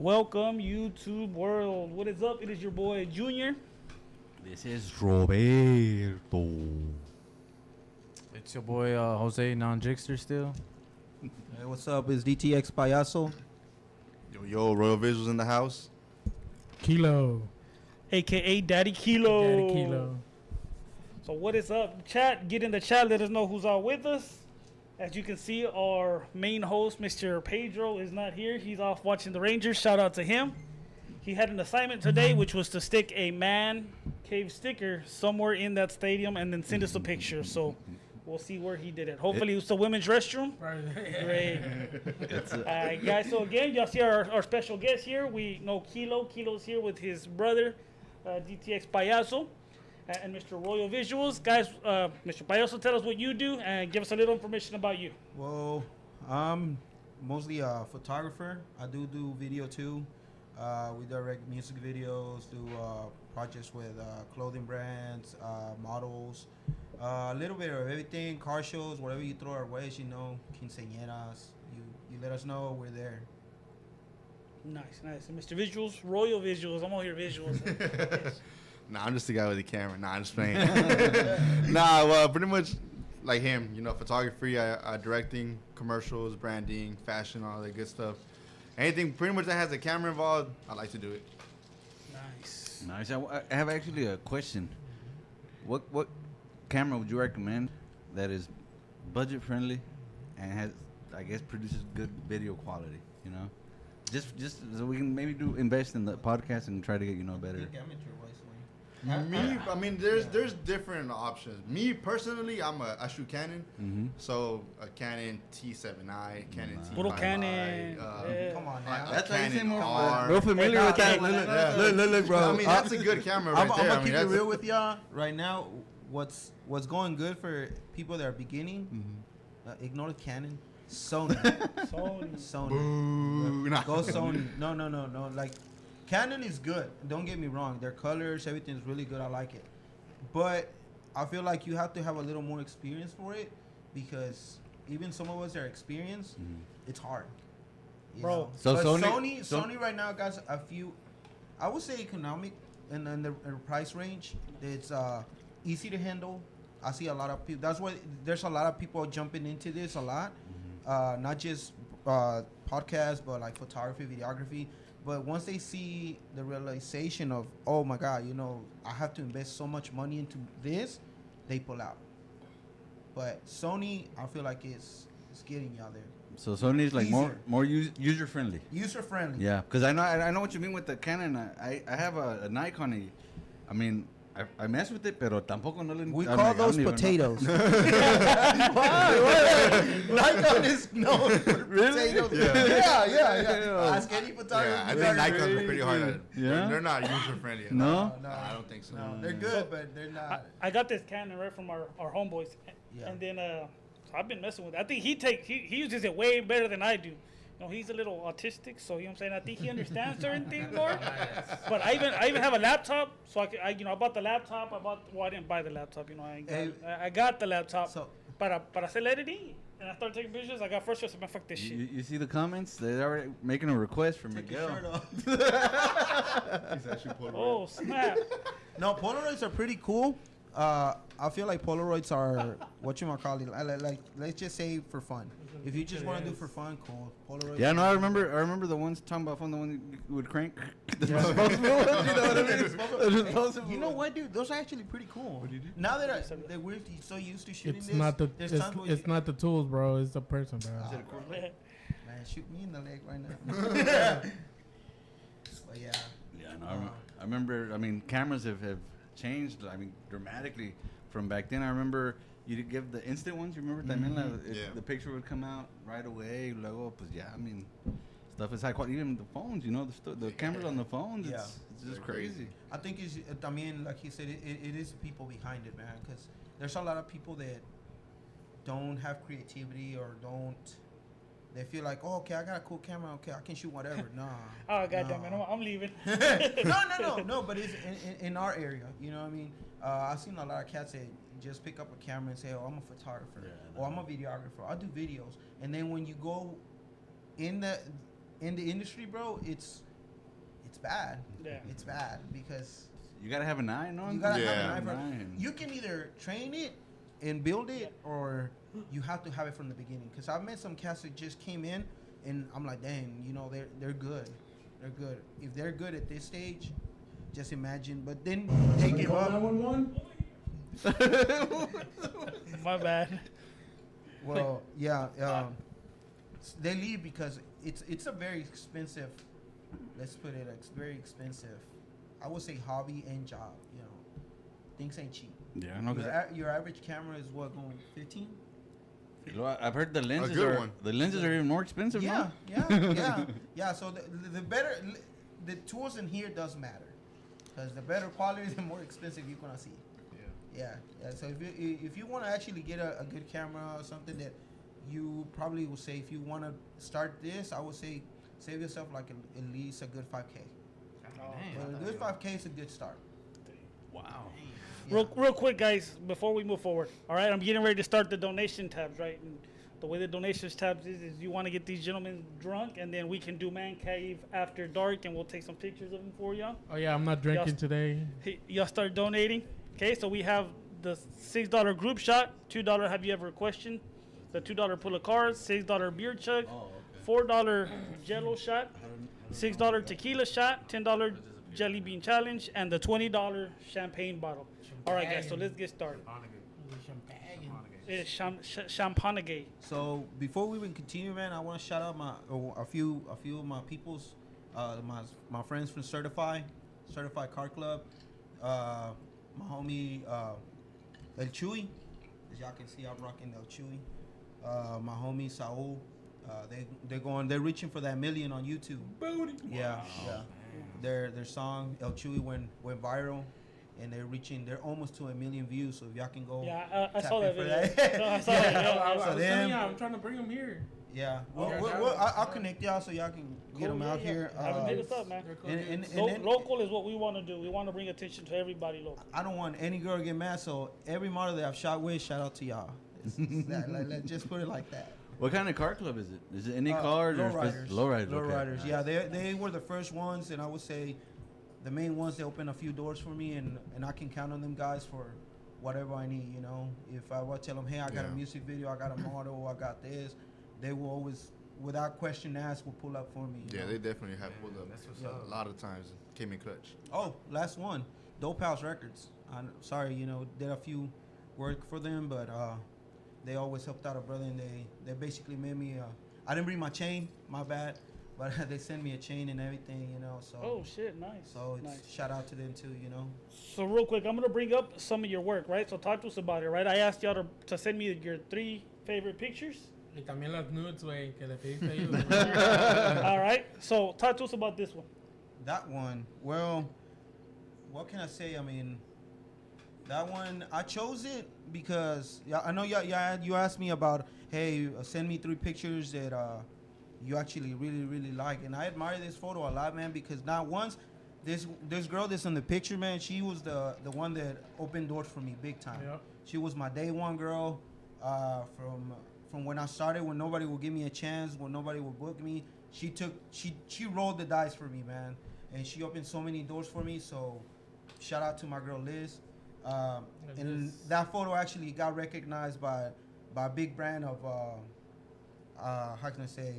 Welcome, YouTube world. What is up? It is your boy Junior. This is Roberto. It's your boy Jose Non-Jixter still. Hey, what's up? It's DTX Payaso. Yo, Royal Visuals in the house. Kilo. AKA Daddy Kilo. Daddy Kilo. So what is up? Chat, get in the chat. Let us know who's all with us. As you can see, our main host, Mr. Pedro, is not here. He's off watching the Rangers. Shout out to him. He had an assignment today, which was to stick a Mancave sticker somewhere in that stadium and then send us a picture. So we'll see where he did it. Hopefully it's the women's restroom. Great. All right, guys. So again, y'all see our special guest here. We know Kilo. Kilo's here with his brother, DTX Payaso, and Mr. Royal Visuals. Guys, Mr. Payaso, tell us what you do and give us a little information about you. Well, I'm mostly a photographer. I do video too. We direct music videos, do projects with clothing brands, models, a little bit of everything, car shows, whatever you throw our way, quinceañeras. You let us know, we're there. Nice. And Mr. Visuals, Royal Visuals. I'm all here visuals. Nah, I'm just the guy with the camera. Nah, I'm just playing. Well, pretty much like him, photography, I directing, commercials, branding, fashion, all that good stuff. Anything pretty much that has a camera involved, I like to do it. Nice. I have actually a question. What camera would you recommend that is budget friendly and has, I guess, produces good video quality? Just so we can maybe invest in the podcast and try to get better. I mean, there's different options. Me personally, I shoot Canon, so a Canon T7i, Canon T5i. Puro Canon. Come on now. That's why you seem more R. real familiar with that. Look, bro. I mean, that's a good camera right I'm there. gonna keep it real with y'all right now. What's going good for people that are beginning? Ignore the Canon. Sony. Boo. Go Sony. No. Like, Canon is good. Don't get me wrong. Their colors, everything is really good. I like it. But I feel like you have to have a little more experience for it, because even some of us that are experienced, it's hard. You Bro. know? So But Sony- Sony right now got a few, I would say economic, and then the price range. It's easy to handle. I see a lot of people. That's why there's a lot of people jumping into this a lot. Not just podcasts, but like photography, videography. But once they see the realization of, oh my God, I have to invest so much money into this, they pull out. But Sony, I feel like it's getting y'all there. So Sony's like Easier. more user friendly. User friendly. Yeah, because I know what you mean with the Canon. I have a Nikon. I mean, I mess with it, pero tampoco no le. We call those potatoes. Nikon is known for potatoes. Yeah. Ask any photographer. Yeah, I think Nikon's pretty hard at it. Yeah? They're not user friendly. No? No, I don't think so. No, they're good, but they're not. I got this Canon right from our homeboys, and then so I've been messing with it. I think he uses it way better than I do. He's a little autistic, so what I'm saying, I think he understands certain things more. But I even have a laptop, so I bought the laptop. I didn't buy the laptop. I got the laptop para hacer editing, and I started taking pictures. I got frustrated. Fuck this shit. You see the comments? They're already making a request for Miguel. He's actually Polaroid. Oh snap! No, Polaroids are pretty cool. I feel like Polaroids are like let's just say for fun. If you just want to do for fun, cool. Polaroids. Yeah, no, I remember the ones talking about fun. The one you would crank. The disposable ones, you know what I mean? Disposable. You know what, dude? Those are actually pretty cool. What do you do? Now that we're so used to shooting It's not the not the tools, bro. It's the person, bro. Man, shoot me in the leg right now. But yeah. Yeah, no, I remember. I mean, cameras have changed. I mean, dramatically from back then. I remember you give the instant ones. You remember that? The picture would come out right away. Luego, pues I mean, stuff is high quality. Even the phones, the cameras on the phones. It's just crazy. I think like he said, it is people behind it, man. Because there's a lot of people that don't have creativity or don't. They feel like, oh, okay, I got a cool camera. Okay, I can shoot whatever. Nah. Oh, goddamn it. I'm leaving. No. But it's in our area. You know what I mean? I've seen a lot of cats that just pick up a camera and say, oh, I'm a photographer. Or I'm a videographer. I do videos. And then when you go in the industry, bro, it's bad. Yeah. It's bad because You gotta have an eye, no? you gotta have Yeah. an eye for Eye. You can either train it and build it, or you have to have it from the beginning. Because I've met some cats that just came in, and I'm like, dang, you know, they're good. They're good. If they're good at this stage, just imagine. But then they give up. My bad. Well, yeah, they leave because it's a very expensive. Let's put it, it's very expensive. I would say hobby and job. You know, things ain't cheap. Yeah, I know. Your average camera is what, going 15? I've heard the lenses good are one. the lenses are even more expensive. Yeah, now. yeah. So the better the tools in here does matter, because the better quality, the more expensive you're gonna see. Yeah. So if you want to actually get a good camera or something that you probably would say, if you want to start this, I would say save yourself like at least a good 5K. But a good 5K is a good start. Wow. Yeah. Real quick, guys, before we move forward. All right, I'm getting ready to start the donation tabs, right? And the way the donations tabs is you want to get these gentlemen drunk, and then we can do Mancave after dark, and we'll take some pictures of them for y'all. Oh yeah, I'm not drinking Y'all- today. Hey, y'all start donating. Okay, so we have the $6 group shot, $2 have you ever a question, the $2 pull of cards, $6 beer chug, $4 Jello shot, $6 tequila shot, $10 jelly bean challenge, and the $20 champagne bottle. All right, guys, so let's get started. It's champagne. So before we even continue, man, I want to shout out a few of my peoples, my friends from Certified Car Club, my homie El Chuy, as y'all can see, I'm rocking El Chuy. My homie Saul, they're reaching for that million on YouTube. Yeah. Their song El Chuy went viral. And they're almost to 1 million views. So if y'all can go, Yeah, I tap saw in that for video. that. No, I saw that. Yeah. Yeah, I So was them- telling y'all, I'm trying to bring them here. Yeah, Yeah, I'll connect y'all so y'all can get them out here. Have them hit us up, man. And then, Local is what we want to do. We want to bring attention to everybody local. I don't want any girl to get mad. So every model that I've shot with, shout out to y'all. Let's just put it like that. What kind of car club is it? Is it any cars or Lowriders. lowriders? Okay. Lowriders. Yeah, they were the first ones, and I would say the main ones. They opened a few doors for me, and I can count on them guys for whatever I need. You know, if I would tell them, hey, I got a music video, I got a model, I got this, they will always, without question asked, will pull up for me. you Yeah, know? they definitely have pulled up a lot of times. Came in clutch. Oh, last one, Dope House Records. I'm sorry, did a few work for them, but they always helped out a brother, and they basically made me. I didn't bring my chain, my bad, but they sent me a chain and everything, So. Oh shit, nice. So it's nice. shout out to them too, So real quick, I'm gonna bring up some of your work, right? So talk to us about it, right? I asked y'all to send me your 3 favorite pictures. Y también las nudes, güey, que le pediste ayuda. All right. So talk to us about this one. That one, well, what can I say? I mean, that one, I chose it because I know you asked me about, hey, send me 3 pictures that you actually really, really like. And I admire this photo a lot, man, because not once, this girl that's in the picture, man, she was the one that opened doors for me big time. Yep. She was my day one girl from when I started, when nobody would give me a chance, when nobody would book me. She rolled the dice for me, man. And she opened so many doors for me. So shout out to my girl Liz. And that photo actually got recognized by a big brand of how can I say,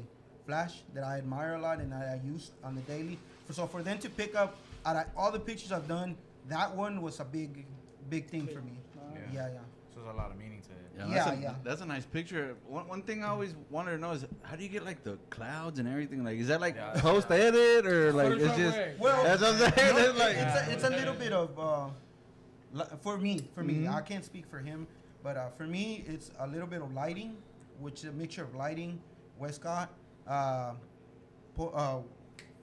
Flash, that I admire a lot and I use on the daily. So for them to pick up out of all the pictures I've done, that one was a big thing for me. Yeah. So there's a lot of meaning to it. That's a nice picture. One thing I always wanted to know is how do you get like the clouds and everything? Like, is that like post edit or like it's just? Well, that's what I'm saying. It's like it's a little bit of for me. I can't speak for him, but for me, it's a little bit of lighting, which is a mixture of lighting, Westcott,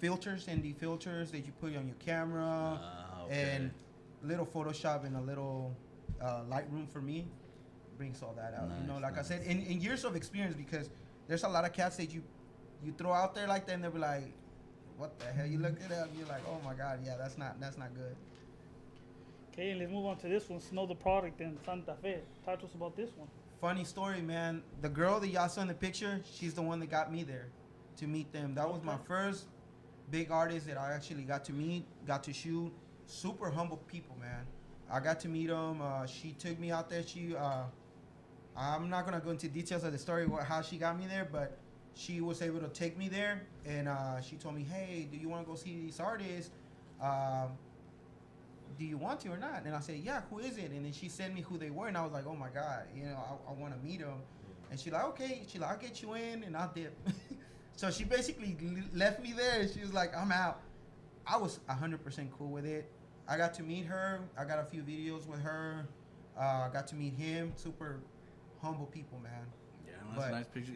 filters and defilters that you put on your camera, and little Photoshop and a little Lightroom for me brings all that out. Nice, Like I nice. said, in years of experience, because there's a lot of cats that you throw out there like that, and they'll be like, "What the hell?" You look it up, you're like, "Oh my God, yeah, that's not good." Okay, let's move on to this one. Snow the Product in Santa Fe. Talk to us about this one. Funny story, man. The girl that y'all saw in the picture, she's the one that got me there to meet them. That was my first big artists that I actually got to meet, got to shoot. Super humble people, man. I got to meet them. She took me out there. I'm not gonna go into details of the story how she got me there, but she was able to take me there, and she told me, "Hey, do you want to go see these artists? Do you want to or not?" And I said, "Yeah, who is it?" And then she sent me who they were, and I was like, "Oh my God, I want to meet them." And she's like, "Okay." She's like, "I'll get you in, and I'll dip." So she basically left me there, and she was like, "I'm out." I was 100% cool with it. I got to meet her. I got a few videos with her. I got to meet him. Super humble people, man. Yeah, that's a nice picture.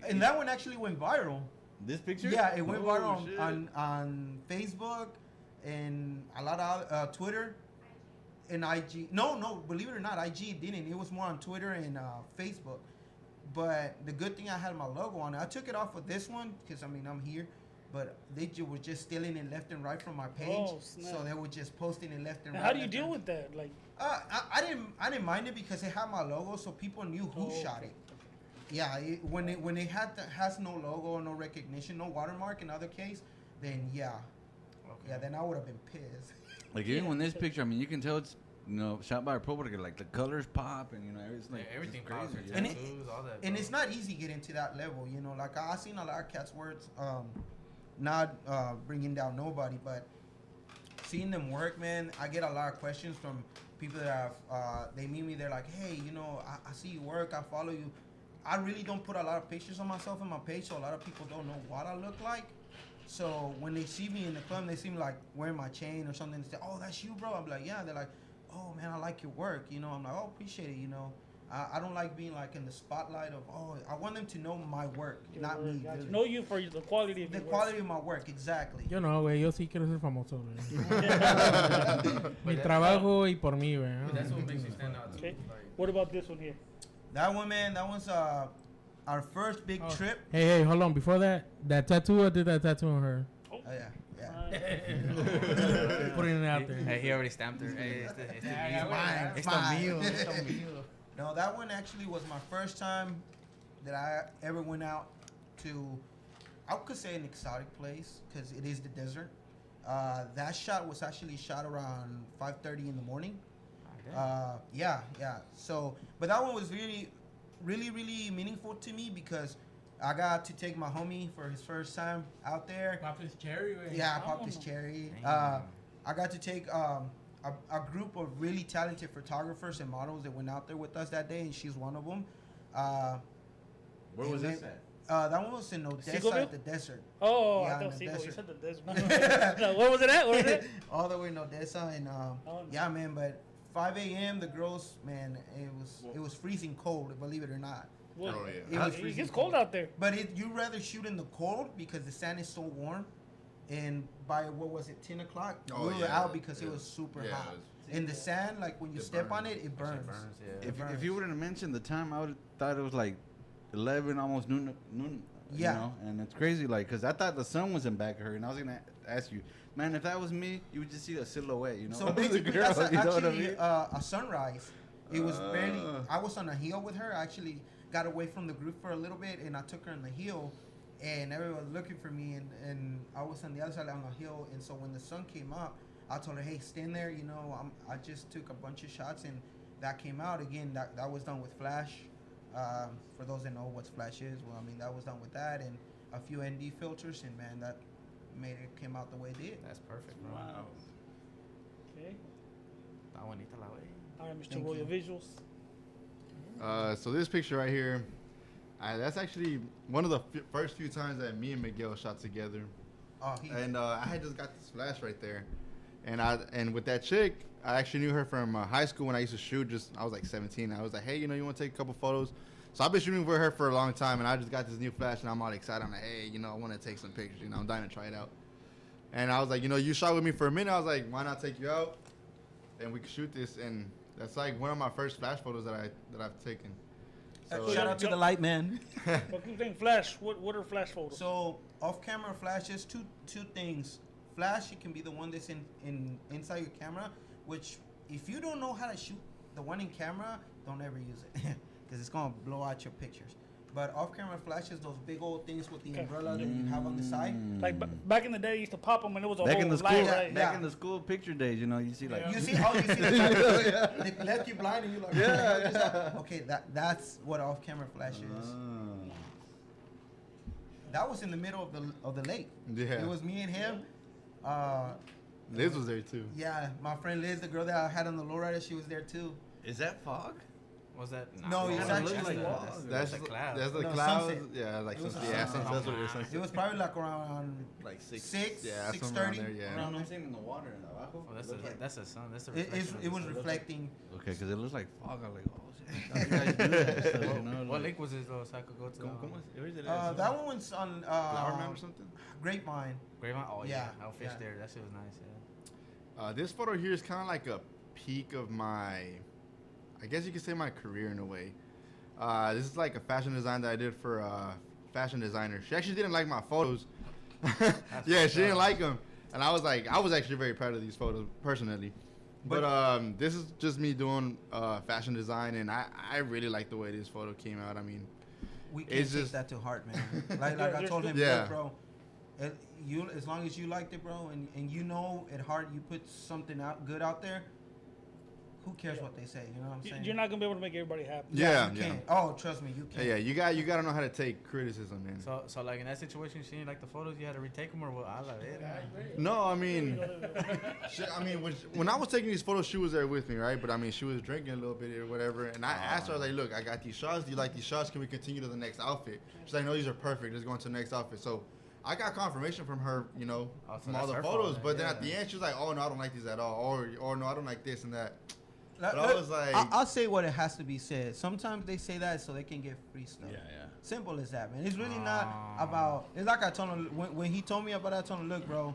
And that one actually went viral. This picture? Yeah, it went viral on Facebook and a lot of Twitter and IG. No, believe it or not, IG didn't. It was more on Twitter and Facebook. But the good thing I had my logo on it. I took it off of this one because, I'm here. But they were just stealing it left and right from my page. Oh, snap. So they were just posting it left and Now, right. how do you deal with that? Like, I didn't mind it because it had my logo, so people knew who shot it. Yeah, when it has no logo, no recognition, no watermark in other case, then yeah, then I would have been pissed. Like even when this picture, you can tell it's shot by a pro, but like the colors pop and it's like everything it's pops. crazy. And Tattoos, all that. And bro. it's not easy getting to that level, Like I seen a lot of cats' words, not bringing down nobody, but seeing them work, man. I get a lot of questions from people that they meet me. They're like, "Hey, I see you work. I follow you." I really don't put a lot of pictures of myself on my page, so a lot of people don't know what I look like. So when they see me in the club, they see me like wearing my chain or something. They say, "Oh, that's you, bro." I'm like, "Yeah." They're like, "Oh man, I like your work." I'm like, "Oh, appreciate it." I don't like being like in the spotlight of. I want them to know my work, not me. Got Really. to know you for the quality of The your quality of my work, exactly. Yo no, güey. Yo sí quiero ser famoso, güey. Mi trabajo y por mí, güey. But that's what makes you stand out too. Okay. Like, What about this one here? That one, man, that was our first big trip. Hey, hold on. Before that tattoo, I did that tattoo on her. Yeah. Putting it out there. hey, he already stamped her. Hey, Mine, it's mine. mío. No, that one actually was my first time that I ever went out to, I could say an exotic place because it is the desert. That shot was actually shot around 5:30 in the morning. Yeah. So, but that one was really, really, really meaningful to me because I got to take my homie for his first time out there. Pop this cherry, güey. Yeah, I popped his cherry. I got to take a group of really talented photographers and models that went out there with us that day, and she's one of them. Where was this at? That one was in Odessa Seagoville? at the desert. Oh, Yeah, I in thought the you desert. said the desert. No, where was it at? Where was it? All the way in Odessa, and yeah, man. But 5 a.m. the girls, man, it was freezing cold. Believe it or not. Well, Oh, yeah. It was it freezing gets cold out there. But you rather shoot in the cold because the sand is so warm. And by, 10 o'clock, Oh, we were yeah, out because it was super yeah, hot. it was- And the sand, like when you It step on burns. it, it burns. If you wouldn't have mentioned the time, I would have thought it was like 11, almost noon. Yeah. And it's crazy, like, because I thought the sun was in back of her, and I was gonna ask you, man, if that was me, you would just see a silhouette, So of the basically, girl, that's you know what I actually mean? a sunrise. It was barely. I was on a hill with her. I actually got away from the group for a little bit, and I took her on the hill, and everyone was looking for me, and I was on the other side on the hill, and so when the sun came up, I told her, "Hey, stand there. I just took a bunch of shots, and that came out again. That was done with flash. For those that know what flash is, well, that was done with that, and a few ND filters, and man, that made it came out the way it did. That's perfect, bro. Wow. Okay. Está bonita la wey. All right, Mr. Thank Royal you. Visuals. So this picture right here, that's actually one of the first few times that me and Miguel shot together. Oh, And I had just got this flash right there, and with that chick, I actually knew her from high school when I used to shoot. I was like 17. I was like, hey, you want to take a couple photos? So I've been shooting with her for a long time, and I just got this new flash, and I'm all excited. I'm like, hey, I want to take some pictures. I'm dying to try it out. And I was like, you shot with me for a minute. I was like, why not take you out, and we could shoot this? And that's like one of my first flash photos that I've taken. So, shout out to the light man. Well, keep saying flash. What are flash photos? So off-camera flashes, two things. Flash, it can be the one that's inside your camera, which if you don't know how to shoot the one in camera, don't ever use it because it's gonna blow out your pictures. But off-camera flashes, those big old things with the Okay. umbrella that you have on the side. Like back in the day, you used to pop them and it was a Back whole in the school, light, right? back in the school picture days, you know, you see like You see, you see the they left you blind and you're like, okay, that's what off-camera flash is. That was in the middle of the lake. Yeah. It was me and him. Liz was there too. Yeah, my friend Liz, the girl that I had on the lowrider, she was there too. Is that fog? Was that? No, bro, it's that's actually the- like That's the cloud. That's the No, clouds. sunset. Yeah, like It was sunset. a Yeah, sunset. sunset. That's what it is. Sunset. It was probably like around Like 6, Yeah, 6:30. somewhere around there. Yeah. around there. saying in the water in the abajo. Oh, that's a sun. That's a It, reflection. of it the was sun. reflecting. Okay, because it looks like fog. I'm like, oh shit. You guys do that stuff, you know? What like- lake was this though? So I could go to. Where is it? That one was on Flower Man or something. Grapevine. Grapevine. Oh yeah, Yeah, I'll fish yeah. there. That shit was nice. Yeah. This photo here is kind of like a peak of my, I guess you could say my career in a way. This is like a fashion design that I did for a fashion designer. She actually didn't like my photos. Yeah, she didn't like them. And I was actually very proud of these photos personally. But this is just me doing fashion design, and I really like the way this photo came out. I mean, We can't It's take just- that to heart, man. like I told him, Yeah. look, bro. You as long as you liked it, bro, and you know at heart you put something out good out there. Who cares what they say? You know what I'm saying? You're not gonna be able to make everybody happy. yeah, You yeah. can't. Oh, trust me, you can't. Yeah, you gotta know how to take criticism, man. So like in that situation, she didn't like the photos. You had to retake them or what? I like it. No, I mean, when I was taking these photos, she was there with me, right? But I mean, she was drinking a little bit or whatever, and I asked her, I was like, "Look, I got these shots. Do you like these shots? Can we continue to the next outfit?" She's like, "No, these are perfect. Let's go into the next outfit." So I got confirmation from her, you know, Oh, so from all that's the her photos. fault, But then yeah. at the end, she was like, "Oh no, I don't like these at all," or "No, I don't like this and that." Let- But I was like- I'll say what it has to be said. Sometimes they say that so they can get free stuff. Yeah, yeah. Simple as that, man. It's really not about. It's like I told him when he told me about it. I told him, look, bro,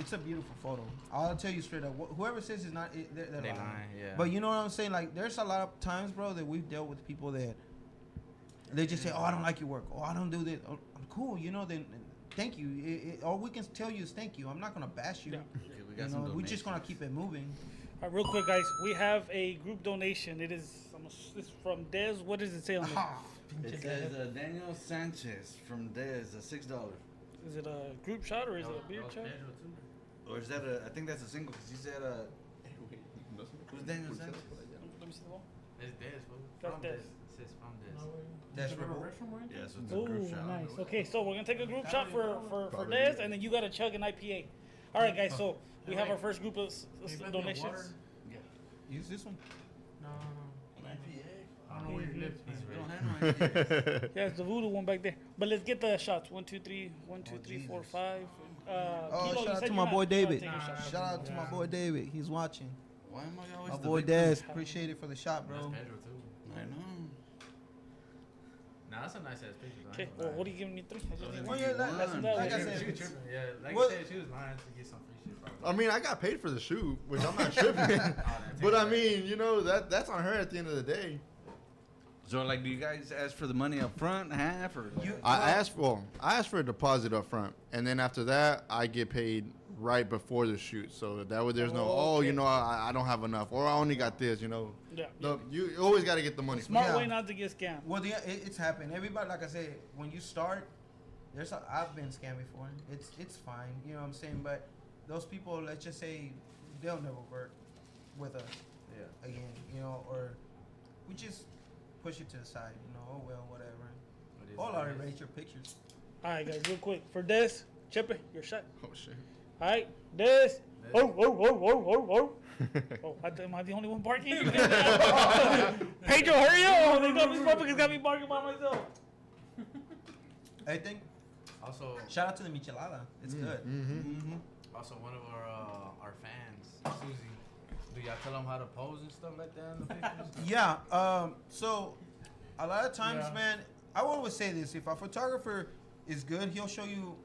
it's a beautiful photo. I'll tell you straight up. Whoever says it's not, they're They lying. lying, yeah. But you know what I'm saying? Like, there's a lot of times, bro, that we've dealt with people that they just say, "Oh, I don't like your work. Oh, I don't do this." Oh, I'm cool, you know. Then thank you. All we can tell you is thank you. I'm not gonna bash you. Yeah. Okay, we You got know, some we're just gonna donations. keep it moving. All right, real quick, guys. We have a group donation. It's from Dez. What does it say on it? It says Daniel Sanchez from Dez, $6. Is it a group shot or is it a beer shot? Or is that I think that's a single, because he said, who's Daniel Sanchez? Let me see the ball. It's Des, fool. That's From Des. Des. It says from Des. That's Is it a remote. restroom right Yeah, so it's a Ooh, group shot. nice. Okay, so we're gonna take a group shot for Probably. Dez, and then you gotta chug an IPA. All right, guys. So we have our first group of donations. Use this one. No. An IPA? I don't know where your lips. He's We don't ready. have no IPAs. Yeah, it's the voodoo one back there. But let's get the shots. 1, 2, 3. 1, 2, 3, 4, 5. Oh, Kilo, you shout out said to you're my not boy David. taking shots. Shout out to my boy David. He's watching. Why am I always My the boy victim? Dez. Appreciate it for the shot, That's bro. Pedro too. I know. Nah, that's a nice ass picture. though, I Okay, ain't well, gonna what lie. are you giving me? 3? I just need Well, one. yeah, That's One. that. like I She said, was tripping. Yeah, like What- you said, she was lying to get some free shit. Probably. I mean, I got paid for the shoot, which I'm not tripping. But I mean, you know, that's on her at the end of the day. So, like, do you guys ask for the money up front, half, or? You- I asked for a deposit up front, and then after that, I get paid right before the shoot. So that way, there's no, Okay. you know, I don't have enough, or I only got this, you know. Yeah. You always got to get the money. Smart Yeah. way not to get scammed. Well, it's happened. Everybody, like I said, when you start, I've been scammed before. It's fine, you know what I'm saying. But those people, let's just say, they'll never work with us Yeah. again, you know, or we just push it to the side, you know. Oh well, whatever. It is All what I it is. rate your pictures. All right, guys, real quick. For Des, Chippy, your shot. Oh shit. All right, Des. Oh, oh, oh, oh, oh, oh. Oh, am I the only one barking? Pedro, hurry up! They got me motherfuckers got me barking by myself. I think. Also, Shout out to the michelada. It's good. Mm-hmm. also one of our fans, Susie. Do y'all tell them how to pose and stuff like that in the pictures? Yeah. So a lot of times, Yeah. man, I will always say this: if a photographer is good, he'll show you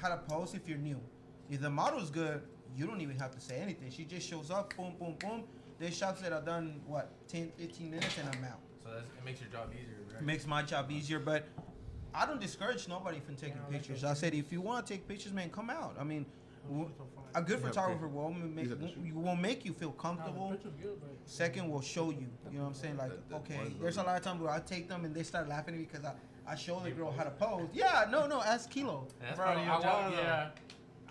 how to pose if you're new. If the model's good, you don't even have to say anything. She just shows up, boom, boom, boom. There's shots that are done, 10, 15 minutes and I'm out. So it makes your job easier, right? It makes my job easier, but I don't discourage nobody from taking pictures. I said, if you want to take pictures, man, come out. I mean, A good photographer He's will make you feel comfortable. Second, will show you. You know what I'm saying? Like, okay, there's a lot of times where I take them and they start laughing at me because I show the girl how to pose. Yeah, no, ask Kilo. That's Bro, probably your job. yeah.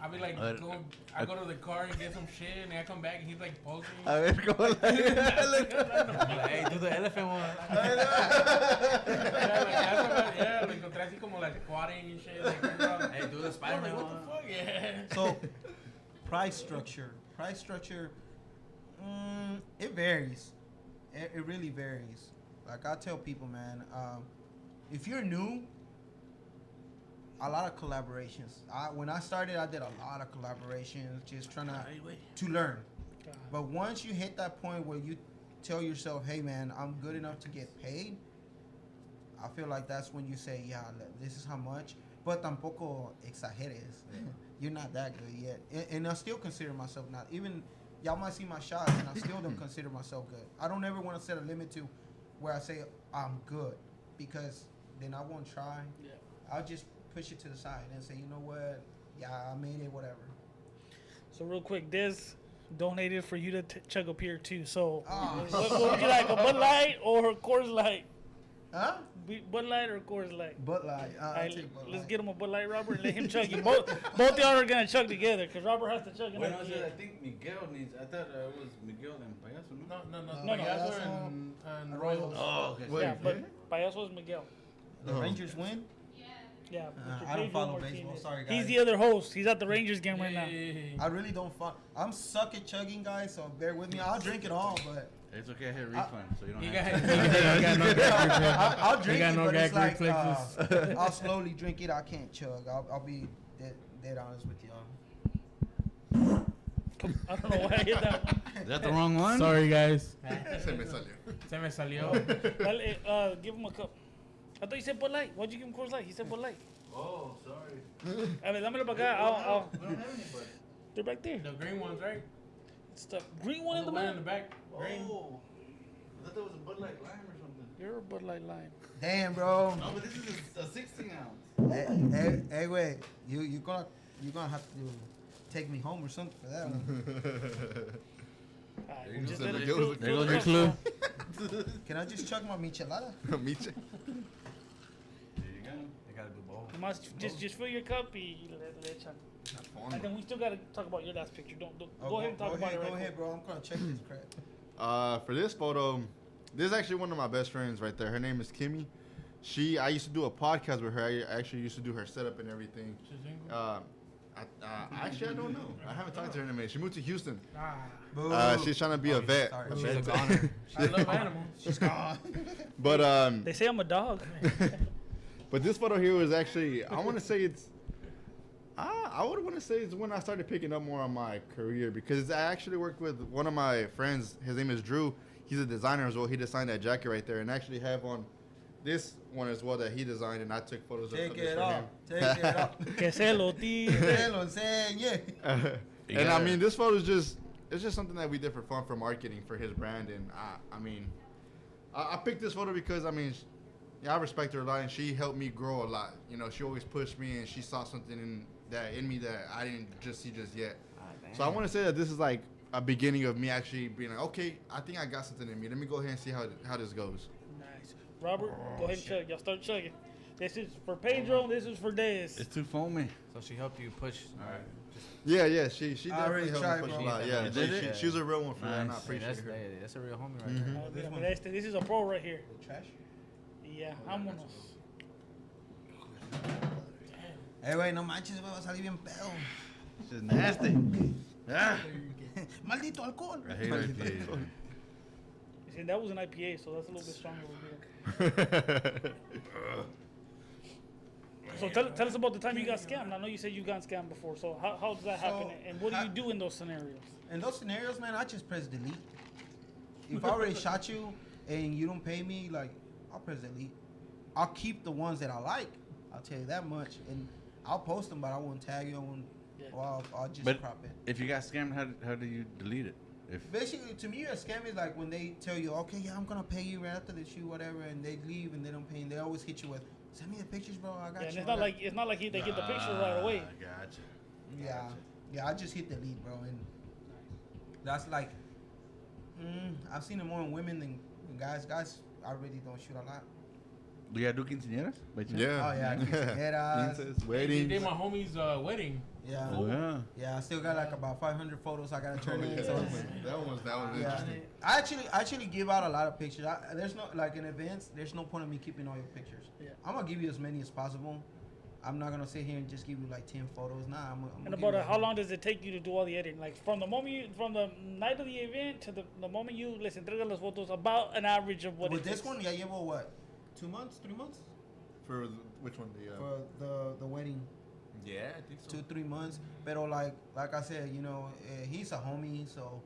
I be like, I go to the car and get some shit, and then I come back and he's like posing. A ver, ¿cómo la Like, hey, do the elephant one. Yeah, lo encontré así como like squatting and shit. Like, Hey, do the Spider-Man what one. the fuck? Yeah. So, price structure, it varies. It really varies. Like I tell people, man, if you're new, a lot of collaborations. When I started, I did a lot of collaborations, just trying to learn. But once you hit that point where you tell yourself, hey man, I'm good enough to get paid, I feel like that's when you say, yeah, this is how much. But tampoco exageres. You're not that good yet. And I still consider myself not. Even, y'all might see my shots, and I still don't consider myself good. I don't ever want to set a limit to where I say I'm good, because then I won't try. Yeah. I'll just push it to the side and say, you know what? Yeah, I made it, whatever. So real quick, Des donated for you to chug up here too. So Oh. what would you like, a Bud Light or a Coors Light? Huh? Bud Light or Coors Light? Bud Light. All right, Take Bud let's Light. get him a Bud Light, Robert, and let him chug it. Both y'all are gonna chug together because Robert has to chug it. Bueno, I think Miguel needs. I thought it was Miguel and Payaso, no? No, Payaso and Royals. Oh, okay. Yeah, but Payaso is Miguel. The Rangers win? Yeah, Mr. I don't Pedro follow Martinez. baseball. Sorry, guys. He's the other host. He's at the Rangers game right now. I really don't follow. I'm suck at chugging, guys, so bear with me. I'll drink it all, but It's okay, I hit refund, so you don't He have got to. no gag reflexes. I'll drink got it, no but it's gag like reflexes. I'll slowly drink it. I can't chug. I'll be dead honest with y'all. I don't know why I hit that one. Is that the wrong one? Sorry, guys. Se me salió. Se me salió. Dale, give him a cup. I thought you said Bud Light. Why'd you give him Coors Light? He said Bud Light. Oh, sorry. A ver, dámelo para acá. I'll, We don't have any, but. they're back there. The green ones, right? It's the green one in the one in back. the back. Green. Oh. I thought that was a Bud Light Lime or something. You're a Bud Light line. Damn, bro. No, but this is a 16 ounce. Hey, wait. You gonna have to take me home or something for that one. Alright, There you we'll go. just There let it goes- fill- there fill goes the your cup, clue. bro. Can I just chug my michelada? Miche. There you go. They gotta do both. Nomás just fill your cup y le echan. And then we still gotta talk about your last picture. Don't go ahead and talk about it right Go ahead, quick. bro. I'm gonna check this crap. For this photo, this is actually one of my best friends right there. Her name is Kimmy. I used to do a podcast with her. I actually used to do her setup and everything. Actually, I don't know. I haven't talked to her in a minute. She moved to Houston. Boo. She's trying to be a vet. Sorry. She's a goner. I love animals. She's gone. But They say I'm a dog. but this photo here was actually, I want to say it's, I would want to say it's when I started picking up more on my career, because I actually worked with one of my friends. His name is Drew. He's a designer as well. He designed that jacket right there, and I actually have on this one as well that he designed, and I took photos of Take this it for off. him. Take it off. Que se lo tire. Te lo enseñé. You And I gotta- mean, this photo is just, it's just something that we did for fun, for marketing, for his brand. And I mean, I picked this photo because, I mean, I respect her a lot, and she helped me grow a lot. You know, she always pushed me, and she saw something in me that I didn't just see just yet. So I want to say that this is like a beginning of me actually being like, okay, I think I got something in me. Let me go ahead and see how this goes. Nice. Robert, go ahead and chug. Y'all start chugging. This is for Pedro. This is for Dez. It's too foamy. So she helped you push. Alright. Yeah, she I definitely already helped tried, me push bro. a lot. You Yeah, did it? she was a real one for that, and I Nice. appreciate her. That's a real homie right Mhm. there. Mira, mira este. This is a pro right here. Trash. Yeah, vámonos. Güey, no manches, va a salir bien pedo. It's just nasty. Ah. Maldito alcohol. I hate IPAs. See, that was an IPA, so that's a little bit stronger over here. So tell us about the time you got scammed. I know you said you got scammed before. So how does that happen? And what do you do in those scenarios? In those scenarios, man, I just press delete. If I already shot you and you don't pay me, like, I'll press delete. I'll keep the ones that I like. I'll tell you that much. And I'll post them, but I won't tag you. I won't. Yeah. Well, I'll just But crop it. if you got scammed, how do you delete it? If Basically, to me, a scam is like when they tell you, okay, yeah, I'm gonna pay you right after the shoot, whatever, and they leave and they don't pay, and they always hit you with, send me the pictures, bro. I got Yeah, and you. it's not like they get the picture right away. Gotcha. Yeah. Yeah, I just hit delete, bro, and that's like, I've seen it more in women than guys. Guys, I really don't shoot a lot. Do you do quinceañeras? By chance? Yeah. Oh yeah, quinceañeras. Quinces, They weddings. did my homie's wedding. Yeah. Oh, yeah. Yeah, I still got like about 500 photos I gotta turn in. Yeah. So That one was yeah. interesting. I actually give out a lot of pictures. There's no like in events. There's no point in me keeping all your pictures. Yeah. I'm gonna give you as many as possible. I'm not gonna sit here and just give you like 10 photos. Nah, I'm And gonna about give you how long does it take you to do all the editing? Like from the night of the event to the moment you les entregas las fotos, about an average of what With it this takes. one, yeah, llevo what? 2 months, 3 months For which one? for the wedding. Yeah, I think so. 2-3 months. Pero like I said, you know, he's a homie, so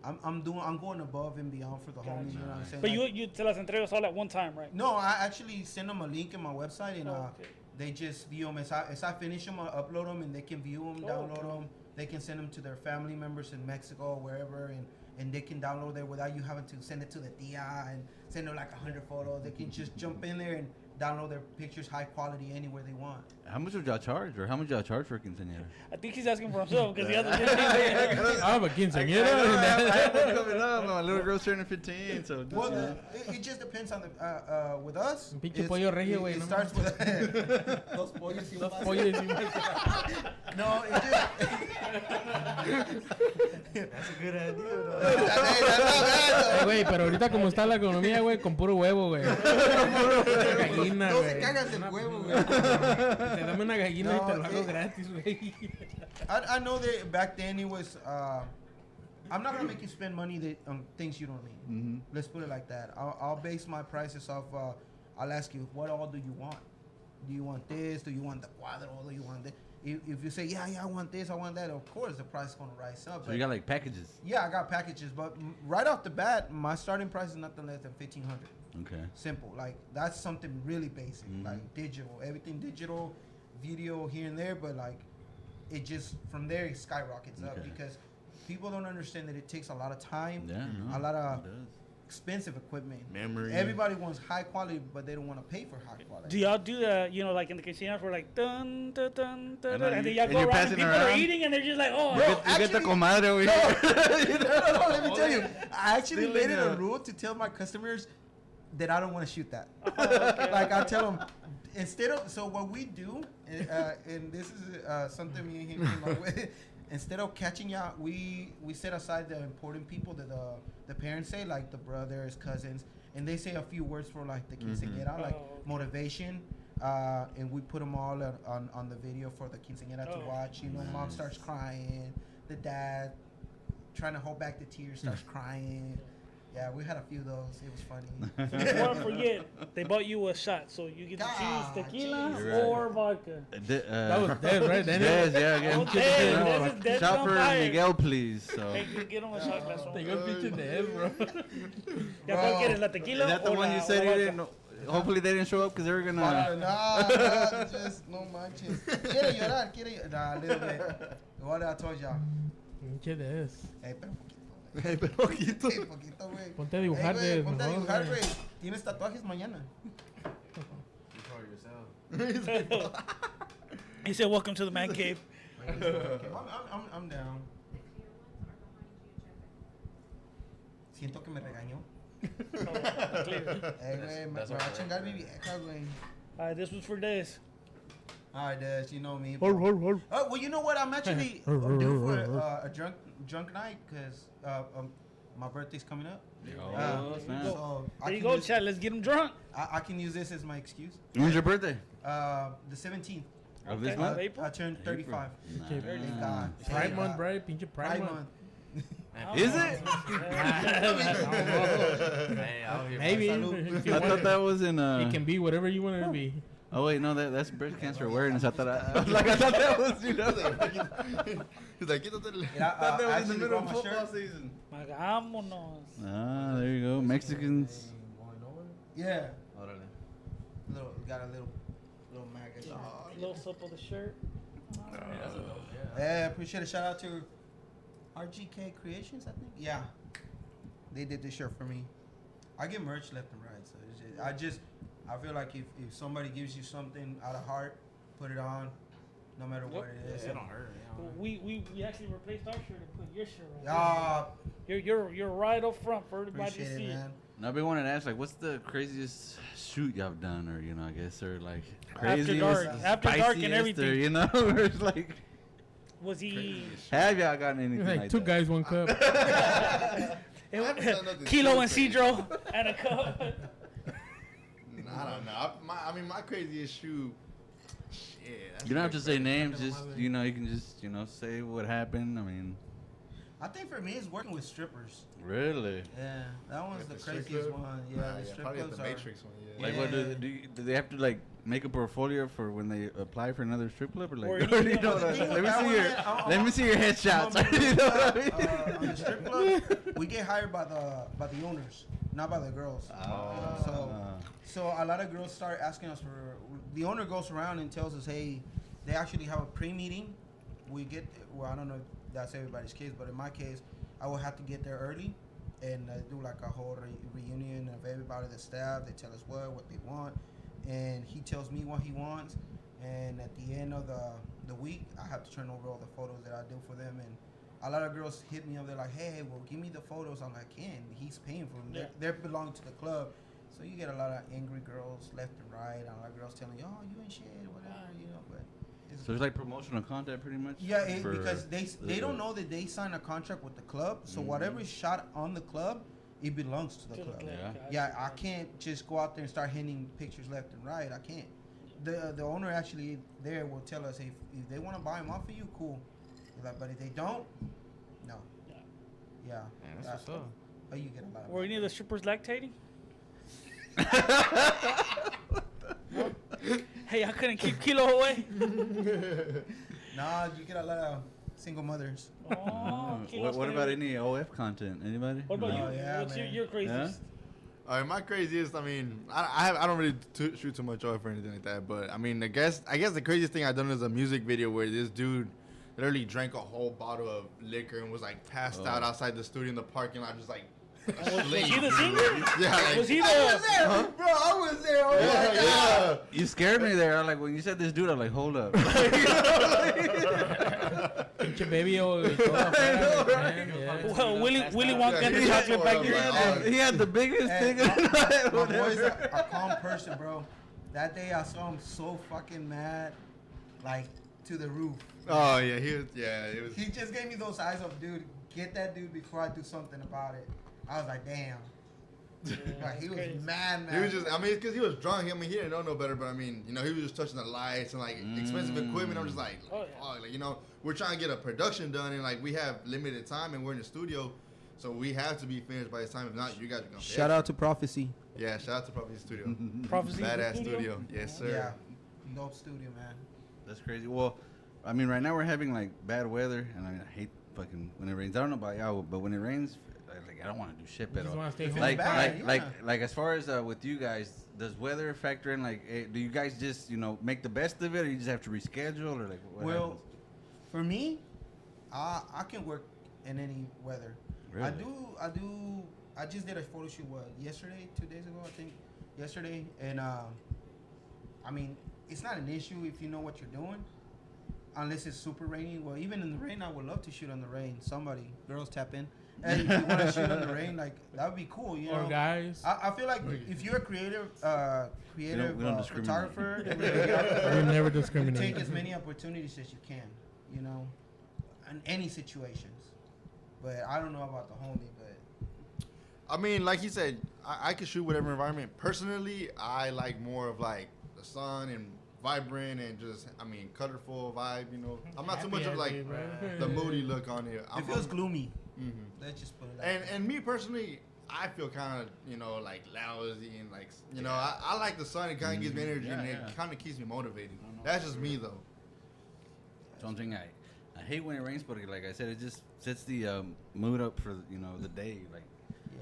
I'm going above and beyond for the homies. You know what I'm saying? But Like, you te las entregas all at one time, right? no, I actually send them a link in my website, and Oh, okay. they just view them. As I finish them, I upload them, and they can view them, Oh, download okay. them. They can send them to their family members in Mexico or wherever, and they can download it without you having to send it to the tia and send them like 100 photos. They can just jump in there and download their pictures high quality anywhere they want. How much would y'all charge, or how much y'all charge for a quinceañera? I think he's asking for himself because he hasn't I have a I quinceañera. have one coming up. My little girl's turning 15, so. Well, it just depends on the with us. Pinche it's- pollo regio, güey, It no starts with dos pollos y un vaso. Oye, sí, No, it just. That's a good idea, though. That's not bad, güey, pero ahorita como está la economía, güey, con puro huevo, güey. Gallina, No se güey. cagas el huevo, güey. Te dame una gallina y te lo No, hago gratis, güey. I know that back then it was. I'm not gonna make you spend money on things you don't need. Mm-hmm. Let's put it like that. I'll base my prices off. I'll ask you, what all do you want? Do you want this? Do you want the cuadro? Do you want this? If you say, yeah, I want this, I want that, of course the price is gonna rise up. So But you got like packages. yeah, I got packages, but right off the bat, my starting price is nothing less than 1,500. Okay. Simple, like that's something really basic, Mhm. like digital, everything digital, video here and there, but like it just from there it skyrockets up Okay. because people don't understand that it takes a lot of time, Yeah. No, a lot of it does. expensive equipment. Memory. Everybody wants high quality, but they don't want to pay for high quality. Do y'all do that, you know, like in the quinceañeras where like dun dun dun dun, I know, dun and then you- y'all and go you're around and passing people are around. eating and they're just like, oh, Bro, You get the actually- comadre over No, here. no, let me tell you. I actually Stealing made it a a- rule to tell my customers that I don't want to shoot that. okay. Like I tell them, instead of so what we do, and this is something me and him came up with. Instead of catching y'all, we set aside the important people that the parents say, like the brothers, cousins, and they say a few words for like the quinceañera, like Oh, okay. motivation, and we put them all on the video for the quinceañera to Oh. watch. You know, mom starts crying, the dad trying to hold back the tears starts crying. Yeah, we had a few of those. It was funny. So before I forget, they bought you a shot, so you get to choose God, tequila jeez. You're right. or vodka. That was dead, right? Then Yes, yeah, Oh, again. damn, that's Shot on for fire. Miguel, please. So. Hey, get him a shot glass. Te got pinche dead, bro. ¿Ya cuál quieres, la Is tequila that the o one la- you o said la you vodka? didn't know? Hopefully they didn't show up because they were gonna. Nah, just no manches. Quiere llorar, nah, a little bit. What I told y'all. Pinche dead. Hey, pero poquito. Hey, pero poquito. Hey, poquito, güey. Ponte a dibujar Hey, güey, de ponte a mejor, dibujar, güey. güey. Tienes tatuajes mañana. You for yourself. He said, welcome to the man cave. I'm down. Siento que me regañó. Hey, güey, me That's va a okay. chingar mi vieja, güey. All right, this was for this. All right, Des, you know me. Hor, hor, hor. Oh, well, you know what? I'm actually due for a drunk night because my birthday's coming up. Oh, snap. So I There you can go, use- Chad. Let's get him drunk. I can use this as my excuse. When's your birthday? The 17th. Of this Okay. month? April? I turned 35. Pinche Thank God. Pride Thank month, God. bro. Pinche Pride Pride month. month. Is it? Hey, out here. Maybe. Salud. If you I want, thought that was in. it can be whatever you want it to be. Oh wait, no, that's breast cancer awareness. I thought I thought that was, you know. He's like, quítate el. Yeah, I thought that I was in the actually middle brought of my football shirt. season. Hagámonos. Ah, there you go, Mexicans. Going nowhere? Yeah. Órale. Got a little maggot. Close up of the shirt. Yeah, that's a dope, yeah. Yeah, appreciate it. Shout out to RGK Creations, I think. Yeah, they did this shirt for me. I get merch left and right, so it's just, I feel like if somebody gives you something out of heart, put it on, no matter what it is. It don't hurt. We actually replaced our shirt and put your shirt on. You're right up front for everybody to Appreciate see. it, man. Now, I've been wanting to ask, like, what's the craziest shoot y'all have done, or I guess, or like craziest, After dark and spiciest, everything. or or it's like, Was he have y'all gotten anything Like like two that? guys, one cup. Kilo and Cedro and a cup? I don't know. My craziest shoot. Shit. You don't have to say names. Just you can just say what happened. I mean, I think for me, it's working with strippers. really. Yeah, that one's Like the the strip craziest club? one. Yeah, Nah, the strip probably at clubs the are. Matrix one. Yeah. Like, what do they have to like make a portfolio for when they apply for another strip club, or like? Or you anything know, else. let me That see one, your man, let me see your headshots. You know what I mean? On the strip club, we get hired by the owners, not by the girls. So a lot of girls start asking us for. The owner goes around and tells us, hey, they actually have a pre-meeting. We get I don't know if that's everybody's case, but in my case, I will have to get there early and do like a whole reunion of everybody, the staff. They tell us what they want, and he tells me what he wants. And at the end of the week, I have to turn over all the photos that I do for them. And a lot of girls hit me up. They're like, hey, well, give me the photos. I'm like, he's paying for them. They belong to the club. So you get a lot of angry girls left and right. And a lot of girls telling you, oh, you ain't shit, whatever, But So it's like promotional content, pretty much. yeah, because they don't know that they sign a contract with the club. So whatever is shot on the club, it belongs to the club. Yeah, I can't just go out there and start handing pictures left and right. I can't. The owner actually there will tell us, hey, if they want to buy them off of you, cool. Like, but if they don't, no. Yeah. That's what's up. But you get a lot of. Were any of the strippers lactating? Hey, I couldn't keep Kilo away. Nah, you get a lot of single mothers. Oh, What about any OF content? Anybody? What about Oh, you? yeah, What's man. your craziest? All right, my craziest. I mean, I don't really shoot too much off or anything like that. But I mean, I guess the craziest thing I've done is a music video where this dude literally drank a whole bottle of liquor and was like passed out outside the studio in the parking lot, just like. Was he the singer? Yeah, like, Was he I was the? there, bro. I was there. Oh my God. You scared me there. I'm like, when you said this dude, I'm like, hold up. Pinche baby o y todo afuera, man, yeah. Well, Willy Wonka and the Yeah, chocolate factory. He had the biggest Hey, thing. my boy's a calm person, bro. That day I saw him so fucking mad, like to the roof. Oh yeah, it was. He just gave me those eyes of, dude, get that dude before I do something about it. I was like, damn. Like, he was mad. He was just, I mean, because he was drunk. I mean, he didn't know no better, but I mean, he was just touching the lights and like expensive equipment. I'm just like, Oh, oh, like, we're trying to get a production done and like we have limited time and we're in the studio, so we have to be finished by this time. If not, you guys are gonna. Shout out to Prophecy. Yeah, shout out to Prophecy Studio. Prophecy Badass Studio? studio. Yes, sir. Yeah, dope studio, man. That's crazy. Well, I mean, right now we're having like bad weather, and I hate fucking when it rains. I don't know about y'all, but when it rains, like I don't want to do shit You at just all. want to stay home. Like, bad, like as far as with you guys, does weather factor in? Like, do you guys just make the best of it, or you just have to reschedule, or like what Well, happens? for me, I can work in any weather. Really? I do. I just did a photo shoot. Yesterday, 2 days ago, I think. Yesterday, and I mean, it's not an issue if you know what you're doing, unless it's super rainy. Well, even in the rain, I would love to shoot on the rain. Somebody, girls, tap in. And if you want to shoot on the rain, like that would be cool, Or guys. I feel like if you're a creative we don't discriminate. photographer, We never you discriminate. take as many opportunities as you can, in any situations. But I don't know about the homie, but I mean, like he said, I can shoot whatever environment. Personally, I like more of like the sun and vibrant and just, colorful vibe. I'm not too much of like the moody look on it. it feels gloomy. Mhm. Let's just put it like that. And me personally, I feel kind of like lousy and like I like the sun. It kind of gives me energy and it kind of keeps me motivated. That's just me though. Something I hate when it rains, but like I said, it just sets the mood up for the day. Like,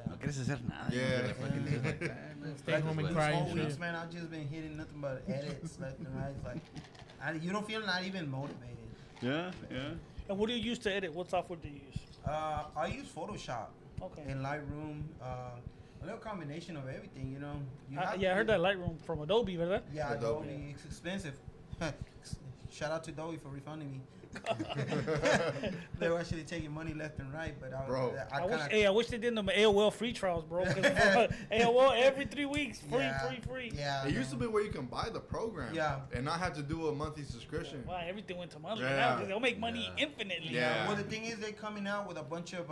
no quieres hacer nada. Yeah. Fucking just like, man, Stay home and These cry whole and weeks, shit. man, I've just been hitting nothing but edits left and right. It's like, you don't feel not even motivated. Yeah. And what do you use to edit? What software do you use? I use Photoshop Okay. and Lightroom. A little combination of everything, You I have heard to- that Lightroom from Adobe, ¿verdad? Yeah, Adobe. Adobe. It's expensive. shout out to Dowie for refunding me. They were actually taking money left and right, but I wish they did them AOL free trials, bro. AOL every 3 weeks, free. Yeah, it used to be where you can buy the program, and not have to do a monthly subscription. Wow, everything went to monthly. Yeah. Now they'll make money infinitely. Yeah. Well, the thing is, they're coming out with a bunch of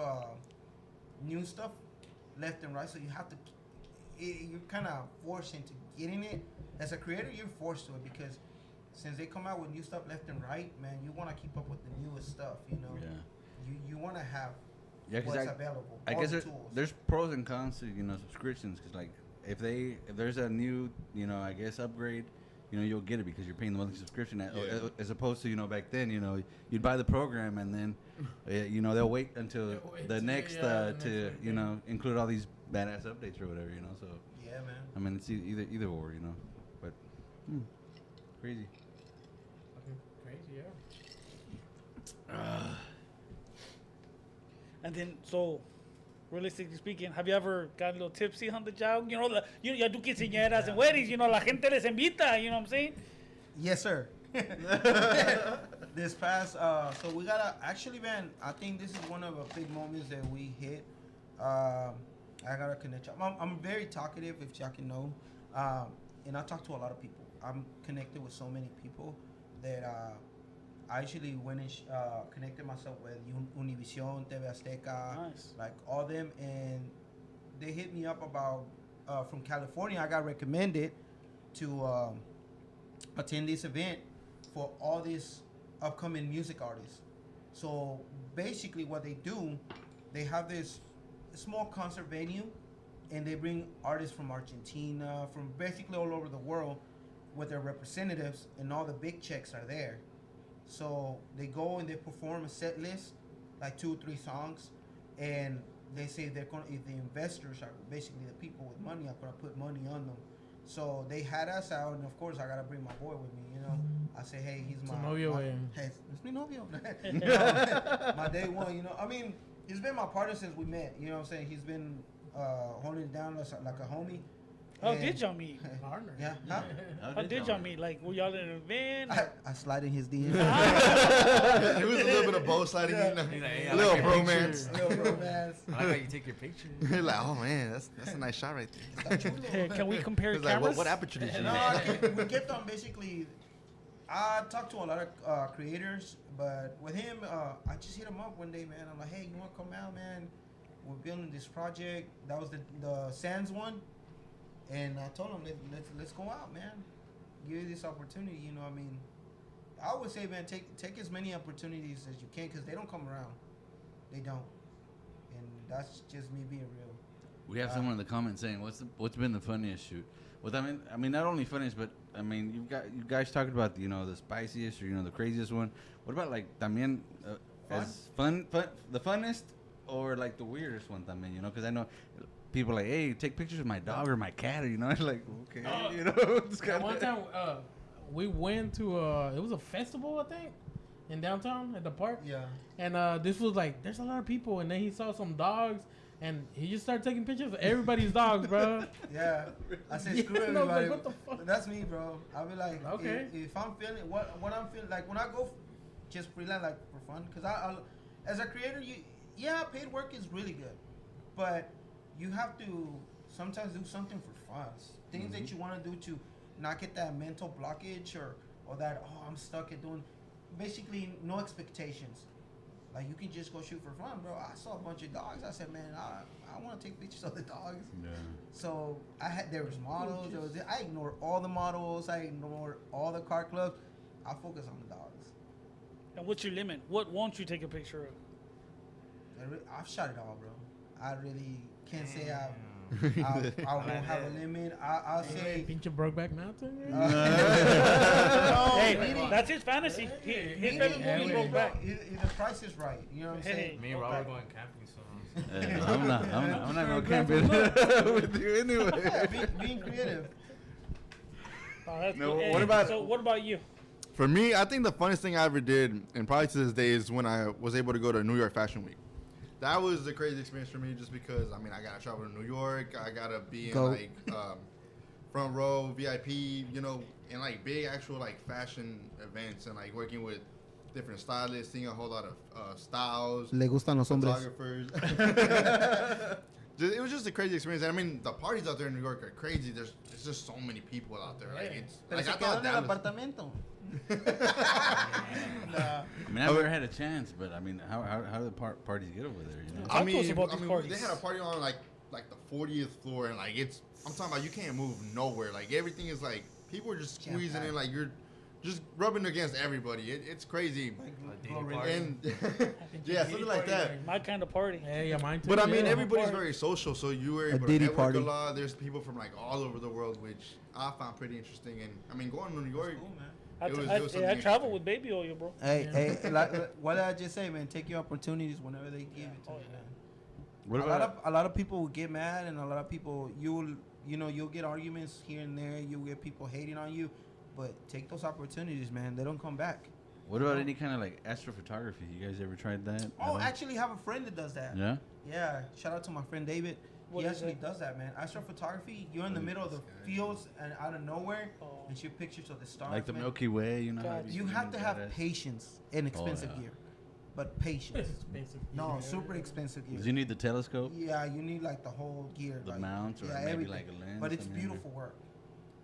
new stuff left and right, so you have to. You're kind of forced into getting it as a creator. You're forced to it because since they come out with new stuff left and right, man, you want to keep up with the newest stuff. You know, you want to have what's available. I guess there's pros and cons to subscriptions because like if there's a new I guess upgrade, you'll get it because you're paying the monthly subscription as opposed to back then you'd buy the program and then they'll wait until the next to include all these badass updates or whatever so yeah, man. I mean it's either or but crazy. Crazy, And then, so, realistically speaking, have you ever gotten a little tipsy on the job? Ya tú quinceañeras and weddings, la gente les invita, you know what I'm saying? Yes, sir. This past, so we gotta, actually, man, I think this is one of the big moments that we hit. I gotta connect you. I'm very talkative, if y'all can know. And I talk to a lot of people. I'm connected with so many people that I actually went and connected myself with Univision, TV Azteca, like all them, and they hit me up about from California. I got recommended to attend this event for all these upcoming music artists. So basically, what they do, they have this small concert venue, and they bring artists from Argentina, from basically all over the world, with their representatives, and all the big checks are there. So they go and they perform a set list, like 2 or 3 songs, and they say if the investors are basically the people with money are gonna put money on them. So they had us out, and of course I gotta bring my boy with me. I say, hey, he's my novio. Hey, it's mi novio. My day one. I mean, he's been my partner since we met. You know what I'm saying? He's been holding it down like a homie. How did y'all meet? Partner. Yeah. Huh? How did y'all meet? Like, were y'all in an event? I slide in his DM. It was a little bit of both sliding in. He's like, hey, A little bromance. Little romance. I like how you take your picture. You're like, oh man, that's a nice shot right there. Hey, can we compare He's like, cameras? what aperture did you No, use? we kept on basically. I talked to a lot of creators, but with him, I just hit him up one day, man. I'm like, hey, you want to come out, man? We're building this project. That was the Sands one, and I told him, let's go out, man. Give you this opportunity. I mean, I would say, man, take as many opportunities as you can because they don't come around. They don't, and that's just me being real. We have someone in the comments saying, "What's been the funniest shoot?" Well, I mean, not only funniest, but I mean, you guys talked about the spiciest or the craziest one. What about like también as fun, the funnest or like the weirdest one también? Because I know people are like, hey, take pictures of my dog or my cat, or like okay, It's kinda One time, we went to it was a festival, I think, in downtown at the park. Yeah. And this was like, there's a lot of people, and then he saw some dogs, and he just started taking pictures of everybody's dogs, bro. Yeah. I said, screw Yeah, no, everybody. like, what the fuck? That's me, bro. I'll be like, Okay. if I'm feeling what I'm feeling, like when I go just freelance, like for fun, because I as a creator, paid work is really good, but you have to sometimes do something for fun. Things that you want to do to not get that mental blockage or that, I'm stuck at doing, basically no expectations. Like you can just go shoot for fun, bro. I saw a bunch of dogs. I said, man, I want to take pictures of the dogs. Yeah. So there was models. I ignored all the models. I ignored all the car clubs. I focus on the dogs. And what's your limit? What won't you take a picture of? I've shot it all, bro. I really can't say I won't have a limit. I'll say. Pinche Brokeback Mountain. Hey, that's his fantasy. His favorite movie goes back. The price is right. You know what I'm saying? Me and Robert going camping soon. I'm not gonna camp it with you anyway. Yeah, being creative. Oh, that's No, good. Hey, what about- So what about you? For me, I think the funnest thing I ever did, and probably to this day, is when I was able to go to New York Fashion Week. That was a crazy experience for me, just because I gotta travel to New York. I gotta be in like front row VIP. in like big actual like fashion events and like working with different stylists, seeing a whole lot of styles, Le gustan los hombres. photographers. It was just a crazy experience. I mean, the parties out there in New York are crazy. There's just so many people out there. Like it's Pero like se I quedó thought en el Dallas. apartamento. I mean, I've never had a chance, but I mean, how do the parties get over there? You know? Talk to us about these parties. They had a party on like the 40th floor, and like I'm talking about you can't move nowhere. Like everything is like people are just squeezing in, like you're just rubbing against everybody. It's crazy. And yeah, something like that. My kind of party. Yeah, mine too. But I mean, yeah. everybody's very social, so you were able to Diddy network party. a lot. There's people from like all over the world, which I found pretty interesting. And I mean, going to New York, it was something I travel interesting. with baby oil, bro. Hey, what did I just say, man? Take your opportunities whenever they give it to you, man. What A lot of people will get mad, and a lot of people you'll get arguments here and there. You'll get people hating on you, but take those opportunities, man. They don't come back. What about any kind of like astrophotography? You guys ever tried that? at Oh, all? actually, have a friend that does that. Yeah. Yeah, shout out to my friend David. What He is actually it? does that, man. Astrophotography. You're in the middle of the fields and out of nowhere, and shoot pictures of the stars. Like the man. Milky Way, you know. how God, You everything have to have badass? patience and expensive yeah. gear, but patience. Expensive. No, Yeah. super expensive gear. 'Cause you need the telescope, Yeah, you need like the whole gear, the like, mounts, or yeah, maybe everything. like a lens. But it's I mean, beautiful work.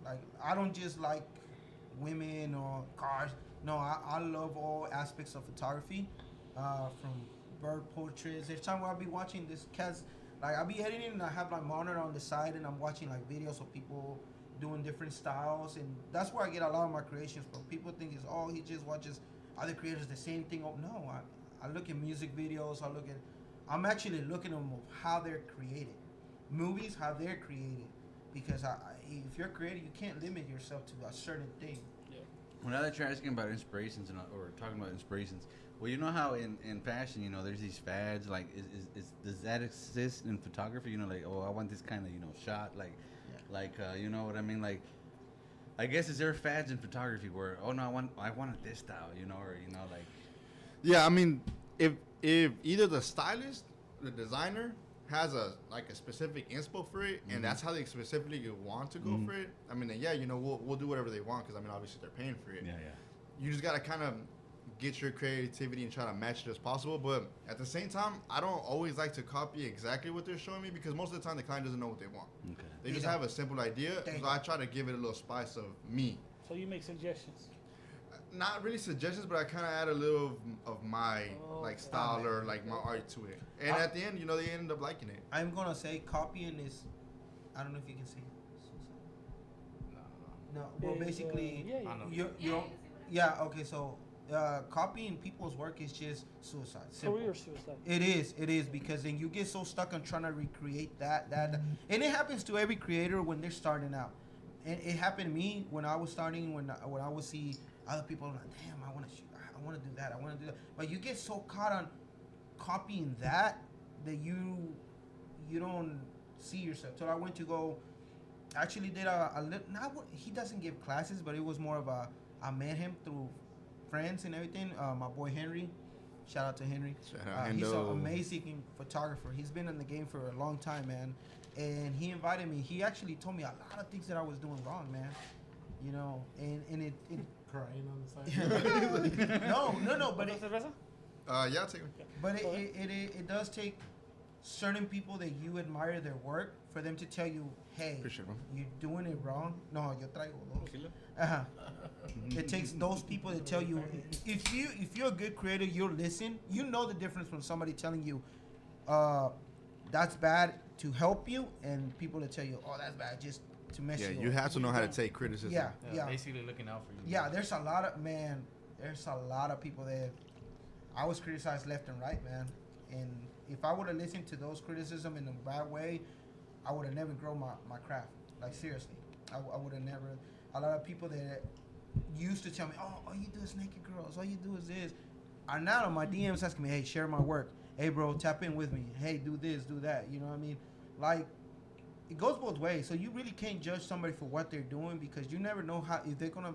Like I don't just like women or cars. No, I love all aspects of photography, from bird portraits. There's time where I'll be watching this cat's, like I'll be editing and I have my monitor on the side and I'm watching like videos of people doing different styles, and that's where I get a lot of my creations from. People think it's he just watches other creators the same thing. Oh no, I look at music videos. I'm actually looking at them of how they're created, movies how they're created, because if you're creative, you can't limit yourself to a certain thing. Well, now that you're asking about inspirations or talking about inspirations, well, you know how in fashion, you know, there's these fads. Like, does that exist in photography? You know, like, oh, I want this kind of, you know, shot. Like, you know what I mean? Like, I guess is there fads in photography where, oh no, I wanted this style, you know, or you know, like. Yeah, I mean, if either the stylist, the designer has a specific inspo for it, and that's how they specifically want to go for it. I mean, then, yeah, you know, we'll do whatever they want, because I mean, obviously they're paying for it. Yeah. You just gotta kind of get your creativity and try to match it as possible. But at the same time, I don't always like to copy exactly what they're showing me, because most of the time the client doesn't know what they want. Okay. They just have a simple idea, so I try to give it a little spice of me. So you make suggestions. Not really suggestions, but I kind of add a little of my style or like my art to it. And at the end, you know, they end up liking it. I'm gonna say copying is, I don't know if you can see. No, well, basically, yeah. you don't. Yeah, okay, so copying people's work is just suicide. Simple. Career suicide. It is because then you get so stuck on trying to recreate that, and it happens to every creator when they're starting out. And it happened to me when I was starting. When I would see other people, I'm like, damn, I want to shoot, I want to do that, I want to do that. But you get so caught on copying that you don't see yourself. So I went to go. Actually, did he doesn't give classes, but it was more of I met him through friends and everything. My boy Henry, shout out to Henry. He's an amazing photographer. He's been in the game for a long time, man. And he invited me. He actually told me a lot of things that I was doing wrong, man. You know, and it Crying on the side. no, but it, Yeah, I'll take it. but it does take certain people that you admire their work for them to tell you, hey, Appreciate it, bro. you're doing it wrong. No, yo traigo dos. Uh-huh. It takes those people to tell you, if you're a good creator, you'll listen. You know the difference from somebody telling you, that's bad to help you, and people that tell you, oh, that's bad just to mess you up. Yeah, you have to know how to take criticism. Yeah. Basically looking out for you. Yeah, there's a lot of people that I was criticized left and right, man. And if I would have listened to those criticism in a bad way, I would have never grown my craft. Like, seriously. I would have never. A lot of people that used to tell me, oh, all you do is naked girls. All you do is this. Are now on my DMs asking me, hey, share my work. Hey, bro, tap in with me. Hey, do this, do that. You know what I mean? Like, it goes both ways. So you really can't judge somebody for what they're doing, because you never know if they're going to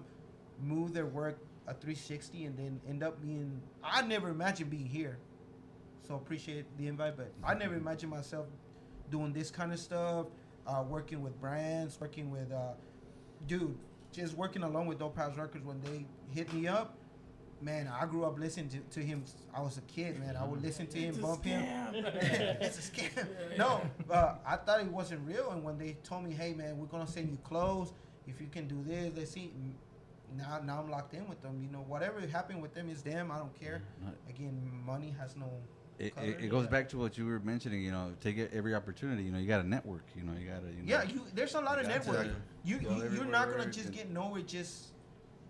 move their work a 360 and then end up being. I never imagined being here. So appreciate the invite, but I never imagined myself doing this kind of stuff, working with brands, working with, dude, just working along with Dope House Records when they hit me up. Man, I grew up listening to him. I was a kid, man. I would listen to him, bump him. It's a scam. No, I thought it wasn't real. And when they told me, hey, man, we're going to send you clothes. If you can do this, let's see. Now I'm locked in with them. You know, whatever happened with them is them. I don't care. Again, money has no... It goes back to what you were mentioning, you know, take every opportunity, you know, you got to network, you know, you got to, you know. Yeah, there's a lot of network. You're not going to just and- get nowhere just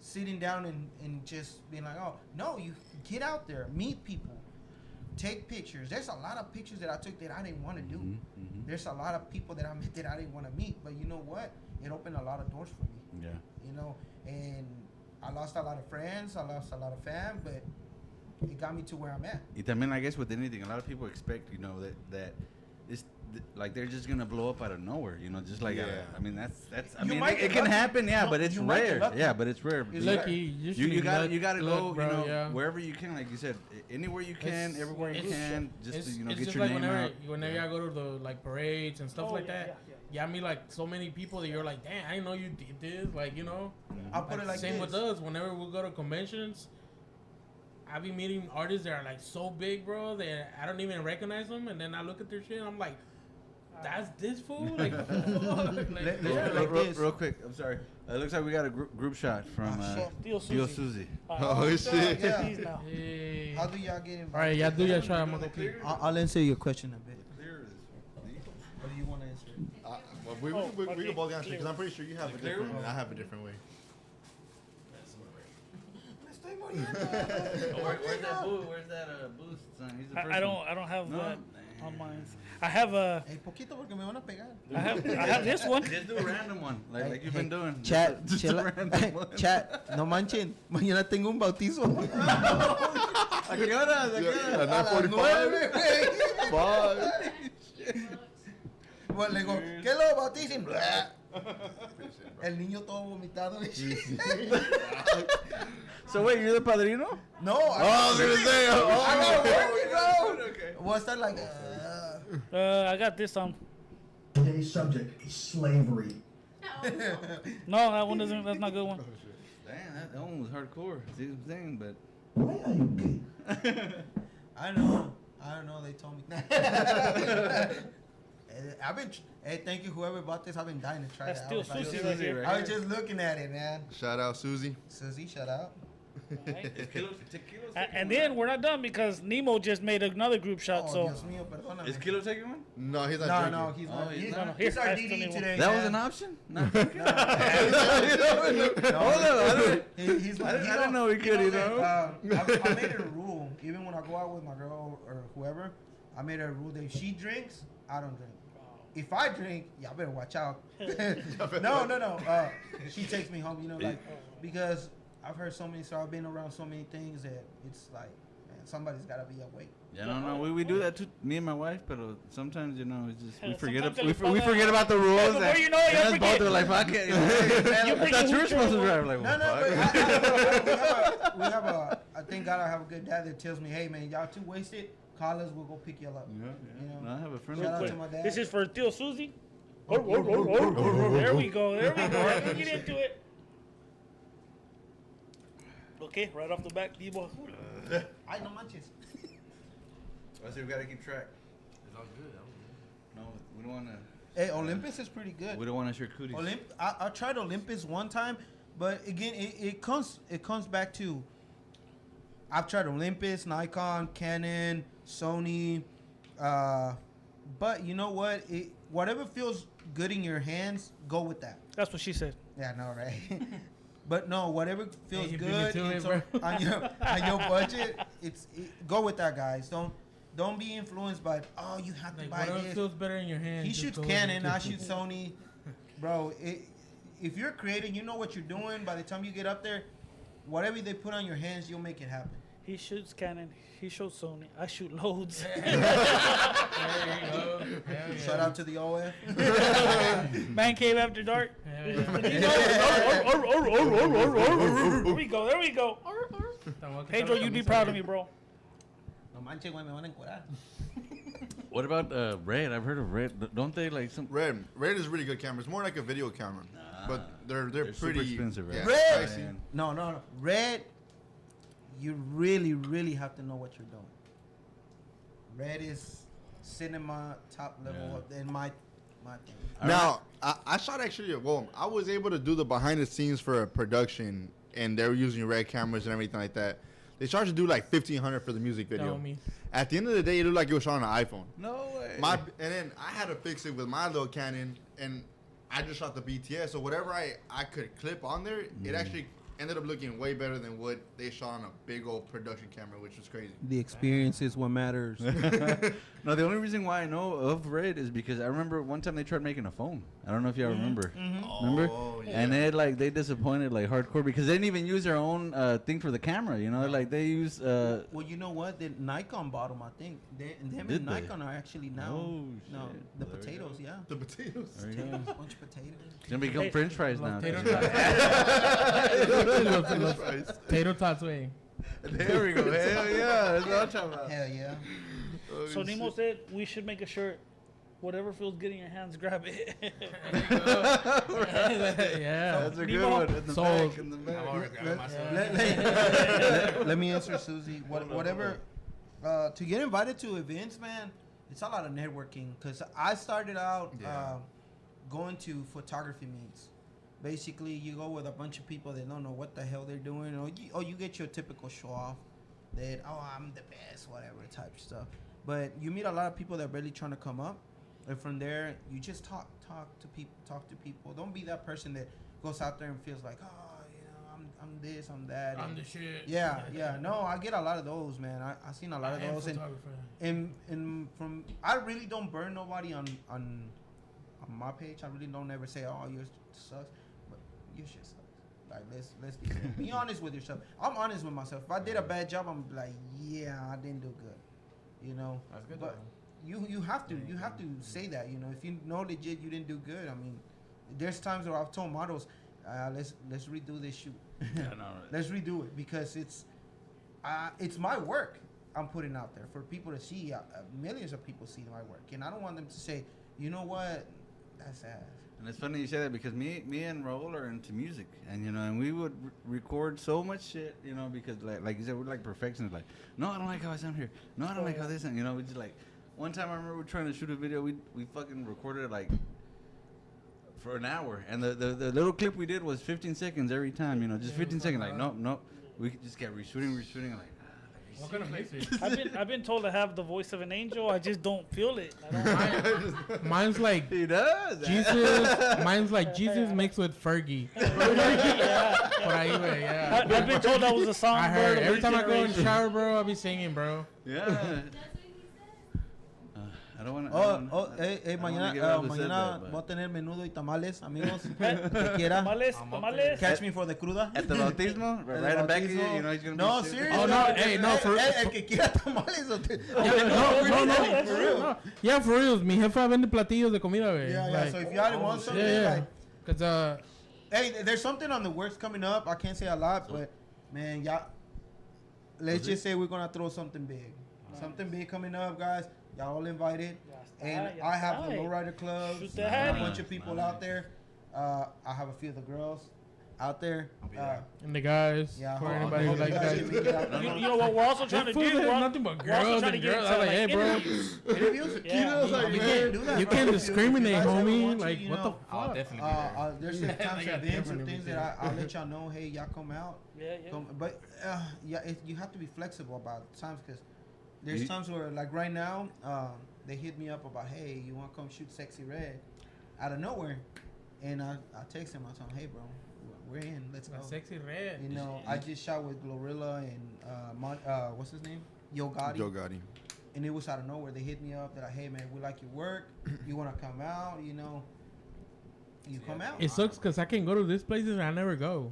sitting down and just being like, oh, no, you get out there, meet people, take pictures. There's a lot of pictures that I took that I didn't want to do. There's a lot of people that I met that I didn't want to meet, but you know what? It opened a lot of doors for me. Yeah. You know, and I lost a lot of friends, I lost a lot of fam, but it got me to where I'm at. Y también, I guess, with anything, a lot of people expect, you know, that it's like they're just gonna blow up out of nowhere, you know, just like I mean that's I You mean might it get can lucky. happen, yeah, No, but it's you might get rare. lucky. Yeah, but it's rare. It's Lucky. You gotta go, bro, you know, yeah. wherever you can, like you said, anywhere you can, everywhere you it's- can, just to, you know, it's get just your like name out. whenever I go to the like parades and stuff Oh, like yeah, that. yeah. Yeah, I mean, like so many people that you're like, damn, I didn't know you did this. Like, you know, I'll put it like same this. with us. Whenever we go to conventions, I be meeting artists that are like so big, bro, that I don't even recognize them. And then I look at their shit, and I'm like, that's this fool. Like, fuck? Like, Real quick, I'm sorry. It looks like we got a group shot from Theo Dio Suzy. Suzy. Oh, shit. Yeah. Please now. hey. How do y'all get involved? All right, yeah, do your try. I'm gonna go pee. I'll answer your question a bit. Or do you want to answer it? We can both answer because I'm pretty sure you have a clear different. one? I have a different way. Where's that boost son? He's the first I don't have No? that on mine. I have Hey, poquito porque me van a pegar. I have this one. Just do a random one, like you've been doing. Chat, Just a chela, random one. chat, no manchen. Mañana tengo un bautizo. ¿A qué horas? ¿A qué horas? At 9:45. Bye. Bueno, le digo, ¿qué lo bauticen? El niño todo vomitado. So wait, you're the padrino? No, I was gonna say. I got working, bro. Okay. What's that like? I got this on. Today's subject is slavery. No, that one doesn't. That's not a good one. Damn, that one was hardcore. See what I'm saying? But Why are you gay? I don't know. They told me. I've been. Hey, thank you, whoever bought this. I've been dying to try That's that. still I was like, Suzy Suzy right here. right I was just looking at it, man. Shout out Susie. Suzy, shut up. And then we're not done because Nemo just made another group shot. Oh, So Dios mío, perdóname. is Kilo taking one? No, he's not No, drinking. no, he's Oh, not. he's He's, not? No, he's our here's DD Anthony. today. That was man. an option? No. No, he's like, I didn't know we could, you know. I made it a rule. Even when I go out with my girl or whoever, I made it a rule that if she drinks, I don't drink. If I drink, y'all better watch out. No. She takes me home, you know, like because I've heard so many. So I've been around so many things that it's like, man, somebody's gotta be awake. Yeah, no, we do that too, me and my wife, but sometimes, you know, it's just, we forget, Sometimes we, they we fall forget out. about the rules. Hey, before and- you know it, and you us both forget. are like, fuck it. You know, I forget thought you were who's supposed to your- drive. Like, No, well, but we have a. I thank God I have a good dad that tells me, hey man, y'all too wasted. Call us, we'll go pick you up. Yeah, You know? No, I have a friend. Shout like out that. to my dad. this is for Theo Suzy. There we go. Let's get into it. Okay, right off the back, Debo. I no manches. I say we gotta keep track. It's all good. No, we don't wanna. Hey, Olympus is pretty good. We don't wanna share cooties. I tried Olympus one time, but again, it comes back to. I've tried Olympus, Nikon, Canon, Sony, but you know what? Whatever feels good in your hands, go with that. That's what she said. Yeah, I know, right? But no, whatever feels you beat me good to it's it, bro. on your budget, go with that, guys. Don't be influenced by you have to Like, buy whatever this. feels better in your hand. He just shoots go Canon, with I it. shoot Sony. Bro, if you're creating, you know what you're doing. By the time you get up there, whatever they put on your hands, you'll make it happen. He shoots Canon. He shoots Sony. I shoot loads. There you go. Hell yeah. Shout out to the OF. Mancave after dark. Hell yeah. There we go. There we go. Pedro, you'd be proud of me, bro. No manches, güey, me van a encuerar. What about Red? I've heard of Red. Don't they like some? Red is really good camera. It's more like a video camera. but they're They're super pretty expensive, right? Yeah, Red. pricey. No. Red, you really have to know what you're doing. Red is cinema top level in my thing. Now, I shot actually. Well, I was able to do the behind the scenes for a production, and they were using Red cameras and everything like that. They charged to do like $1,500 for the music video. Tell me. At the end of the day, it looked like it was shot on an iPhone. No way. And then I had to fix it with my little Canon, and I just shot the BTS. So whatever I could clip on there, it actually ended up looking way better than what they shot on a big old production camera, which was crazy. The experience is what matters. No, the only reason why I know of Red is because I remember one time they tried making a phone. I don't know if y'all remember. Remember? Oh, yeah. And they disappointed like hardcore because they didn't even use their own thing for the camera. You know, like they use. Well, you know what? The Nikon bought them, I think. Them Did and they? Nikon are actually now. Oh, No, shit. the Well, there we potatoes, go. yeah. The potatoes. There you go. Bunch of potatoes. It's gonna become French fries now. Tater That's right. Tater tots way. There we go. Hell yeah, that's what I'm talking about. Hell yeah. So Nemo said we should make a shirt. Whatever feels good in your hands, grab it. Yeah. That's a good Nemo. one. In the Sold. back, in the I'm back. already grabbing myself. Let me answer Susie. Whatever. To get invited to events, man, it's a lot of networking. Because I started out going to photography meets. Basically, you go with a bunch of people that don't know what the hell they're doing. Or you get your typical show off that, I'm the best, whatever type stuff. But you meet a lot of people that are really trying to come up. And from there, you just talk to people. Don't be that person that goes out there and feels like, I'm this, I'm that. I'm the shit. Yeah. No, I get a lot of those, man. I seen a lot of those, and from I really don't burn nobody on my page. I really don't ever say, yours sucks, but your shit sucks. Like let's be honest with yourself. I'm honest with myself. If I did a bad job, I'm like, yeah, I didn't do good. You know. That's good. But you have to say that. You know, if you know legit you didn't do good. I mean, there's times where I've told models, let's redo this shoot. Let's redo it because it's my work I'm putting out there for people to see. Millions of people see my work, and I don't want them to say, you know what, that's ass. And it's funny you say that because me and Raul are into music, and and we would record so much shit, because like you said, we're like perfectionists. Like, no, I don't like how I sound here. No, I don't like how this sound. We just like one time I remember we were trying to shoot a video. We fucking recorded it like for an hour, and the little clip we did was 15 seconds every time. Just 15 seconds. Like, nope. We just kept reshooting. Like, What kind of music? I've been told to have the voice of an angel. I just don't feel it. Mine's like he does. Jesus. Mine's like Jesus mixed with Fergie. Por ahí, güey, yeah. I've been told that was a songbird. I heard of every his time I go in the generation. shower, bro, I'll be singing, bro. Yeah. I don't want to. Mañana voy a tener menudo y tamales, amigos. Que quiera. Tamales. Catch me for the cruda. At the bautismo, right in the back of you, he's gonna No, be seriously. Oh, no, hey, no, for- El que quiera tamales. No, For real. no. Yeah, for real. Mi jefa vende platillos de comida, güey. Yeah. Like, So if y'all want something, yeah. like, Cause hey, there's something on the works coming up. I can't say a lot, but man, y'all, let's just say we're gonna throw something big. Something big coming up, guys. Y'all all invited. And I have the lowrider clubs. Shoot the A hattie. bunch of people out there. I have a few of the girls out there. and the guys. Yeah, For hold on. anybody who likes Guys, guys. make it out. You know what we're also trying to That fool do? has We're nothing but we're also girls trying to and get girls. into, I was like, hey, bro. interviews. Interviews? Yeah. You can't do that. You bro. can't If discriminate, guys ever homie. want to, Like, you what the know, I'll fuck? definitely be there. there's some times Yeah, events or definitely things be that I'll let y'all know. Hey, y'all come out. Yeah. But you have to be flexible about times because there's times where, like right now, they hit me up about, hey, you want to come shoot Sexy Red out of nowhere, and I text him. I tell him, hey, bro, we're in. Let's go. Sexy red. You know, I just shot with Glorilla and what's his name, Yo Gotti. Joe Gotti. And it was out of nowhere. They hit me up. They're like, hey, man, we like your work. You want to come out? You know, you come out. It sucks because I can go to these places and I never go.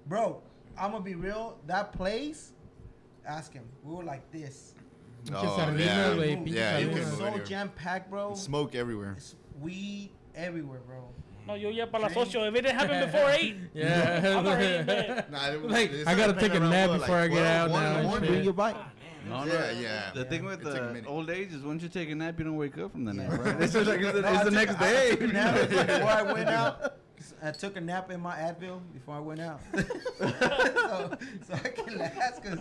Bro, I'm going to be real. That place, ask him. We were like this. Pinches sardinas, güey, pinches Yeah, you It can was move so anywhere. jam-packed, bro. Smoke everywhere. It's weed everywhere, bro. No, yo ya para las 8. If it didn't happen before 8, Yeah. I'm already in bed. Nah, Like, I gotta take a nap before I get out now and Bring shit. your bike. No, Yeah. The thing with It took a the minute. old age is once you take a nap, you don't wake up from the nap, Yeah. right? It's just like it's the next I day. took a nap before I went out. I took a nap in my Advil before I went out, so I can last. Cause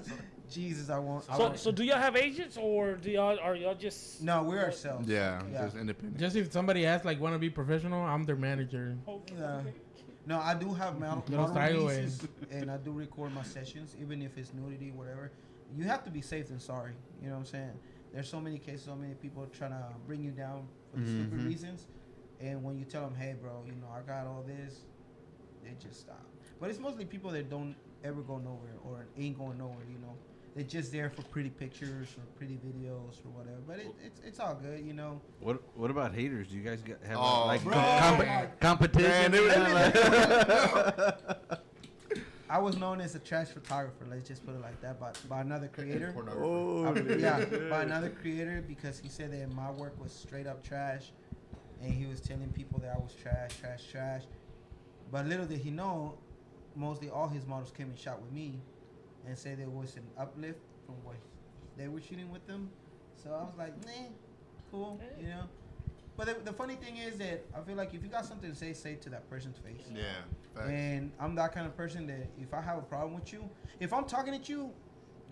Jesus, I won't. So do y'all have agents or are y'all just? No, we're ourselves. Yeah, just independent. Just if somebody asks, like, want to be professional, I'm their manager. Okay. Yeah. No, I do have model style releases, and I do record my sessions, even if it's nudity, whatever. You have to be safe than sorry. You know what I'm saying? There's so many cases, so many people trying to bring you down for stupid reasons, and when you tell them, "Hey, bro, you know I got all this," they just stop. But it's mostly people that don't ever go nowhere or ain't going nowhere. You know, they're just there for pretty pictures or pretty videos or whatever. But it's all good. You know. What about haters? Do you guys have bro. competition? I was known as a trash photographer. Let's just put it like that, by another creator. By another creator, because he said that my work was straight up trash, and he was telling people that I was trash. But little did he know, mostly all his models came and shot with me, and said there was an uplift from what they were shooting with them. So I was like, nah, cool, you know. But the funny thing is that I feel like if you got something to say it to that person's face. Yeah. Facts. And I'm that kind of person that if I have a problem with you, if I'm talking at you,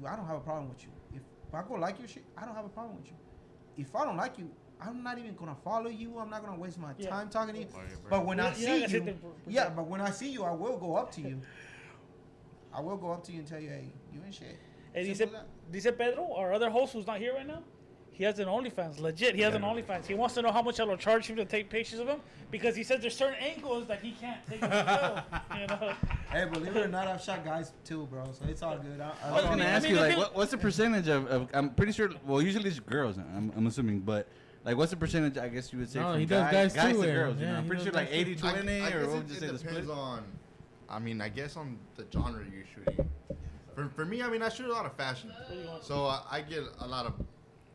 I don't have a problem with you. If I go like your shit, I don't have a problem with you. If I don't like you, I'm not even gonna follow you. I'm not gonna waste my time talking to you. But when I see you, but when I see you, I will go up to you. I will go up to you and tell you, hey, you ain't shit. And dice Pedro, our other host who's not here right now, he has an OnlyFans. Legit, he has an OnlyFans. He wants to know how much I'll charge him to take pictures of him because he says there's certain angles that he can't take himself. You know. Hey, believe it or not, I've shot guys too, bro. So it's all good. I was gonna ask you, like, what's the percentage of? I'm pretty sure. Well, usually it's girls. I'm assuming, but like, what's the percentage? I guess you would say from he does guys to too, girls. yeah, you know? I'm pretty sure like 80-20, or what would you say the split? Depends on. I mean, I guess on the genre you're shooting. For me, I mean, I shoot a lot of fashion, so I get a lot of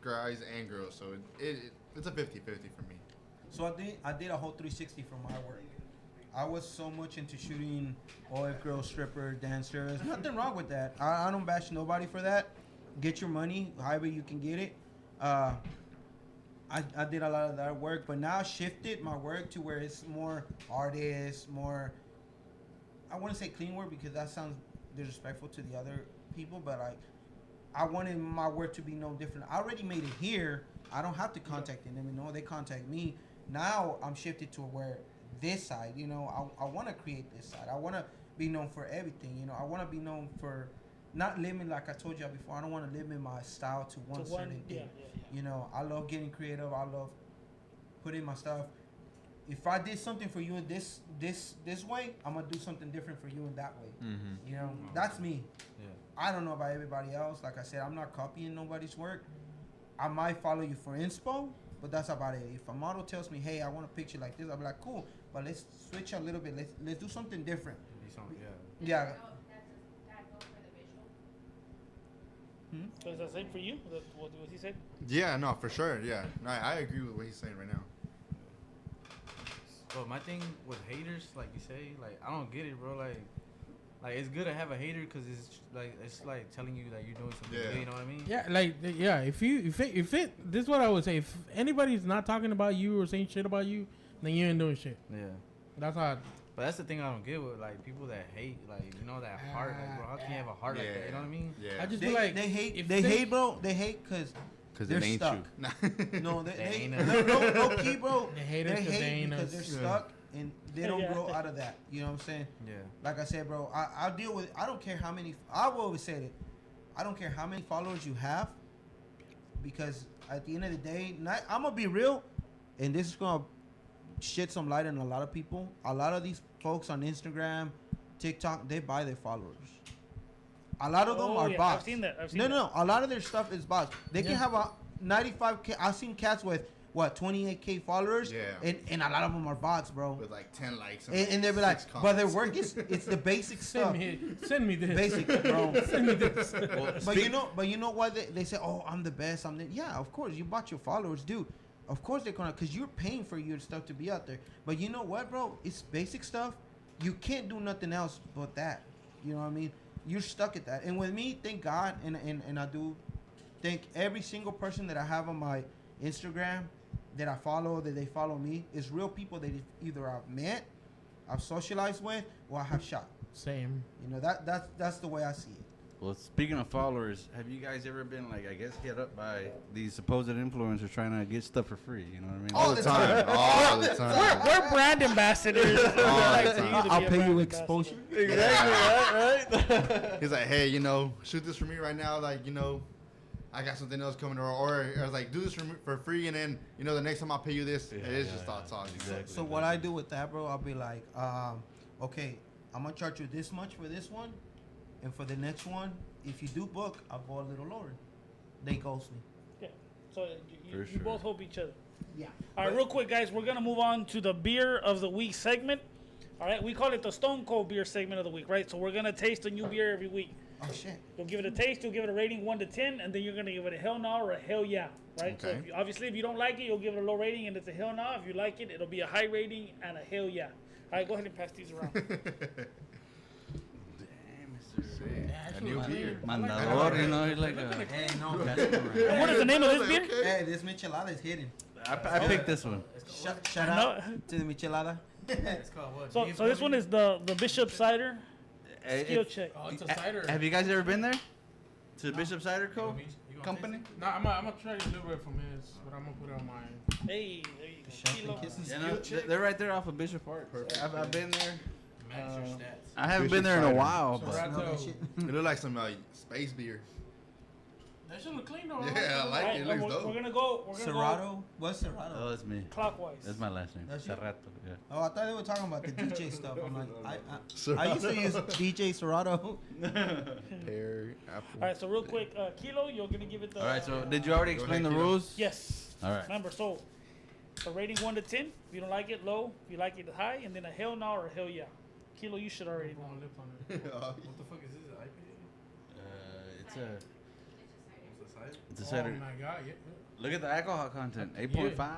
guys and girls. So it's a 50-50 for me. So I did a whole 360 from my work. I was so much into shooting OF girl, stripper, dancers. Nothing wrong with that. I don't bash nobody for that. Get your money however you can get it. I did a lot of that work, but now I shifted my work to where it's more artist, more. I wouldn't say clean work because that sounds disrespectful to the other people, but like I wanted my work to be no different. I already made it here. I don't have to contact them. You know, they contact me. Now I'm shifted to where this side. You know, I want to create this side. I want to be known for everything. You know, I want to be known for not limit like I told you before. I don't want to limit my style to one certain thing. You know, I love getting creative. I love putting my stuff. If I did something for you in this way, I'm gonna do something different for you in that way. Mm-hmm. You know, that's me. Yeah. I don't know about everybody else. Like I said, I'm not copying nobody's work. I might follow you for inspo, but that's about it. If a model tells me, "Hey, I want a picture like this," I'll be like, "Cool, but let's switch a little bit. Let's do something different." Yeah. So is that same for you? What he said? Yeah, no, for sure. Yeah, no, I agree with what he's saying right now. But my thing with haters, like you say, like I don't get it, bro. Like it's good to have a hater because it's like telling you that you're doing something good. You know what I mean? Yeah, like if it this is what I would say. If anybody's not talking about you or saying shit about you, then you ain't doing shit. Yeah. That's how. But that's the thing I don't get with like people that hate, like you know that heart, like bro, how can you have a heart like that? You know what I mean? Yeah. I just feel like they hate, bro. They hate because they're it ain't stuck. you. No, they ain't no key, bro. They hate because they're stuck and they don't grow out of that. You know what I'm saying? Yeah. Like I said, bro, I'll deal with. I don't care how many. I've always said it. I don't care how many followers you have, because at the end of the day, I'm gonna be real, and this is gonna shed some light on a lot of people. A lot of these folks on Instagram, TikTok, they buy their followers. A lot of them are bots. I've seen that. No. A lot of their stuff is bots. They can have a 95K. I've seen cats with 28K followers. Yeah. And a lot of them are bots, bro. With like 10 likes. And they'll be like, but their work is it's the basic stuff. Send me this. Basic, bro. Send me this. Well, But you know what they say? Oh, I'm the best. Yeah, of course you bought your followers, dude. Of course they're gonna, cause you're paying for your stuff to be out there. But you know what, bro? It's basic stuff. You can't do nothing else but that. You know what I mean? You're stuck at that. And with me, thank God, and I do thank every single person that I have on my Instagram that I follow, that they follow me, is real people that either I've met, I've socialized with or I have shot. Same. You know, that's the way I see it. Well, speaking of followers, have you guys ever been like, I guess, hit up by these supposed influencers trying to get stuff for free? You know what I mean? All the time. All the time. We're brand ambassadors. I'll pay you exposure. Exactly, right? He's like, hey, you know, shoot this for me right now. Like, you know, I got something else coming. Or I was like, do this for free. And then, you know, the next time I'll pay you this. It's just thought talk. Exactly. So what I do with that, bro, I'll be like, okay, I'm going to charge you this much for this one. And for the next one, if you do book, I'll go a little lower. They ghost me. Yeah. So you For sure. both hope each other. Yeah. All right, real quick, guys. We're gonna move on to the beer of the week segment. All right, we call it the Stone Cold beer segment of the week, right? So we're gonna taste a new beer every week. Oh, shit. You'll give it a taste. You'll give it a rating 1 to 10, and then you're gonna give it a hell no or a hell yeah, right? So Okay. obviously, if you don't like it, you'll give it a low rating, and it's a hell no. If you like it, it'll be a high rating and a hell yeah. All right, go ahead and pass these around. A new beer. I like that. Mandador, you know, he's like a... Hey, no. What is the name of this beer? Hey, this michelada is hidden. I picked this one. Shout out to the michelada. It's called what? So this one is the Bishop Cider Skill Check. Oh, it's a cider. Have you guys ever been there? To Bishop Cider Co. You gonna Company? taste it? Nah, I'm gonna try to deliver it from his, but I'm gonna put it on mine. Hey, there you go. Chef and Kilo. kisses. You know, they're right there off of Bishop Park. I've been there. Max your stats. I haven't Bishop been there in a Cider. while, So but right Smell that there. shit. It looked like some space beer. That should look clean though. Yeah, I like Alright, it. It we're, looks we're dope. gonna go. We're gonna Serato? What's Serato? oh, it's me. go clockwise. That's my last name. That's you? Serrato. Yeah. Oh, I thought they were talking about the DJ stuff. I'm like, I used to use DJ Serato. Pear, apple. All right, so real quick, Kilo, you're gonna give it the. All right. So did you already Go explain ahead, the Kilo. rules? Yes. All right. Remember, so a rating 1 to 10. If you don't like it, low. If you like it, high, and then a hell no or a hell yeah. Kilo, you should already know. Lip on it. What the fuck is this? IPA? It's a. What's the size? It's a Oh cider. my god. Yeah. Look at the alcohol content. 8.5.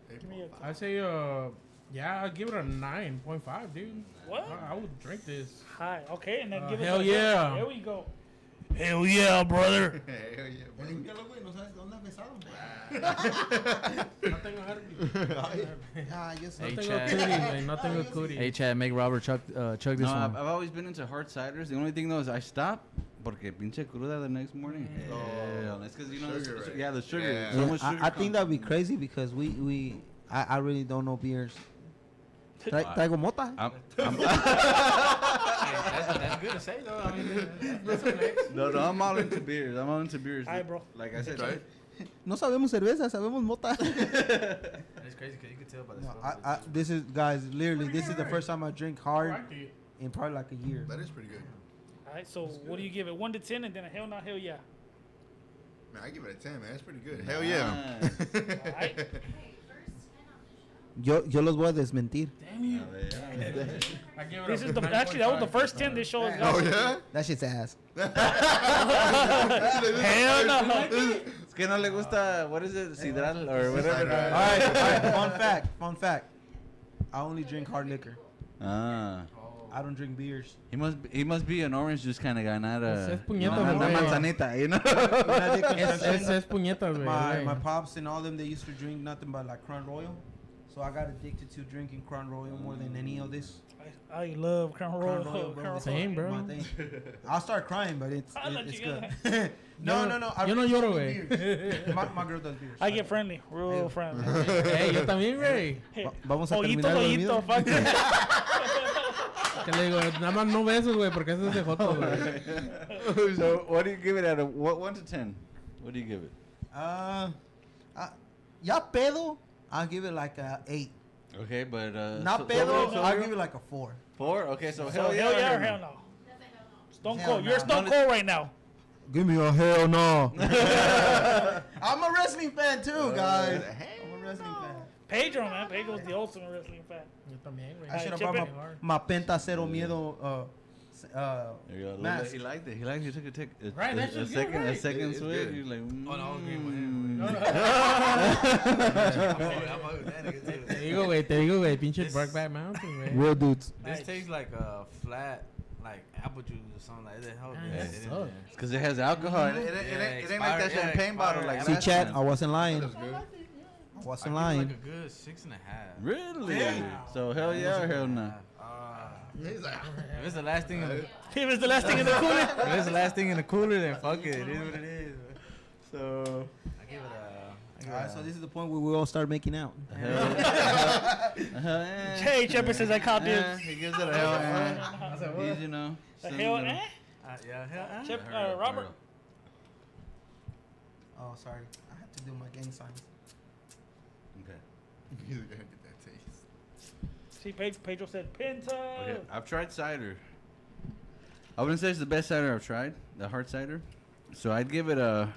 Give me a. I say yeah, I'll give it a 9.5, dude. What? I would drink this. High. Okay, and then give it. hell a yeah. There we go. Hell yeah, brother. Hell yeah, brother. Nothing will hurt you. Ah, yes. Hey, Nothing will Chad. cootie, man. Nothing will cootie. Hey, Chad, make Robert chug this No, one. I've always been into hard ciders. The only thing though is I stop porque pinche cruda the next morning. Hell, that's because you know, Sugar, right? yeah, the sugar. Yeah. So much sugar I think that'd be crazy because I really don't know beers. Traigo mota. I'm That's good to say, though. I mean, that's a mix. no, I'm all into beers. I'm all into beers. All right, bro. Like I said, Right? No sabemos cerveza, sabemos mota. It's crazy because you can tell by the No, smell. this is, guys, literally, this is the first time I drink I hard like it. in probably like a year. That is pretty good. All right, so what do you give it? 1 to 10, and then a hell no, hell yeah. Man, I give it a 10, man. That's pretty good. Hell yeah. All right. Yo los voy a desmentir. Damn you. I give it This a is the actually that was the 9.5. first 10 this show has Oh, got. yeah? That shit's ass. Hell no. Es que no le gusta, what is it, sidral or whatever. All right. Fun fact. I only drink hard liquor. Ah, I don't drink beers. he must be an orange juice kind of guy, not a, Es puñeta, not güey. manzanita, you know. When I did construction, Ese es puñetas, güey. my pops and all them, they used to drink nothing but like Crown Royal. So I got addicted to drinking Crown Royal more than any of this. I love Crown Royal. Crown Royal, bro. Crown Same, Royal. bro. My thing. I'll start crying, but it's I'll let it's you good. No. I Yo no really lloro, don't güey. do beers. My girl does beers. I get friendly, real friendly. Hey, yo también, güey. Hey, Vamos a Pollito, terminar pollito, dormido. fuck it. Que le digo, nada más no besos, güey, porque ese es de joto, güey. So what do you give it out of 1 to 10? What do you give it? Ya pedo, I'll give it like a 8. Okay, but Not pedo, I'll give it like a 4. 4. Okay, so So hell yeah, or or hell no? Stone Hell Cold. no. You're Stone Cold right now. Give me a hell no. I'm a wrestling fan too, guys. I'm a wrestling fan. Pedro, man. Pedro's the ultimate wrestling fan. Yo también, güey. I should have chip brought it. my Penta Cero Miedo There you go. mask. He liked it. He liked it. He took a Right, that shit's good, right? second It's swig. good. He's like, Oh, no, I agree with mm. Te digo, güey, pinche Brokeback Mountain, güey. Real dudes. This Nice. tastes like a flat, like apple juice or something like that. How Yeah, good it it is, sucks. man. It's because it has alcohol. It ain't like that expired, champagne expired. bottle like See, last Chad, time. I wasn't lying. That's good. wasn't I give it lying. like a good 6.5. Really? Yeah. So hell yeah or hell no? He's like, If it's the last thing, in the, If it's the last thing in the cooler. if it's the last thing in the cooler, then fuck it. It is what it is. So I give it a. All right, so this is the point where we all start making out. hell yeah. Hey, Shepard says I caught Yeah, dibs. he gives it a hell yeah. I said what? He's, you know. The some, hell, you know, eh? Yeah, hell, Chip, hurry up, Robert. hurry up. Oh, sorry. I had to do my gang signs. Okay. he's gonna get that taste. See, Pedro said Pinto. Okay, I've tried cider. I wouldn't say it's the best cider I've tried, the hard cider. So I'd give it a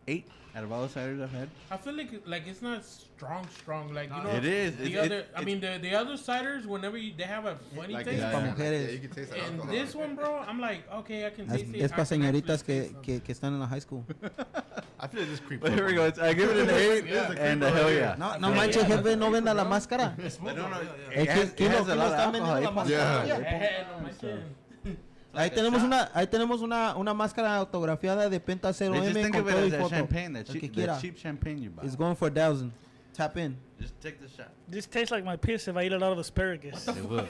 8 out of all the ciders I've had. I feel like it's not strong. Like you know, It is. The other, I mean, the other ciders, whenever they have a funny Like taste. yeah, yeah, yeah. you can taste the And alcohol. this one, bro, I'm like, okay, I can taste it. Es I para can señoritas actually taste que están en la high school. I feel like this creep. But here we go. I give it an 8 and a hell yeah. No manches, jefe, no venda la máscara. But no, Es it has, que it has a lot of están vendiendo la alcohol. máscara. Yeah. Eh, no manches. Ahí tenemos una máscara autografiada de Penta They 0M just think con of it todo y as that foto. champagne, that El que cheap, quiera. that cheap champagne you buy. It's going for 1,000. Tap in. Just take the shot. This tastes like my piss if I eat a lot of asparagus. It will.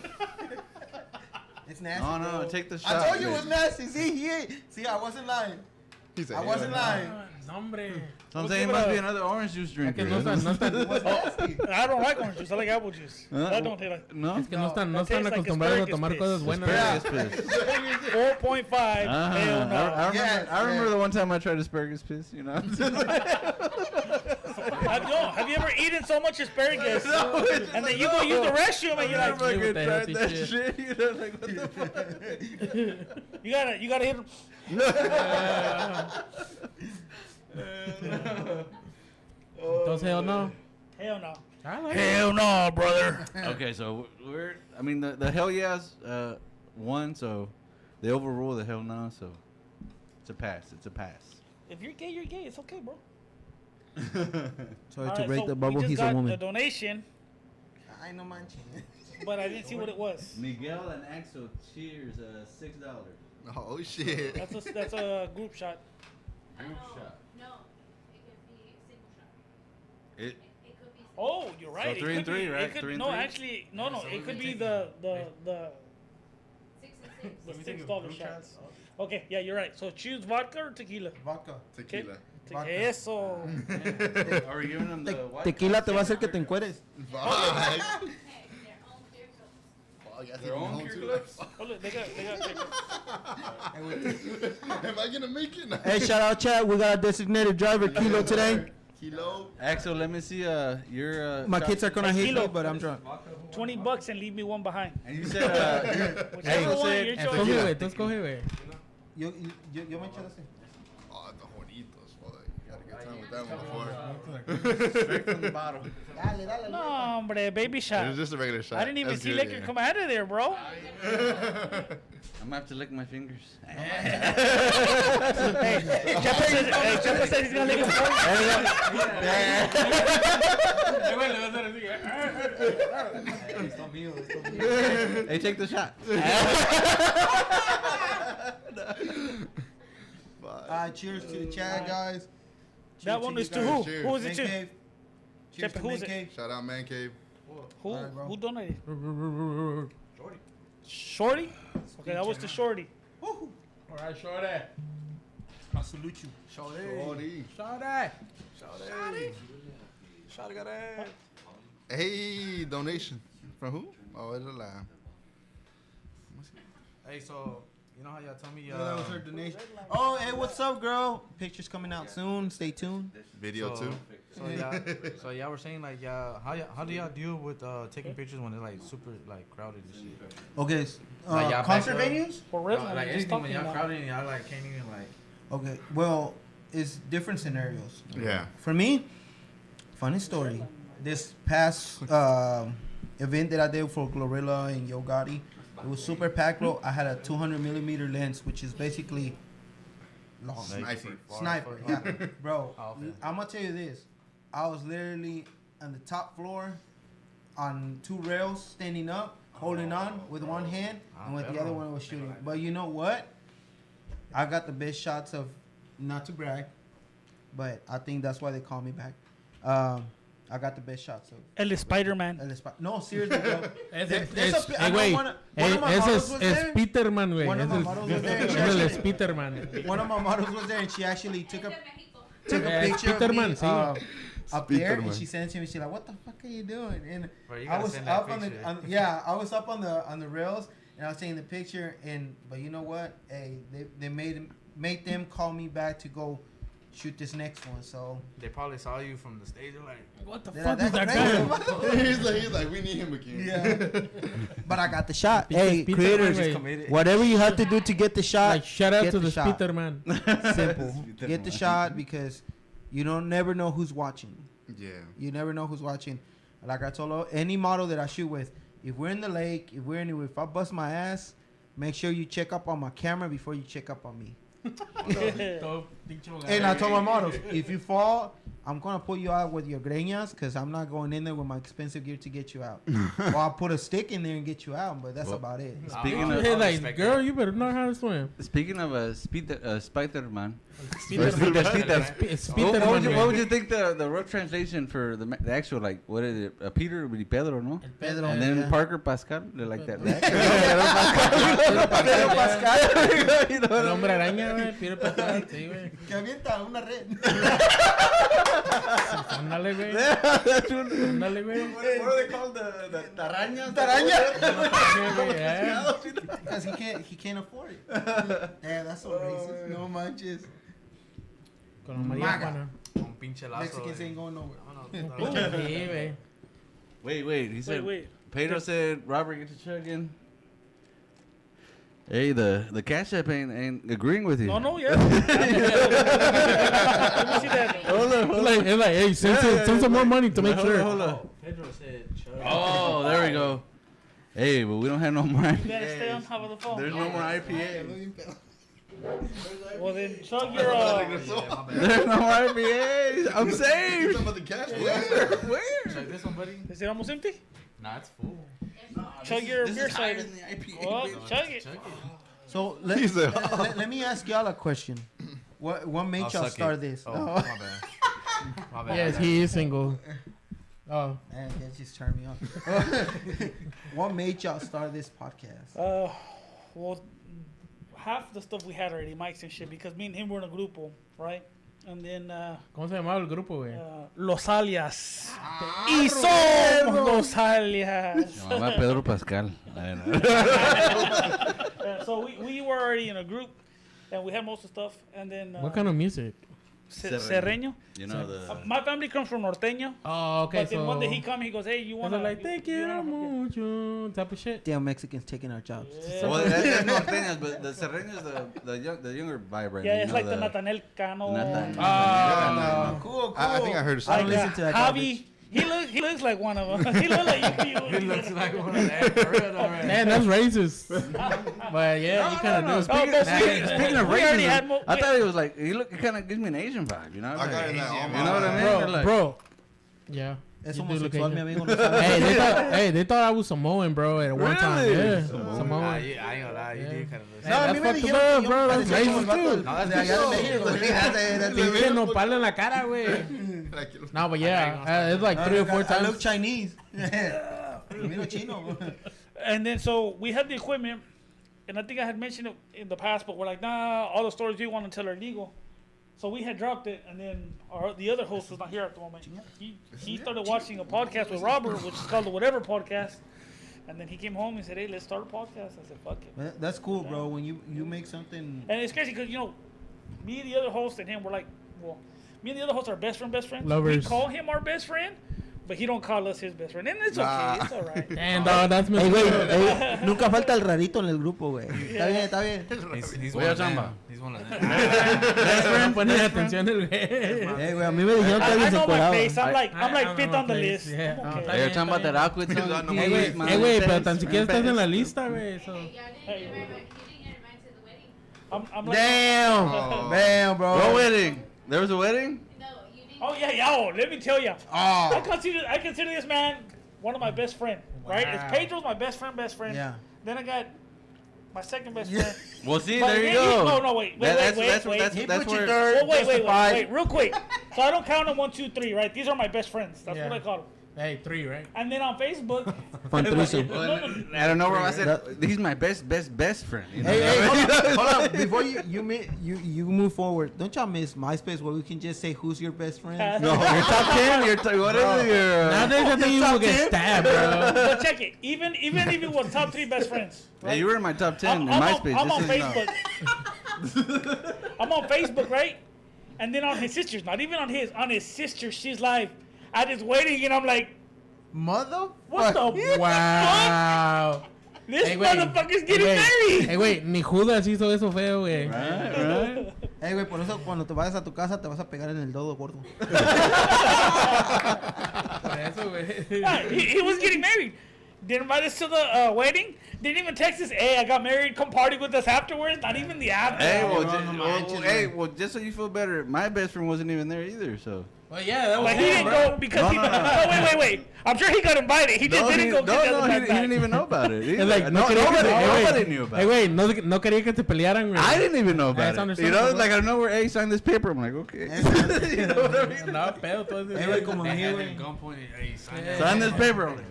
It's nasty. No, no, bro. take the shot. I told you it man. was nasty. See, I wasn't lying. He said, I wasn't lying. No, hombre. So I'm We'll saying it give it must a- be another orange juice Es drinker. que no están, no están, I don't like orange juice. I like apple juice. Huh? That don't taste like. No? es que no están, no that están tastes like acostumbrados a asparagus tomar piss. cosas buenas. Asparagus piss. 4.5. Hell no. I remember the one time I tried asparagus piss, you know? Have you ever eaten so much asparagus and then you go use the restroom and you're like, fucking with the healthy shit. shit. You know, like, what the fuck? you gotta hit. Entonces, hell no. Hell no. I like it. Hell no, brother. Okay, so I mean, the hell yeahs won, so they overrule the hell no, so it's a pass. It's a pass. If you're gay, you're gay. It's okay, bro. Sorry All to right, break so the bubble. we just He's got a a woman. donation, I know manches. but I didn't see what it was. Miguel and Axel, cheers, $6. oh shit. That's a group shot. Group shot. No, it could be single shot. It. It could be single. Oh, you're right. So 3 and It could 3, be- right? It could, 3 and no, 3? actually, no. So It we could can be take the 6 and 6. the $6 shots. Okay, yeah, you're right. So choose vodka or tequila. Vodka. Tequila. Vodka. Eso. Are we giving them the white? Tequila te va a hacer que te encueres. Fuck. Hey, their own beer cups. Fuck, I Their think own home Cure too. Clips? Oh, look, they got. Am I gonna make it? Hey, shout out, chat. We got a designated driver, Kilo, today. Kilo. Axel, let me see your. My shot. kids are gonna hate Kilo. me, but I'm drunk. $20 and leave me one behind. And you said. Whichever one you're Escoge, choosing. güey. Tú escoge, güey. Yo me echo así. Oh, the Juanitos. Fuck. Had a good time with that one before. Straight from the bottle. Dale, dale. No, hombre, baby It shot. was just a regular shot. I didn't even That's see good, liquor yeah. come out of there, bro. I'm gonna have to lick my fingers. Hey, Chepa said he's gonna lick his Hey, take the shot. Cheers to the chat, guys. That one is to who? Cheers. Who is it to? Mancave. Cheers Chepa, to who's it? Mancave. Shout out Mancave. Who? Alright, bro. Who donated? Shorty? Okay, that was to Shorty. All right, shorty. I salute you. Shorty. Shorty. Hey, donation. From who? Oh, it's a lie. Hey, so you know how y'all told me That was her donation. Oh, hey, what's up, girl? Pictures coming out soon. Stay tuned. Video So- too. so y'all were saying like how do y'all deal with taking pictures when it's like super like crowded and shit? Okay, Like, y'all concert back up. venues? For real? Like I'm just anything when talking y'all about. crowded and y'all like can't even like. Okay, well, it's different scenarios. Yeah. For me, funny story. This past event that I did for Glorilla and Yo Gotti, it was super packed, bro. I had a 200 millimeter lens, which is basically long. Sniper. Sniper, yeah. Bro, Oh, okay. I'm gonna tell you this. I was literally on the top floor on 2 rails, standing up, holding on with one hand, and with the other one was shooting. But you know what? I got the best shots of, not to brag, but I think that's why they call me back. I got the best shots of. El Spider-Man. No, seriously, bro. Ese There's es, a- I know güey. one of my Ese models es was there. Spiderman, güey. One of my Es models was there. el Spiderman. One of my models was there, and she actually took a Yeah, picture of Spiderman, me sí. up there, and Spiderman. she sent it to me. She's like, "What the fuck are you doing?" And Bro, you I gotta was send that up on the picture. I was up on the rails, and I was taking the picture. And but you know what? Hey, they made them call me back to go shoot this next one. So They probably saw you from the stage. They're like, What the Yeah, fuck is that's that crazy. guy? he's like, we need him again. yeah. But I got the shot. Pinche Hey, Spiderman, creators, güey. committed. whatever you have to do to get the shot, Like, shout out get to the shot. Spiderman. Simple. Get the shot because you don't never know who's watching. Yeah. You never know who's watching. Like I told any model that I shoot with, if we're in the lake, if I bust my ass, make sure you check up on my camera before you check up on me. And I told my models, if you fall, I'm gonna pull you out with your greñas because I'm not going in there with my expensive gear to get you out. Or I'll put a stick in there and get you out, but that's Well, about it. Speaking Hey, of like, girl, you better know how to swim. Spider-Man. Spiderman, What güey. would you think the rough translation for the actual, like, what is it? Peter would be Pedro, no? Pedro, And then yeah. Parker Pascal, they like that. El hombre araña, güey. Peter Pascal, sí, güey. Que avienta una red. Ándale, güey. Ándale, güey. What are they called? The arañas? Yeah. Because he can't afford it. Damn, that's so racist. No manches. Con la María Maga. Juana. un pinche lazo. Mexicans de- ain't going nowhere. Vámonos. Sí, güey. Wait, he said, Wait. Pedro said, Robert, get to chugging. Hey, the Cash App ain't agreeing with you. No, yeah. Let me see that. It's like, hey, send some more money to make sure. Hold on. Pedro said, "Chug." Oh, there we go. Hey, but we don't have no more. You gotta stay on top of the phone. There's no more IPA. Well, then chug your. Yeah, my bad. There's no more IPAs. I'm saved. About the cash. Where? Chug this one, buddy. Is it almost empty? Nah, it's full. Chug your This beer is higher cider. than the IPA. Well, bitch. chug it. Chug it. So He said, let me ask y'all a question. What made I'll y'all suck start it. this? Oh, my bad. My bad. Yes, he is single. Oh, Man, that just turned me on. What made y'all start this podcast? Well, half the stuff we had already, mics and shit, because me and him were in a grupo, right? And then ¿cómo se llamaba el grupo, güey? Los Alias. Y somos Los Alias. Se llama Pedro Pascal. So we were already in a group, and we had most of the stuff. And then What kind of music? Serreño. You know the. My family comes from Norteño. Oh, okay, But then so... one day he come, he goes, "Hey, you Was wanna?" it like, te quiero mucho, type of shit? Damn Mexicans taking our jobs. Yeah. Well, that's norteños, but the serreños, the younger vibrant. Yeah, you it's know, like the Nathaniel Cano. Ah, Cool. I think I heard I don't something. listen to that Javi. He looks like one of them. He looks like you. He looks like one of them. For real, though, right? Man, that's racist. But yeah, you kind of do. Speaking of We already racism, had I thought he was like he kind of gives me an Asian vibe, you know? I got Like, it now. you know what I mean? Bro, Like, bro. Yeah. Es You do look homosexual, mi Asian. amigo. No sabe. Hey, they thought I was Samoan, bro, at one time. Really? Yeah, Samoan. Samoan. Nah, yeah, I ain't gonna lie. You Yeah. did kind of look. Hey, that's fucked up, bro. That's racist, too. No, that's De allá de México, güey. Pinche nopal en la cara, güey. No, but yeah, it's like 3 or 4 I times. look Chinese. Miro chino. And then so we had the equipment, and I think I had mentioned it in the past, but we're like, nah, all the stories we want to tell are legal. So we had dropped it, and then the other host was not here at the moment. He started watching a podcast with Robert, which is called the Whatever Podcast. And then he came home and said, "Hey, let's start a podcast." I said, "Fuck it." That's cool, bro. When you make something. And it's crazy because, me, the other host, and him were like, well, me and the other host are best friends. Lovers. We call him our best friend, but he don't call us his best friend. And it's okay. It's all right. And that's me. Hey, güey, nunca falta el rarito en el grupo, güey. Está bien. He's Voy one a of them. chamba. He's one of them. Ponen atención el güey. Hey, güey, a mí me dijeron que I alguien se know my encueraba. face. I'm I like know fifth my on the place, list. yeah. I'm No, okay. está Hey, bien, chamba está bien. teraco, it's He's on on the Hey, way. güey, pero tan siquiera estás en la lista, güey. So. Hey, y'all didn't get invited to the wedding. I'm like, Damn, bro. No wedding. There was a wedding? No, you didn't. oh yeah, let me tell you. Oh. I consider this man one of my best friend. Right? Wow. It's Pedro's my best friend. Yeah. Then I got My second best friend. Well, see, But there you he- go. No, wait. That's He where. put you third. Oh, wait, justified. real quick. So I don't count them 1, 2, 3, right? These are my best friends. That's Yeah. what I call them. Hey, 3, right? And then on Facebook, Fun threesome. I don't know where I said he's my best friend. You know? Hey, hold on. Before you move forward, don't y'all miss MySpace where we can just say who's your best friend? No, your top 10, whatever your. Nowadays, I think you will get stabbed, bro. but check it. Even if it was top 3 best friends. Yeah, Right? you were in my top 10 in I'm MySpace. I'm on This is- Facebook. I'm on Facebook, right? And then on his sister's, not even on his sister, she's live. I just waiting, and I'm like, Mother. what the Wow. fuck? This Hey, wait. motherfucker's getting Hey, married. Hey, wait, ni Judas hizo eso feo, güey. Right. Hey, güey, por eso cuando te vayas a tu casa te vas a pegar en el dedo gordo. Por eso, güey. Yeah, he was getting married. Didn't invite us to the wedding. Didn't even text us, hey, I got married. Come party with us afterwards. Not even the after. Hey, no, well, just so you feel better, my best friend wasn't even there either, so. Well, yeah, that was Like he him, didn't bro. go because No, he. no, no. Oh, wait. I'm sure he got invited. He just didn't go. No, get the other he guys back. didn't even know about it. It's like, no, quería que nobody hey, knew about Hey, it. güey, no quería que te pelearan, güey. I didn't even know That's about it. You know, understandable. like I know where, hey, sign this paper. I'm like, okay. You know what I mean? No, pedo, todo eso. Hey, güey, como They a mí, had güey. at gunpoint. Hey, sign Yeah. that. Sign this paper. I'm like,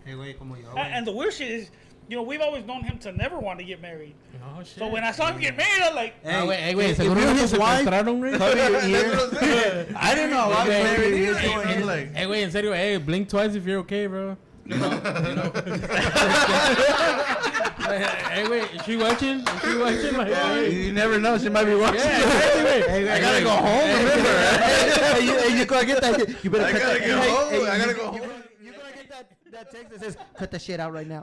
Hey, güey, como yo. And the weird shit is, we've always known him to never want to get married. Oh, shit. So when I saw him get married, I'm like, Hey, güey, if seguro you're no his se wife, castraron, güey. cover your ear. I didn't know I was Hey, married hey, either. hey, So I'm like, Hey, güey, en serio, hey, blink twice if you're okay, bro. Hey, wait, is she watching? Is she watching? Like, hey. you never know. She might be watching. Yeah, exactly, wait. I gotta go home. Remember? Hey, you gotta get that. You better I cut gotta that. go Hey, home. hey, I gotta you- go you- home. You gotta get that text that says, "Cut that shit out right now."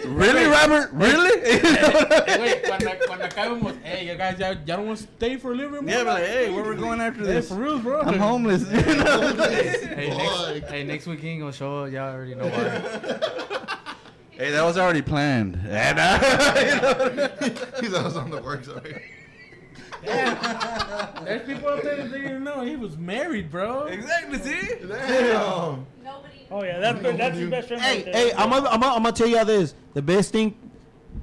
Really, Robert? Really? Hey, wait, cuando acabemos, hey, you guys, y'all don't want to stay for a little bit more? Yeah, but like, hey, where we going after Hey, this? for real, bro. I'm homeless. You know? Hey, next week he ain't gonna show up. Y'all already know why. Hey, that was already planned. And, He's always on the works already. There's people out there that didn't even know he was married, bro. exactly. See? Nobody. oh yeah, that's his best friend. Hey, right there. hey, I'm gonna tell y'all this. The best thing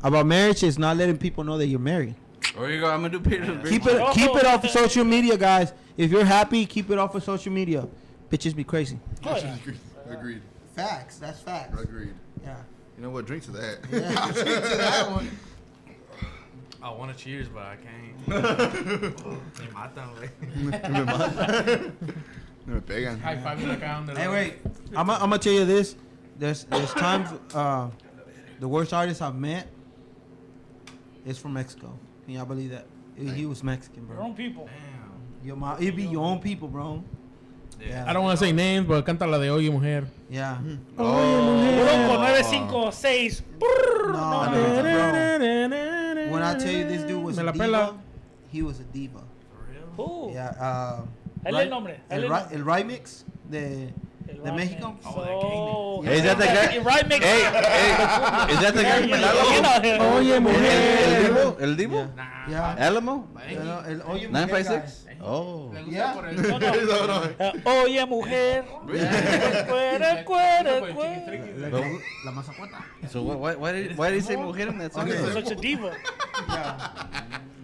about marriage is not letting people know that you're married. There you go. I'm gonna do pictures. Keep it off of social media, guys. If you're happy, keep it off of social media. Bitches be crazy. Oh, yeah. Agreed. Facts. That's facts. Agreed. Yeah. You know what? Drink to that. Yeah. Drink to that one. I want to cheers, but I can't. Me matan, güey. Me pegan. High five acá on the Hey, wait. I'm gonna tell you this. There's times the worst artist I've met is from Mexico. Can y'all believe that? He was Mexican, Your bro. own people. It be your own people, bro. Yeah. I don't want to say names, but canta la de Oye Mujer. Yeah. Bronco 956. No, bro. When I tell you this dude was Me a la diva, pela. he was a diva. Who? Yeah. Dale el nombre. Dale el nombre. El Remix de Right Mexico. mix. So, Hey, is that the guy? Right mix. Hey, is that the guy You from know Alamo? Oye El Mujer. Divo? El Divo? Yeah. Alamo? El Oye Mujer 956? guy. Oh. Yeah. Oye, mujer. Cuere, cuere, cuere. La mazacuata. So why did he say mujer in that song? Okay. Such a diva. Yeah.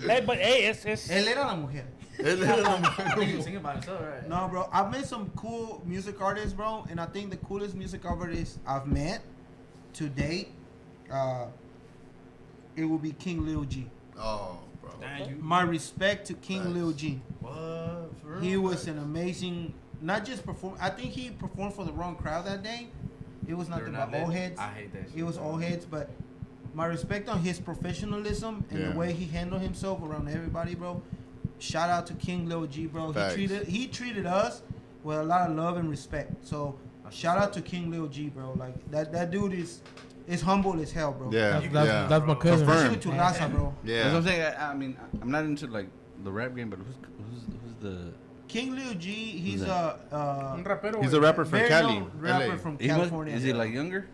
Hey, but hey, it's Él era la mujer. I think he was singing by himself, right? No, bro. I've met some cool music artists, bro, and I think the coolest music artists I've met to date, it will be King Lil G. Oh, bro. My respect to King Facts. Lil G. What? For real? He was an amazing, not just perform. I think he performed for the wrong crowd that day. It was They're nothing not but old lit. heads. I hate that shit. It was old heads, but my respect on his professionalism and Yeah. the way he handled himself around everybody, bro. Shout out to King Lil G, bro. Facts. He treated us with a lot of love and respect. So That's shout what's out to King Lil G, bro. Like that dude is humble as hell, bro. Yeah, yeah. That's my cousin. Confirm. Especially to Raza, bro. That's what I'm Yeah. saying. I mean, I'm not into like the rap game, but who's the? King Lil G, he's Who's Un rapero, He's güey. a rapper from very Cali, known rapper LA. from He California. is he like younger?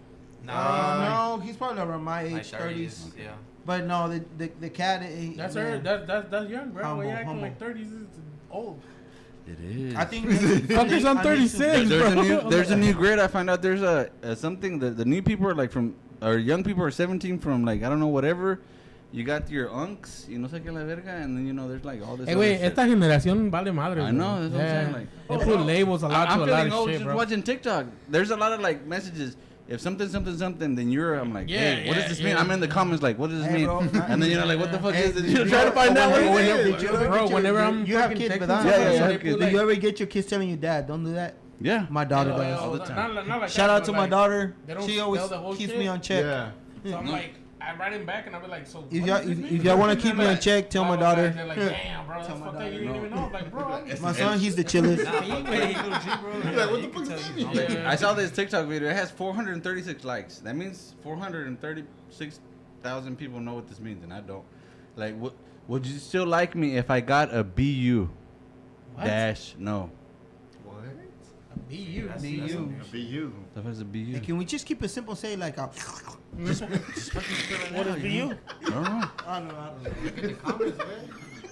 No, he's probably around my Like age, 30s, 30s. yeah. But no, the cat. That's man, her. That's young, bro. Humble, Why you acting humble. like 30s? It's old. It is. I think Fuckers on 36, bro. There's a new grade. I found out there's a something that the new people are like from or young people are 17 from like I don't know whatever, you got your unks, you know, sé que la verga, and then, you know, there's like all this Hey, other wait, shit. esta generación vale madre. I know, that's what I'm saying. Like, They put labels a lot I'm to a lot feeling of old shit, just bro. watching TikTok. There's a lot of like messages. If something, then I'm like, Yeah, hey, what does yeah, this mean? yeah. I'm in the comments like, what does this Hey, mean? bro, And then, you know, like, what the fuck Hey, is this? You try to find out what it is. Bro, whenever I'm you have fucking kids, texting but somebody, Yeah, yeah, they yeah. put, do like, you ever get your kids telling you, Dad, don't do that? Yeah. My daughter yeah, does. all the time. Not like Shout that, out but to my like, daughter. they don't She always spell the whole keeps shit. me on check. Yeah. So I'm like, I write him back and I'll be like, so. If what y'all does this mean? if y'all want to keep me They're on like, check, tell my blah, blah, blah. daughter. They're like, damn, bro, that's Tell my fucked up. You daughter. didn't even know. I'm like, bro, I'm My son, he's the chillest. Nah, he wait, little G, bro. He's like, what the fuck does that mean? Yeah. I saw this TikTok video. It has 436 likes. That means 436,000 people know what this means, and I don't. Like, would you still like me if I got a BU? What? Dash no. What? Be you. That's- Be that's you. something. Be you. That was a BU. Hey, can we just keep it simple? Say like, What is BU? I don't know. I don't know. Look at the comments, man.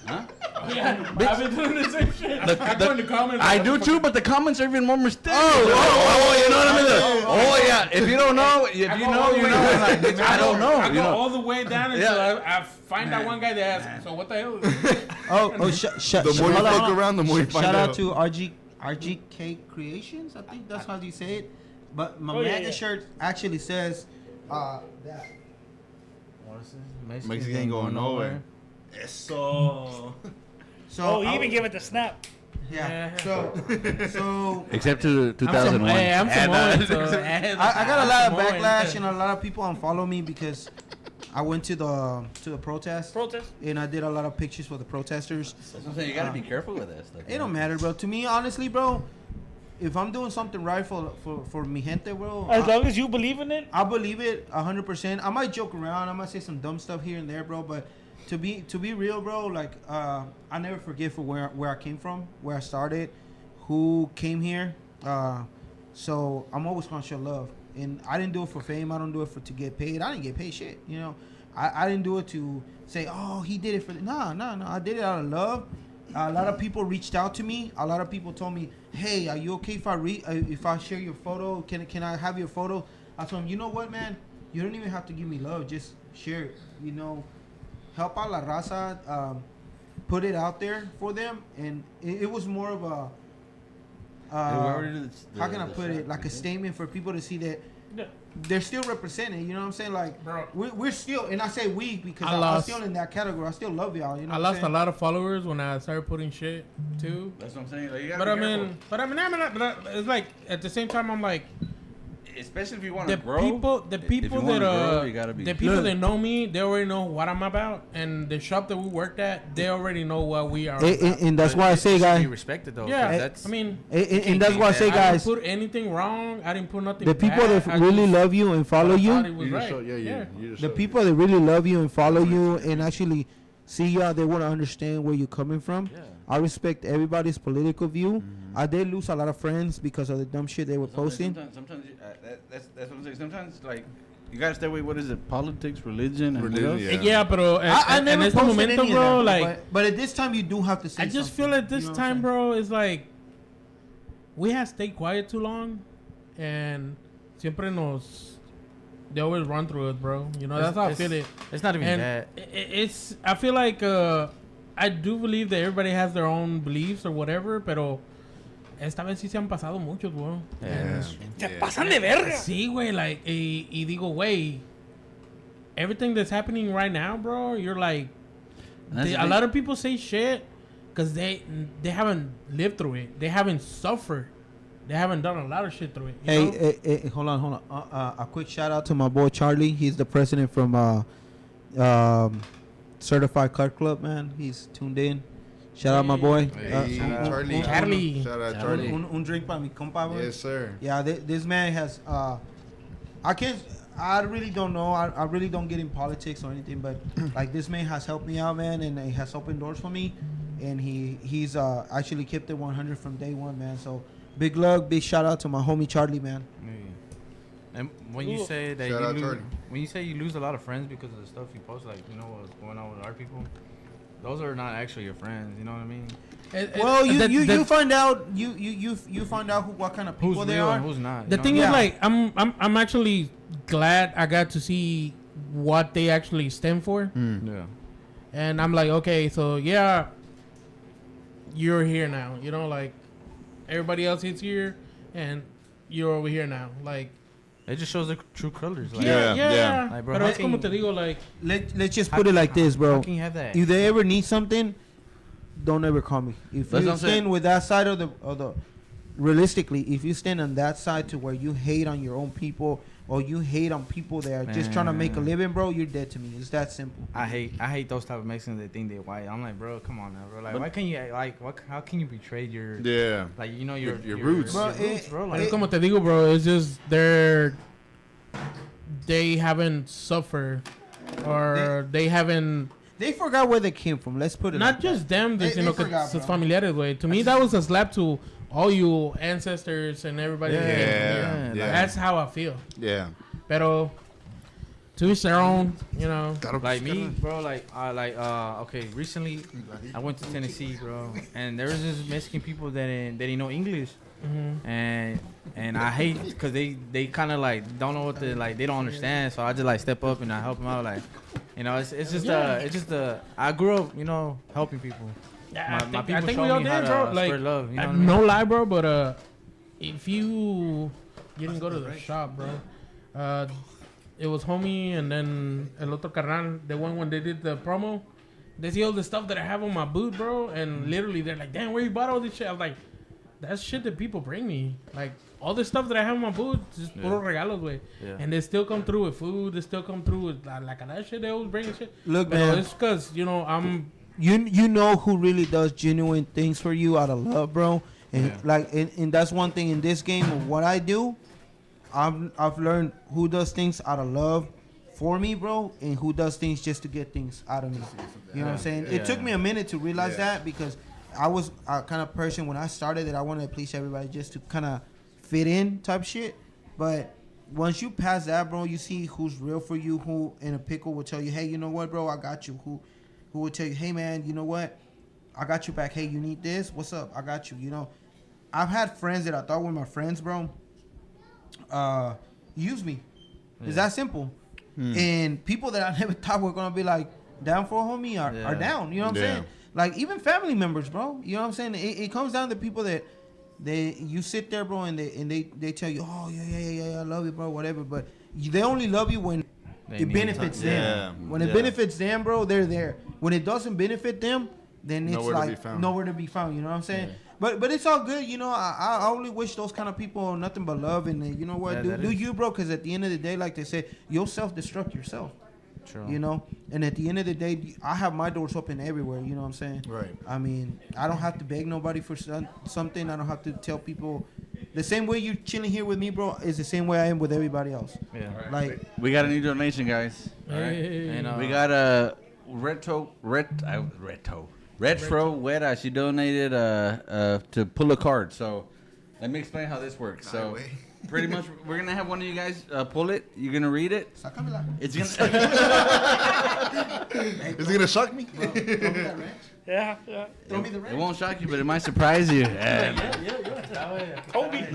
Huh? Yeah, I've been doing the same shit. I go in the comments. I like, do what the too, but the comments are even more mysterious. You know what I mean? Oh, yeah. If you don't know, if you I go know, all the you way know. down. Like, I don't know. I You go know. all the way down until I find that one guy that asks, so what the hell is this? The more you fuck around, the more you find Shout out. out to RGK Creations. I think that's how you say it. But my Oh, yeah, MAGA yeah. shirt actually says that. What is this? Mexican ain't going nowhere. So. Oh, you even give it the snap. Yeah. So. Except to 2001. Hey, I'm Samoan, so I got a lot of Samoan. backlash and a lot of people unfollow me because I went to the protest Protest. and I did a lot of pictures for the protesters. That's what I'm saying. You gotta be careful with that stuff. It don't matter, bro. To me, honestly, bro, if I'm doing something right for mi gente, bro, As long as you believe in it. I believe it 100%. I might joke around. I might say some dumb stuff here and there, bro. But to be real, bro, like I never forget for where I came from, where I started, who came here. So I'm always gonna show love. And I didn't do it for fame. I don't do it to get paid. I didn't get paid shit. You know, I didn't do it to say, oh, he did it for. No. I did it out of love. A lot of people reached out to me. A lot of people told me, hey, are you okay if I share your photo? Can I have your photo? I told them, you know what, man? You don't even have to give me love. Just share it. You know, help out la raza. Put it out there for them. And it was more of a, how can I put it? Like a statement for people to see that Yeah. they're still represented. You know what I'm saying? Like, Bro. we're still, and I say we because I I'm lost- still in that category. I still love y'all. You know I what I'm lost a saying? lot of followers when I started putting shit too. That's what I'm saying. Like, you gotta But I be mean, it's like at the same time I'm like especially if you want the to grow. people If that you wanna grow, you gotta be. the people that know me, they already know what I'm about, and the shop that we worked at, they already know what we are. about. And that's why I say, Be guys, respected though. Yeah, 'cause that's. I mean, and that's why I say, I guys, didn't put anything wrong. I didn't put nothing. the people bad. that I really just love you and follow thought you, it was You just right. show, yeah. You just the show people that really love you and follow you and actually see you out, they want to understand where you're coming from. Yeah. I respect everybody's political view. I did lose a lot of friends because of the dumb shit they were posting. Sometimes that's what I'm saying. Sometimes like you gotta stay away. What is it? Politics, religion, and what else? Religion, Yeah, pero I en never este posted momento, any of bro, that, like but at this time you do have to say I just something, feel at this you know what I'm time, saying? bro, it's like we have stayed quiet too long, and siempre they always run through it, bro. You know, that's how I feel it. It's not even And that. it's I feel like I do believe that everybody has their own beliefs or whatever, pero esta vez sí se han pasado muchos, bro. Yeah. Se pasan de verga. Sí, güey, like, y digo, güey, everything that's happening right now, bro, you're like, a lot of people say shit because they haven't lived through it. They haven't suffered. They haven't done a lot of shit through it. You know? Hey, hold on. A quick shout out to my boy Charlie. He's the president from Certified Card Club, man. He's tuned in. Shout out my boy. Hey, Charlie. Charlie. Shout out Charlie. Un drink para mi compa, bro. Yes, sir. Yeah, this man has. I really don't know. I really don't get in politics or anything, but like this man has helped me out, man, and he has opened doors for me, and he's actually kept it 100 from day one, man. So big love, big shout out to my homie Charlie, man. And when you say that Shout out you lose, Jordan. when you say you lose a lot of friends because of the stuff you post, like you know what's going on with our people, those are not actually your friends. You know what I mean? Well, you find out you find out what kind of people Who's they real are. and who's not? The you thing know? is, like, I'm actually glad I got to see what they actually stand for. Yeah. And I'm like, okay, so yeah, you're here now. You know, like everybody else is here, and you're over here now. Like, It just shows the true colors. Like, yeah. Like, bro, Pero how es como can te digo, like, Let's just put it like this, bro. How can you have that? If they ever need something, don't ever call me. If That's what you I'm saying. stand with that side of the realistically, if you stand on that side to where you hate on your own people or you hate on people that are just trying to make a Man. living, bro, you're dead to me. It's that simple. I hate those type of Mexicans that think they're white. I'm like, bro, come on now, bro. Like, But- why can you how can you betray your Yeah. like you know your roots. your Bro, roots, bro? es Like, como te digo, bro. It's just they haven't suffered or they haven't. They forgot where they came from. Let's put it Not like just that. them, They sino que forgot, sus bro. familiares, güey. To me, that was a slap to all you ancestors and everybody. that came from Yeah. here. Yeah. That's how I feel. Yeah. Pero to each their own, you know. like me, bro. Okay. Recently, I went to Tennessee, bro, and there was this Mexican people that didn't know English, and I hate because they kind of like don't know what they like. They don't understand, so I just like step up and I help them out. Like, you know, it's just I grew up, you know, helping people. Yeah, My people I think showed we all me did, how bro. to Like, spread love. You know what I mean? no lie, bro. But if you didn't go to the shop, bro, it was homie and then el otro carnal. The one when they did the promo, they see all the stuff that I have on my boot, bro. And literally, they're like, "Damn, where you bought all this shit?" I was like, "That's shit that people bring me. Like all the stuff that I have on my boot, just puro regalos, way." Yeah. And they still come through with food. They still come through with like that shit. They always bring shit. Look, But man. it's because you know I'm. You know who really does genuine things for you out of love, bro. And Yeah. like and that's one thing in this game of what I do. I've learned who does things out of love for me, bro, and who does things just to get things out of me. You know what I'm saying? It took me a minute to realize that because I was a kind of person when I started that I wanted to please everybody just to kind of fit in type shit. But once you pass that, bro, you see who's real for you, who in a pickle will tell you, hey, you know what, bro, I got you. Who will tell you, hey, man, you know what, I got you back. Hey, you need this? What's up? I got you. You know, I've had friends that I thought were my friends, bro, use me. It's that simple. And people that I never thought were gonna be like down for a homie are down. You know what I'm saying? Like even family members, bro. You know what I'm saying? It comes down to people that you sit there, bro, and they tell you, oh yeah, I love you, bro, whatever. But they only love you when it benefits them. Yeah. When it benefits them, bro, they're there. When it doesn't benefit them, then it's Nowhere to be like found. nowhere to be found. You know what I'm saying? But it's all good, you know. I only wish those kind of people nothing but love, and you know what, Yeah, do you, bro? Because at the end of the day, like they say, you'll self-destruct yourself. True. You know, and at the end of the day, I have my doors open everywhere. You know what I'm saying? Right. I mean, I don't have to beg nobody for something. I don't have to tell people. The same way you're chilling here with me, bro, is the same way I am with everybody else. Yeah. Like, We got a new donation, guys. Hey. And, We got a retro Wera. She donated to pull a card. So let me explain how this works. So pretty much we're gonna have one of you guys pull it. You're gonna read it. It's gonna. Is it gonna shock me? Yeah. It won't shock you, but it might surprise you. Yeah. Kobe.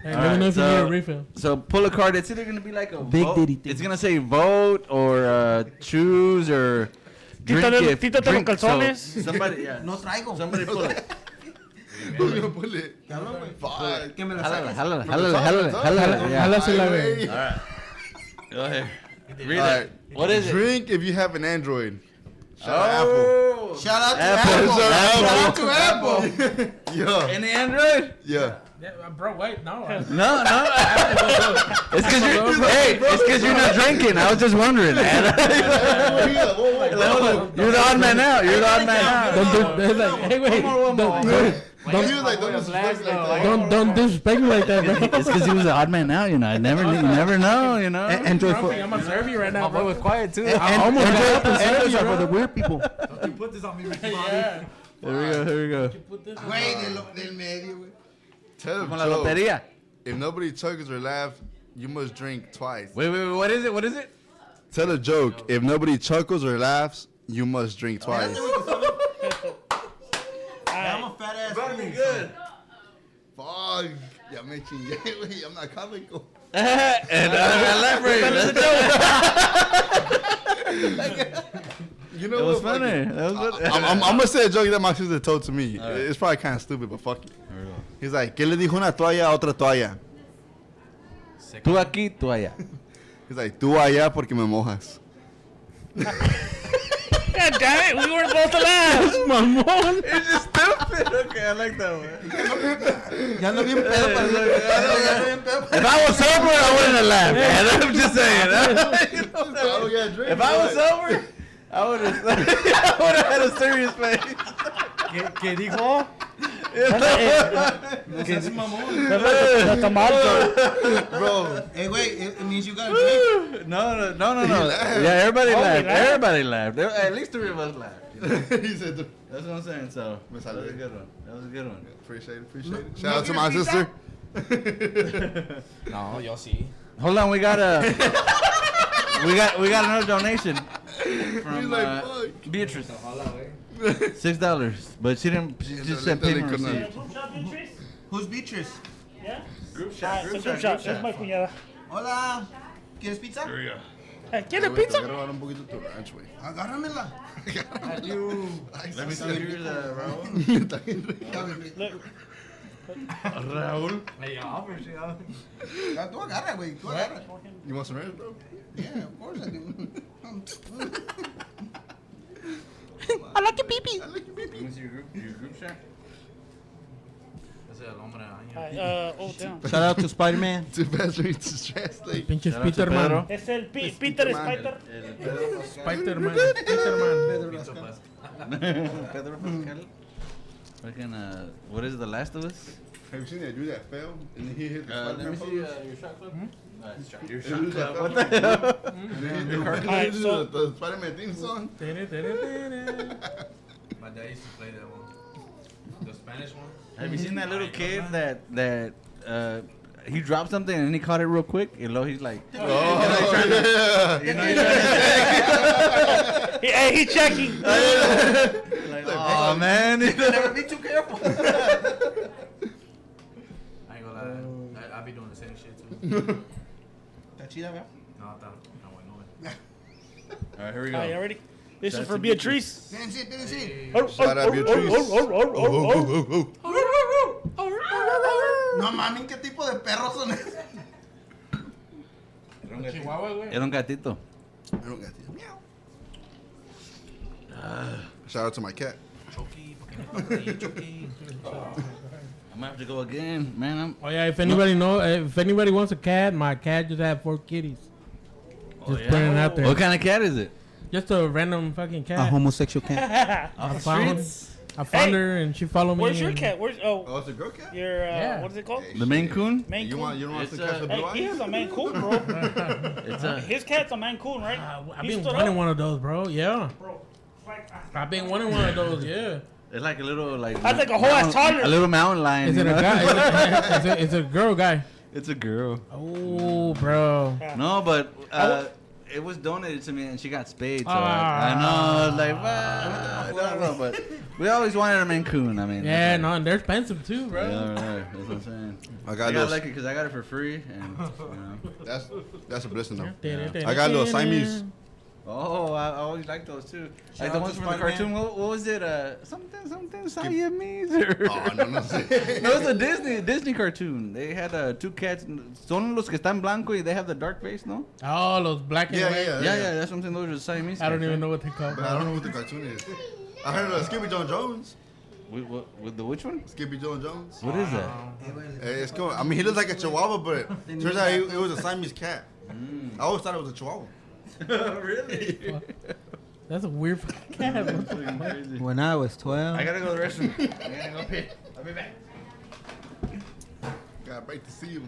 Hey, let me know if you need a refill. So pull a card. It's either gonna be like a Big vote. Diddy thing. It's gonna say vote or choose or drink Quítale- it. quítate Drink. los So calzones. somebody, yeah. no traigo. Somebody pull it. Who's gonna pull it? Fuck. Jálale. Yeah. Jálasela, güey. All right. Go ahead. Read All it. right. What is it? Drink if you have an Android. Shout out Apple. Oh. Shout out to Apple. Apple. Shout out to Apple. Yeah. Any Android? Yeah. Yeah, bro, wait, no. No. It's because you're not drinking. I was just wondering, man. You're the odd man out. Don't do, like, hey, wait. He was like, don't disrespect like that. Don't disrespect me like that, bro. It's because he was the odd man out. You know, you never know. You know. Android for I'm gonna serve you right now, My boy bro. was quiet too. I almost got up and served Androids you, are for bro. the weird people. You put this on me, Yeah. Here we go. Put this Tell him, Como la Joe, lotería. if nobody chuckles or laughs, you must drink twice. Wait. What is it? Tell a joke. If nobody chuckles or laughs, you must drink twice. I'm a fat ass. Good. Fuck. Ya me chingué, güey. I'm not comical. And elaborate. You know It was what? funny. That was funny. I'm gonna say a joke that my sister told to me. It's probably kind of stupid, but fuck it. He's like, ¿qué le dijo una toalla a otra toalla? Tú aquí, tú allá. He's like, tú allá porque me mojas. God damn it, we weren't supposed to laugh. Mamón. It's just stupid. Okay, I like that one. Ya ando bien pedo para If I was sober, I wouldn't have laughed, man. I'm just saying. If I was sober, I would have had a serious face. ¿Qué dijo? That's a marker. Bro, Hey, wait, it means you got a drink. No. Yeah, everybody laughed. laughed. Everybody laughed. At least 3 of us laughed. You know? he said, That's what I'm saying. So Me that was a salió. good one. That was a good one. appreciate it. Shout out to my sister. No, yo sí. Hold on, we got another donation He's from like, fuck. Beatrice. $6, but she didn't. She just sent payment receipt. Who's Beatrice? Yeah? Group Alright, so group shot. That's my cuñada. Hola. ¿Quieres pizza? ¿Quieres pizza? Te agarro un poquito tu ranch, güey. Agárramela. Let me see yours, Raul. Está bien rico. Raul. Tú agarra, güey. Tú agarra. You want some ranch, bro? Yeah, of course I do. I like your pee-pee. I like your baby. Let me see your group shot. Oh, damn. Shout out to Spider-Man. Too fast for me to translate. Pinche Shout out to Spider-Man. Pedro. Es el Peter Spider. Spider-Man. Spider-Man. Pedro Pascal. Fucking, what is it, The Last of Us? Have you seen that dude that fell and then he hit the Let me Spider-Man see pose? your shot clip. Your shot clip. What the hell? Alright, so The Spider-Man theme song. My dad used to play that one. The Spanish one. Have you seen that little kid that he dropped something and then he caught it real quick? And lo, he's like, Oh, yeah. you know, he's trying to hey, he checking. like, oh man, Never be too careful. I ain't gonna lie. I be doing the same shit too. Está chida, ¿verdad? No, está bueno. All right, here we go. Alright, you ready? This is Shout for out to Beatrice. Espérense. Shout out Beatrice. No mames, ¿qué tipo de perros son esos? Chihuahua, güey. Era un gatito. I don't got this. Meow. Shout out to my cat. Chucky, ¿por qué no estás ahí, Chucky? I'm gonna have to go again, man. Oh yeah, if anybody wants a cat, my cat just had 4 kitties. Just putting it out there. What kind of cat is it? Just a random fucking cat. A homosexual cat. I found her and she followed me. Where's your and- cat? Where's Oh, it's a girl cat? your Yeah. what is it called? The Maine Coon? Maine You Coon. don't want It's to catch the blue Hey, he eyes? has a Maine Coon, bro. It's a. His cat's a Maine Coon, right? I've He been stood wanting up. one of those, bro. Yeah. Bro, like, I've been wanting one of those, yeah. It's like a little like. That's like a whole ass mountain- tiger. A little mountain lion. Is you it a know? guy? It's a girl guy. It's a girl. Oh, bro. No, but it was donated to me and she got spayed. So Ah. I know, like, I don't know, but we always wanted a Maine Coon. I mean, Yeah, no, and they're expensive too, bro. Yeah, right. That's what I'm saying. I I got got those. lucky because I got it for free, and you know. That's a blessing though. Yeah. I got little Siamese. Oh, I always liked those too. Like the out ones to from the Spider-Man. cartoon. What was it? Something Siamese or? Oh, no. No, it's a Disney cartoon. They had 2 cats. Son los que están blanco y they have the dark face, no? Oh, those black and Yeah, white. Yeah, that's something. Those are Siamese. I don't cats, even right? know what they call. But I don't know what the cartoon is. I heard of Skippy John Jones. With the which one? Skippy John Jones. What is that? It's cool. I mean, he looks like a Chihuahua, but turns out it was a Siamese cat. I always thought it was a Chihuahua. Really? That's a weird fucking cat. What the fuck? Crazy. When I was 12. I gotta go to the restroom. I gotta go pee. I'll be back. Gotta break the seal.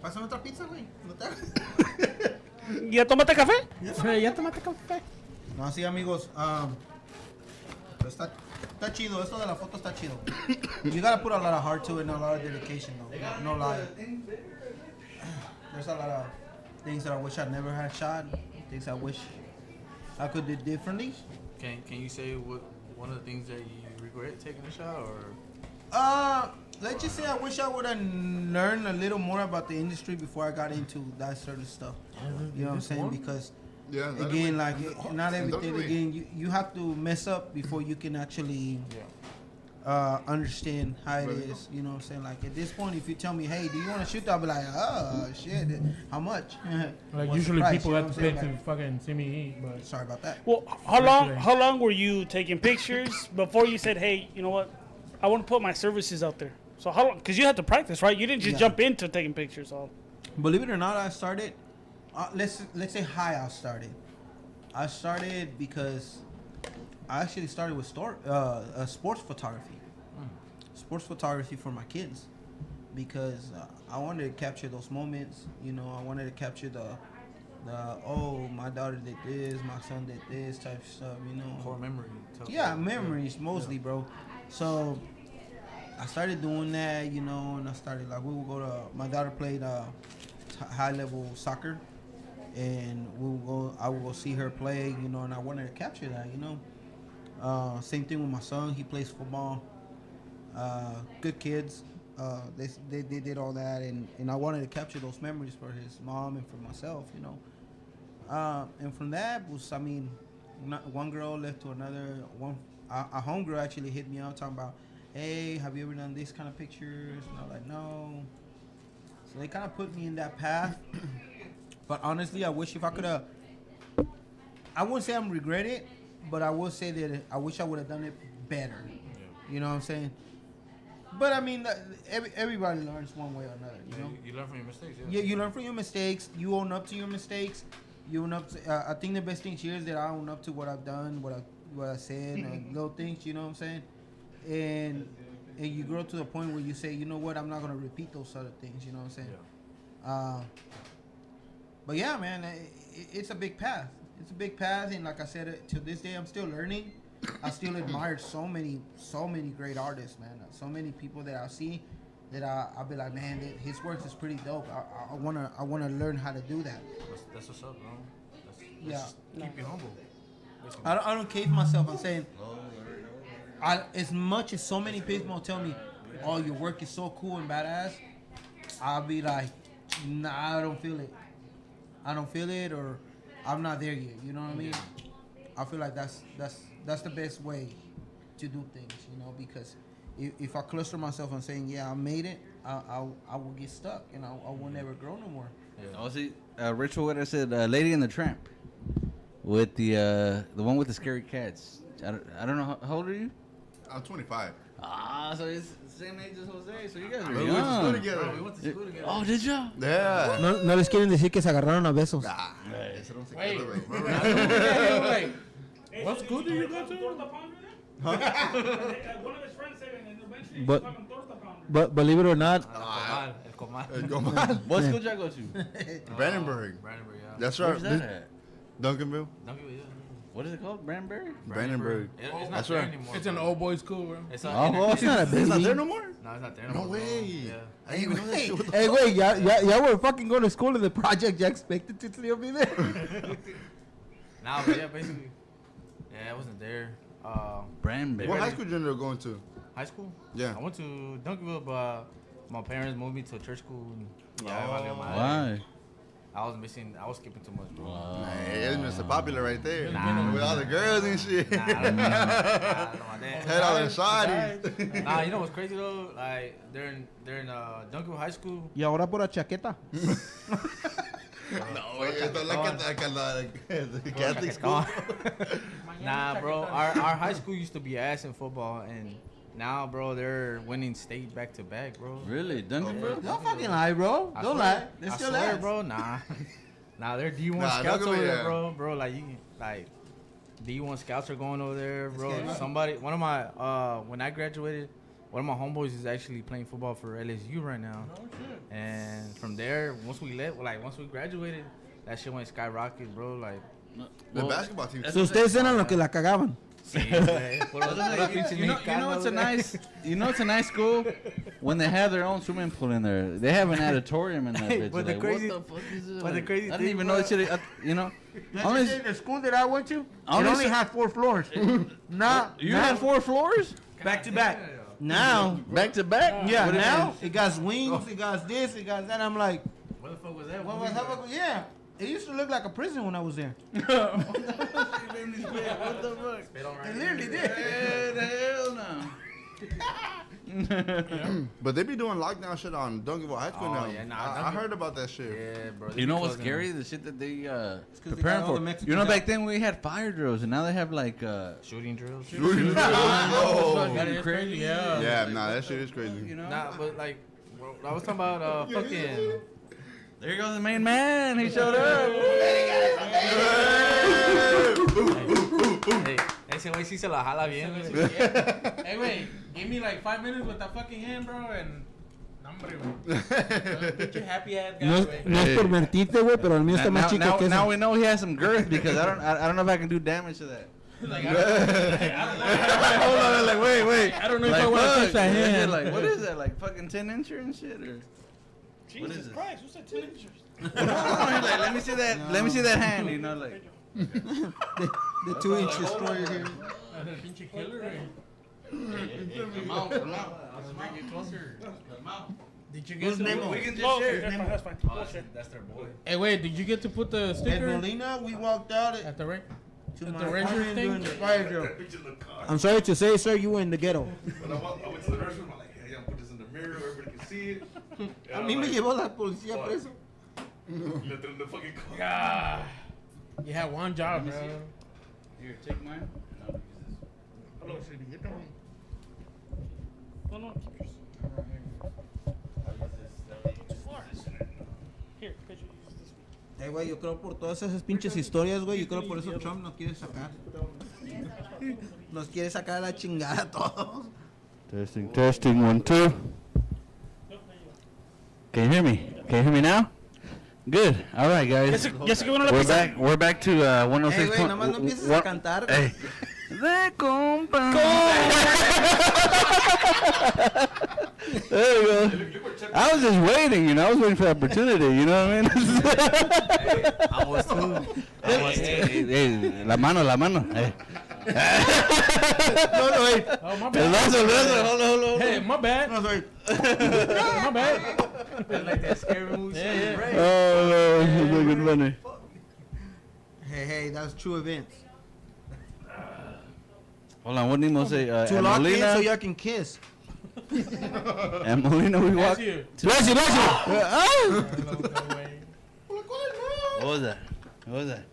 Pásame otra pizza, güey. ¿No te hagas? ¿Ya tomaste café? Ya tomaste café. No, sí, amigos. Está chido. Esto de la foto está chido. You gotta put a lot of heart to it and a lot of dedication, though. No lie. There's a lot of things that I wish I never had shot. Things I wish I could do differently. Can you say what one of the things that you regret taking a shot or? let's just say I wish I would have learned a little more about the industry before I got into that sort of stuff. You know what I'm saying? Because again, like not everything. Again, you have to mess up before you can actually understand how it is. You know what I'm saying? Like at this point, if you tell me, hey, do you want to shoot? I'll be like, oh shit, how much? Like What's usually the price? people You know have to what I'm pay saying? to fucking see me eat, but Sorry about that. Well, how long were you taking pictures before you said, hey, you know what? I want to put my services out there. So how long? Because you had to practice, right? You didn't just jump into taking pictures. So Believe it or not, I started. Let's say how I started. I started because I actually started with sports photography. Sports photography for my kids, because I wanted to capture those moments. You know, I wanted to capture the oh, my daughter did this, my son did this type of stuff. You know, Core memory. yeah, memories mostly, bro. So I started doing that, you know, and I started like we would go to. My daughter played high level soccer, and I would go see her play, you know, and I wanted to capture that, you know. Same thing with my son. He plays football. Good kids. They did all that, and I wanted to capture those memories for his mom and for myself, you know. And from that was, I mean, one girl led to another. A homegirl actually hit me up talking about, hey, have you ever done this kind of pictures? And I was like, no. So they kind of put me in that path. But honestly, I wish if I could have, I wouldn't say I'm regret it, but I will say that I wish I would have done it better. You know what I'm saying? But I mean, everybody learns one way or another. You know, You learn from your mistakes. yeah, you learn from your mistakes. You own up to your mistakes. You own up to. I think the best thing here is that I own up to what I've done, what I said, and little things. You know what I'm saying? And you grow to the point where you say, you know what, I'm not gonna repeat those other things. You know what I'm saying? But yeah, man, it's a big path. It's a big path, and like I said, to this day, I'm still learning. I still admire so many great artists, man. So many people that I see that I'll be like, man, his work is pretty dope. I wanna learn how to do that. That's what's up, bro. Yeah. Keep you humble. I don't cave myself. I'm saying, as much as so many people tell me, oh, your work is so cool and badass, I'll be like, nah, I don't feel it. I don't feel it, or I'm not there yet. You know what I mean? I feel like that's the best way to do things, you know, because if I cluster myself on saying, yeah, I made it, I will get stuck, and I will never grow no more. Yeah. Oh, see, Rachel, what I said, Lady and the Tramp, with the one with the scary cats. I don't know, how old are you? I'm 25. Ah, so it's the same age as Jose, so you guys are We went to school young. together. We went to school together. Oh, did you? Yeah. No les quieren decir que se agarraron a besos. Nah, eso no se Wait, queda, güey. wait. What school do you go to? One of his friends said, and eventually But- he torta pounder. But believe it or not, El Comal. Go on. What school did y'all go to? Brandenburg. Brandenburg, yeah. That's right. Where's that at? Duncanville. Don't give a yeah. What is it called? Brandenburg? Brandenburg. It's not That's there right. anymore. It's an old boys school, bro. It's Oh, not. well, it's not a It's not baby. there no more? No, it's not there No anymore. bro. way. Yeah. I didn't even know that shit. What the hey, fuck? wait, y'all were fucking going to school in the project. You expected to still be there? Nah, but yeah, basically. Yeah, I wasn't there. Brandenburg. What high school did you end up going to? High school? Yeah. I went to Duncanville, but my parents moved me to a church school. And yeah, Why? I was skipping too much, bro. Nah, it's Mr. Popular right there. Nah. With all the girls and shit. Nah, I don't know. Nah, I don't know my dad. Had all the shawties. Nah, you know what's crazy though? Like during Duncanville High School. Y ahora por la chaqueta. No, güey, esto es la Catholic school. Nah, bro. Our high school used to be ass in football, and now, bro, they're winning state back to back, bro. Really? Duncanville? Don't fucking lie, bro. I Don't swear. lie. They're I still swear, ass. bro. Nah, they're D1 Nah, scouts don't over give me there, that. bro. Like D1 scouts are going over there, bro. Okay. One of my when I graduated, one of my homeboys is actually playing football for LSU right now. Oh, shit. And from there, once we graduated, that shit went skyrocket, bro. Like, The basketball team. So ustedes eran los que la cagaban. sí, güey, puros pinches You know it's a mexicanos, nice, it's a nice school when they have their own swimming pool in there. They have an auditorium in that Hey, bitch. but the Like, crazy- what the fuck is this? but the crazy I didn't thing, even bro- know that shit. You know, only, The school that I went to, it Only only s- had 4 floors. Nah, you had 4 floors. back to back. Now, Back to back. yeah, What do you now mean? it got wings, it got this, it got that. I'm like, What the fuck was that? what was that? Yeah, it used to look like a prison when I was there. What the fuck? It literally did. Hell no. But they be doing lockdown shit on Duncanville High School Oh, now. yeah, nah, I heard about that shit. Yeah, bro. You know what's scary? The shit that they 'cause they preparing got all for. the Mexicans You know, out. back then we had fire drills, and now they have like Shooting drills. Oh. That is crazy. Yeah. Yeah, nah, that shit is crazy. you know. Nah, but like, bro, I was talking about fucking. There goes the main man. He showed up. Hey, ese güey sí se la jala bien, güey. Hey, wait, give me like 5 minutes with that fucking hand, bro, and. Hombre, güey. Get your happy ass guy, güey. No es por mentirte, güey, pero el mío está más chico que now eso. we know he has some girth because I don't know if I can do damage to that. Like, Hold on, like wait. I don't know if Like, I want to fuck, touch that is it hand. like what is that? Like fucking 10-incher and shit or? Jesus is it? Christ, who said 10 inches? Like, let me see that. Let me see that hand. You know, like. The 2-inch destroyer here. El pinche killer, güey. Did you get to... We can just Oh, okay, share. that's fine. We'll share. That's their boy. Hey, wait, did you get to put the At sticker Molina, we walked out at the rank? to at my the Ranger apartment thing? during the fire drill. I'm sorry to say, sir, you were in the ghetto. When I went to the restroom, I'm like, hey, I'm put this in the mirror, everybody can see it. A mí me llevó la policía preso. Let them in the fucking car. God. You had one job, bro. Here, take mine. No, keep yours. Too far. Here, could you use this one? Güey, yo creo por todas esas pinches historias, güey, yo creo por eso Trump nos quiere sacar. Nos quiere sacar a la chingada a todos. Testing, 1, 2. Can you hear me? Can you hear me now? Good. All right, guys. Ya sé que bueno la We're pizza. back. We're back to 106. Hey, güey, nomás no empieces a cantar, güey. Hey. De compa. There you go. I was just waiting, you know. I was waiting for the opportunity, you know what I mean? I was too. Hey, la mano. Hey. No, wait. Oh, my El bad. brazo. Hold on. Hey, my bad. No, sorry. My bad. That's like that scary movie. Yeah. Oh, no. It's looking funny. Hey, that's true events. Hold on, what did Nemo say? To At lock in so Molina, y'all can kiss. at Molina we Bless walked. you. Bless you. No way. What was that?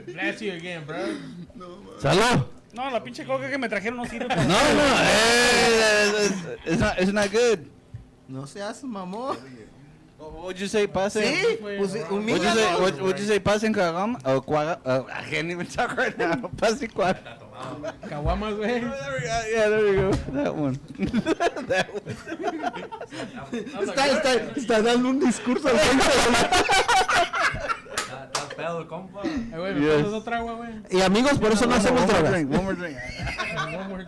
Bless you again, bro. Salud. No, la pinche coca que me trajeron no sirve. No, it's not good. No seas mamón. What'd you say, pase? Sí, pues un What'd you mija say? no. What'd you say, pase en Cagama? I can't even talk right now. Pase cuaga. Caguamas, güey. Yeah, there you go. That one. That one. Está dando un discurso. Está pedo el compa. Hey, güey, ¿me Yes. pasas otra agua, güey? Y amigos, por eso no hacemos One more drogas. drink. One more drink. One more.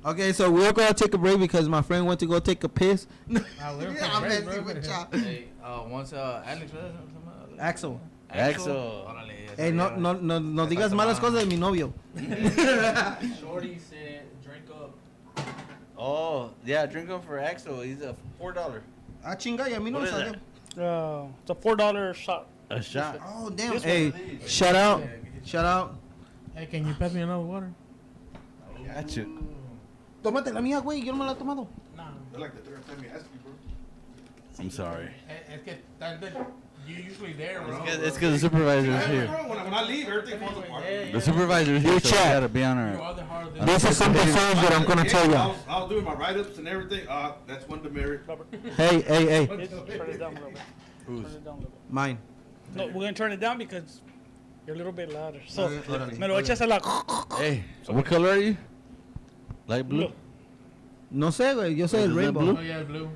Okay, so we're gonna take a break because my friend went to go take a piss. Ah, we're Yeah, from break, messing bro. with y'all. Hey, once Alex, Axel. Axel. Órale, Hey, no digas malas cosas de mi novio. Shorty said, drink up. Oh, yeah, drink up for Axel. He's a $4. Ah, chinga, y a mí no What me is salió. It's a $4 shot. A shot. Oh, damn. This Hey, shout out. Hey, can you pass me another water? Got you. Tómate la mía, güey, yo no me la he tomado. No. They're like the third time you asked me, bro. I'm sorry. Es que you usually there, bro. It's because the supervisor's here. Bro, when I leave, everything falls apart. The supervisor's here, so we chat. gotta be on You our. are the hard This is some things that I'm gonna tell ya. I was doing my write-ups and everything. That's one demerit. Hey. Turn it down a little bit. Who's? Turn it down a little bit. Mine. No, we're gonna turn it down because you're a little bit louder. So, Okay, órale. me lo echas a la... Hey, what color are you? Light blue. Blue. No sé, güey, yo soy Is el that rainbow. blue? Oh, yeah, blue.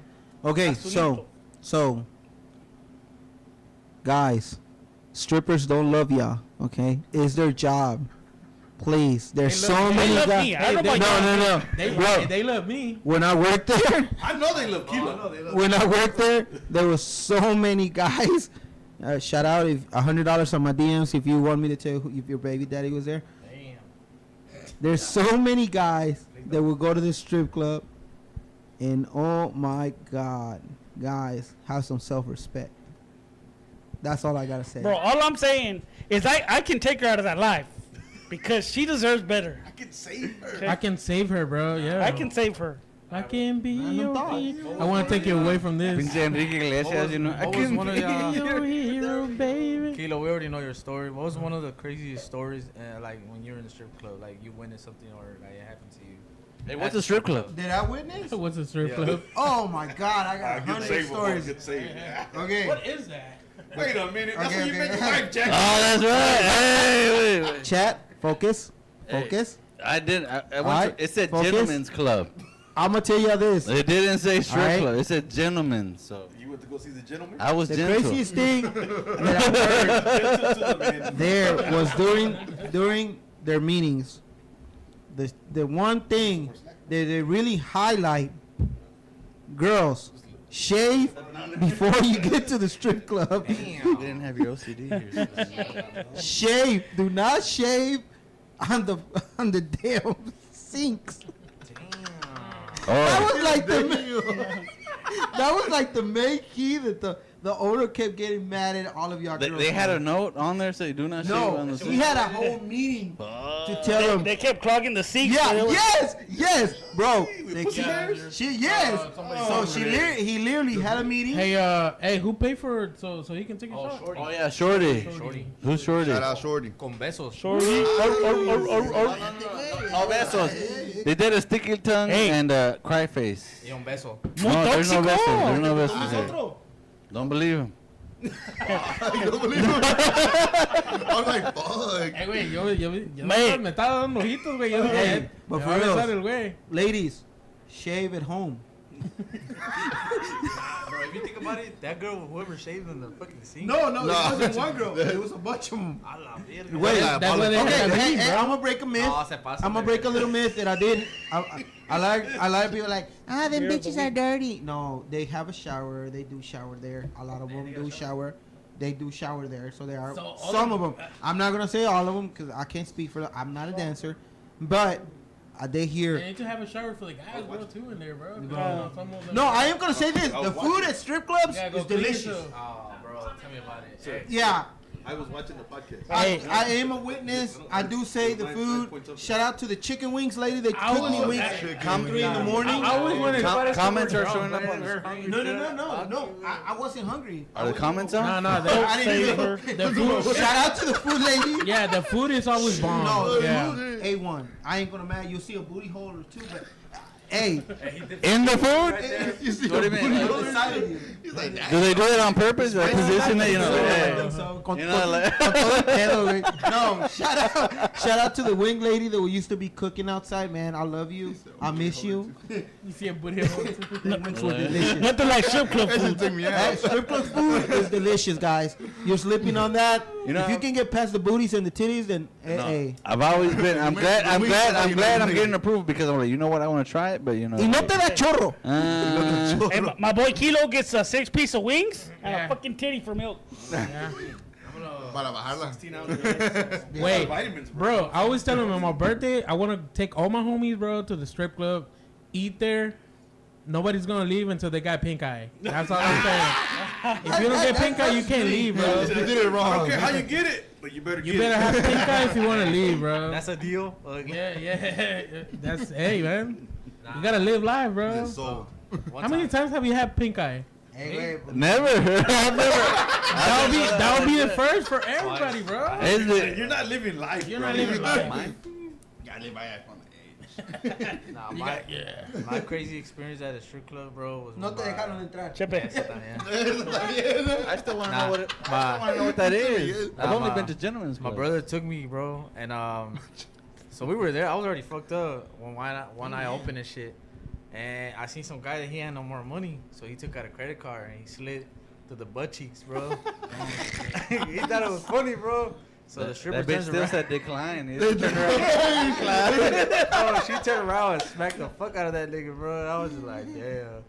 Okay, Azulito. so, guys, strippers don't love y'all, okay? It's their job. Please, there's so They many love guys. me. I don't know about No, y'all. no. Bro, They love me. when I worked there, I know they love Kilo. when I worked there was so many guys. Shout out if $100 on my DMs if you want me to tell if your baby daddy was there. Damn. There's so many guys that will go to the strip club, and oh my God, guys, have some self-respect. That's all I gotta say. Bro, all I'm saying is I can take her out of that life because she deserves better. I can save her. Okay? I can save her, bro. Yeah. I can save her. I can be your thought. hero. I want to take you away from this. Pinche Enrique Iglesias, you know. I What was can one of Be y'all? your hero, baby. Kilo, we already know your story. What was one of the craziest stories, like when you were in the strip club, like you witnessed something or like it happened to you? Hey, what's a strip club? Did I witness? What's a strip club? Oh my God, I got Good 100 save, stories. Good save. Okay. What is that? Wait a minute. That's Okay, when you okay. make a wife, Jack. Oh, that's right. Hey, wait. Chat, focus, Hey. focus. I didn't. I went Alright, to, it said focus. gentlemen's club. I'm gonna tell y'all this. It didn't say strip Alright. club. It said gentlemen. So You went to go see the gentleman? I was The gentle. craziest thing that I heard there was during their meetings. The one thing that they really highlight, girls, shave before you get to the strip club. You didn't have your OCD here. Shave. Do not shave on the damn sinks. That Oh, was like that was like the main key that the owner kept getting mad at all of y'all girls. they had a note on there saying do not shave on no. the He had a whole meeting to tell them. They kept clogging the seats. Yeah, so they were- yes, bro. They pussy kept- hairs? yes. So he literally had a meeting. Hey, who paid for it so he can take a shot? Shorty. Oh yeah, Shorty. Shorty. Who's Shorty? Shout out Shorty. Con besos. Shorty. No besos. They did a sticky tongue Hey. and a cry face. Y un beso. Muy No, there's no tóxico. besos. There's no besos here. Don't believe him. I don't believe it. I'm like, fuck. Güey, yo Mate. me estaba dando ojitos, güey. Yo Hey, dije, but me for va a real. besar el güey. Ladies, shave at home. Bro, if you think about it, that girl, whoever shaved in the fucking sink. No, No. it wasn't one girl. It was a bunch of them. A la verga. Wait, That's why they okay, had to hey, leave, hey, bro. I'm gonna break a myth. No, se pasa, I'm gonna break a little myth that I didn't. I like people like, them Here's the bitches are dirty. No, they have a shower. They do shower there. A lot of them do shower. They do shower there. So there are So all some of- of them. I'm not gonna say all of them because I can't speak for them. I'm not a dancer, but they They hear. need to have a shower for the guys, bro, too, in there, bro. Some of them- No, I am gonna say this. I The was food watching. at strip clubs Yeah, go is clean delicious. yourself. Oh, bro, tell me about it. Hey. Yeah. I was watching the podcast. I am a witness. I do say the food. Shout out to the chicken wings lady. They I cook me was- wings. Come 3 in the morning. I always wanted to Comments are showing up on the screen. No. I wasn't hungry. Are the comments on? No, I didn't Save her. even. the food. Shout out to the food lady. Yeah, the food is always bomb. No, yeah. A1. I ain't gonna mad. You'll see a booty hole or two, but hey, In the food? You see What do you a mean? booty on hole? the side of you. He's like, that. Do they do it on purpose? Like position it, you know? I Like, think so. you know, like, No, shout out to the wing lady that used to be cooking outside, man. I love you. I miss you. You see a booty hole. The wings were delicious. Nothing like strip club That food. shit took me That out. strip club food is delicious, guys. You're slipping on that. You know- if you can get past the booties and the titties, then hey. I've always been. I'm glad I'm getting approved because I'm like, you know what? I want to try it, but you know. Y no te da chorro. Hey, my boy Kilo gets a 6-piece of wings and Yeah. a fucking titty for milk. Yeah. Para bajarla. 16 ounces. Wait, Vitamins, bro, I always tell them on my birthday, I want to take all my homies, bro, to the strip club, eat there. Nobody's gonna leave until they got pink eye. That's all I'm saying. If you don't get pink eye, you can't leave, bro. You did it I don't wrong. care how you get it, but you better You get better it. have pink eye if you want to leave, bro. That's a deal. Yeah. That's hey, man. You gotta live life, bro. Sold. How many times have you had pink eye? Hey, wait. Never. I've never. That would be the first for everybody, bro. Is it? You're not living life. You're bro. not living life. Gotta live by life on the age. Nah, Yeah. my crazy experience at a strip club, bro, was No when te my- dejaron entrar. Chepe. Eso también. I still want to Nah, know what it. I my- still want to know what that is. I've Nah, only my- been to gentlemen's My clubs. brother took me, bro, and so we were there. I was already fucked up when one eye open and shit, and I seen some guy that he had no more money, so he took out a credit card and he slid to the butt cheeks, bro. He thought it was funny, bro. So the stripper That bitch turns still around. said decline. He turned around. Oh, she turned around and smacked the fuck out of that nigga, bro. I was just like, damn.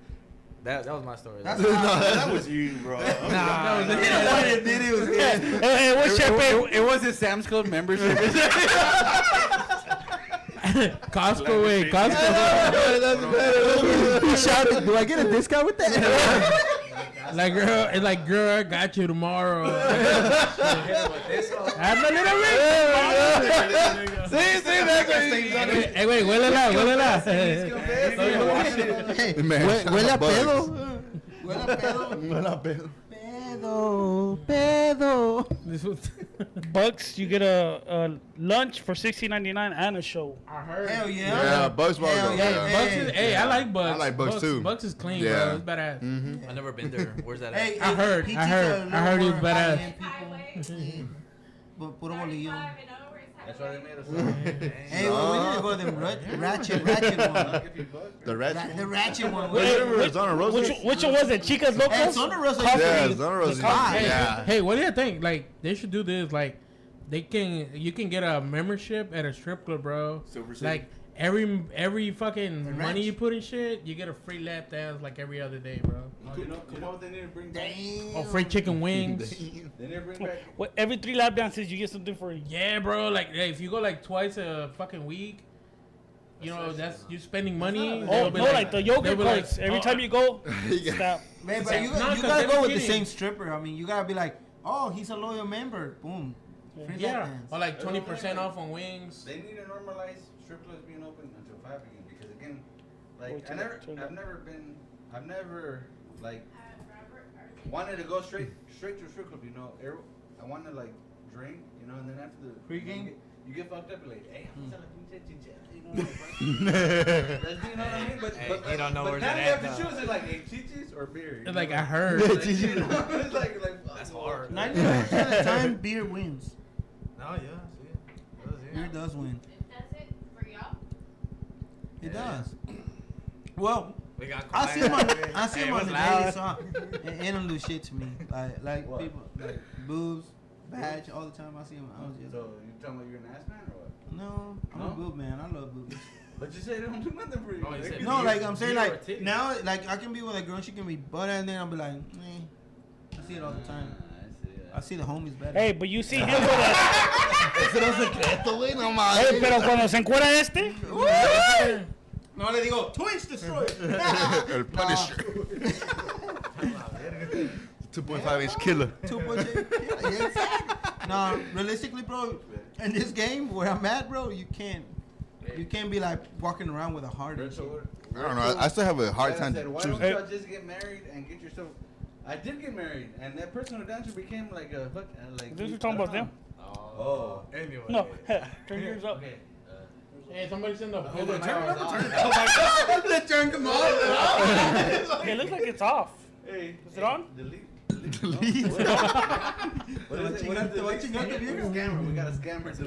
That was my story. That's That was you, bro. Nah, Hey, what's Chepe? It was his Sam's Club membership. Costco way. Costco. That's better. He shouted, "Do I get a discount with that?" Like girl, it's like girl, I got you tomorrow. I'm a little rich. See, that's what he's Hey, wait, huélela. Huele a pedo. Pedo. Bucks, you get a lunch for $16.99 and a show. I heard. Hell yeah. Yeah, Bugs will Hell go. yeah. Yeah. Bucks is, hey, I like Bucks. I like Bucks too. Bucks is clean, Yeah. bro. It's badass. Mm-hmm. I've never been there. Where's that at? Hey, I heard he he was badass. Highway. Puro bolillo. 35 and over is That's highway. why they made us. Hey, well, we need to go to the ratchet one. The red. The ratchet one. Zona Rosa. Which one was it? Chicas Locos? Hey, Zona Rosa. Yeah, Zona Rosa. Hey, Yeah. hey, what do you think? Like, they should do this. Like, you can get a membership at a strip club, bro. Silver City. Like every fucking The money ranch. you put in shit, you get a free lap dance like every other day, bro. You know what they need to bring back? Or free chicken wings. They need to bring back. What, every 3 lap dances, you get something for Yeah, bro. Like, hey, if you go like twice a fucking week, you know that's you spending money. Oh, they'll no, be like the they'll yogurt be like, carts. Every oh, time you go, stop. Man, but you No, 'cause gotta they're go with the kidding. same stripper. I mean, you gotta be like, oh, he's a loyal member. Boom. Free lap Yeah, dance. or like 20% off on wings. They need to normalize strip clubs being open until 5 again because again, like Wait till- till I've never like Robert, wanted to go straight to a strip club. You know, I want to like drink, you know, and then after the Pre-game? you get fucked up and like, hey, I'm selling you know, like, you know what I mean? But You don't know but where's now that you at, have to though. choose it like, hey, chichis or beer. you It's like know? I heard. Like, you know, it's like That's hard. 90% of the time, beer wins. No, yeah, see. Beer does win. does it for y'all? It does. Well, We got I see him on the daily loud. song. It don't do shit to me. Like What? people, like boobs, badge all the time. I see him. I was just, So you telling me you're an ass man or what? no, I'm No? a boob man. I love boobs. But you say they don't do nothing for you. No, you said- No, like I'm saying, Beer or like titty? now, like I can be with a girl, she can be butt, and then I'll be like, eh. I see it all the time. I see the homies better. Hey, but you see him with a... No más. Hey, pero cuando se encuera este... No le digo, Twitch destroy. El Punisher. 2.5-inch killer. 2.8. Yeah, exactly. No, realistically, bro, in this game where I'm at, bro, you can't be like walking around with a heart and shit. I don't know. I still have a hard time Why choosing. don't y'all just get married and get yourself? I did get married, and that personal dancer became like a fuck. Like This is talking about them? Oh, Anyway. No, turn yours up. okay. Hey, somebody send a Hold picture. on, turn it up, turn it Oh up. my God. Let's turn them on. It looks like it's off. Hey, Is it on? Delete. Delete. What is it? What is the Watching out the video. scammer? We got a scammer to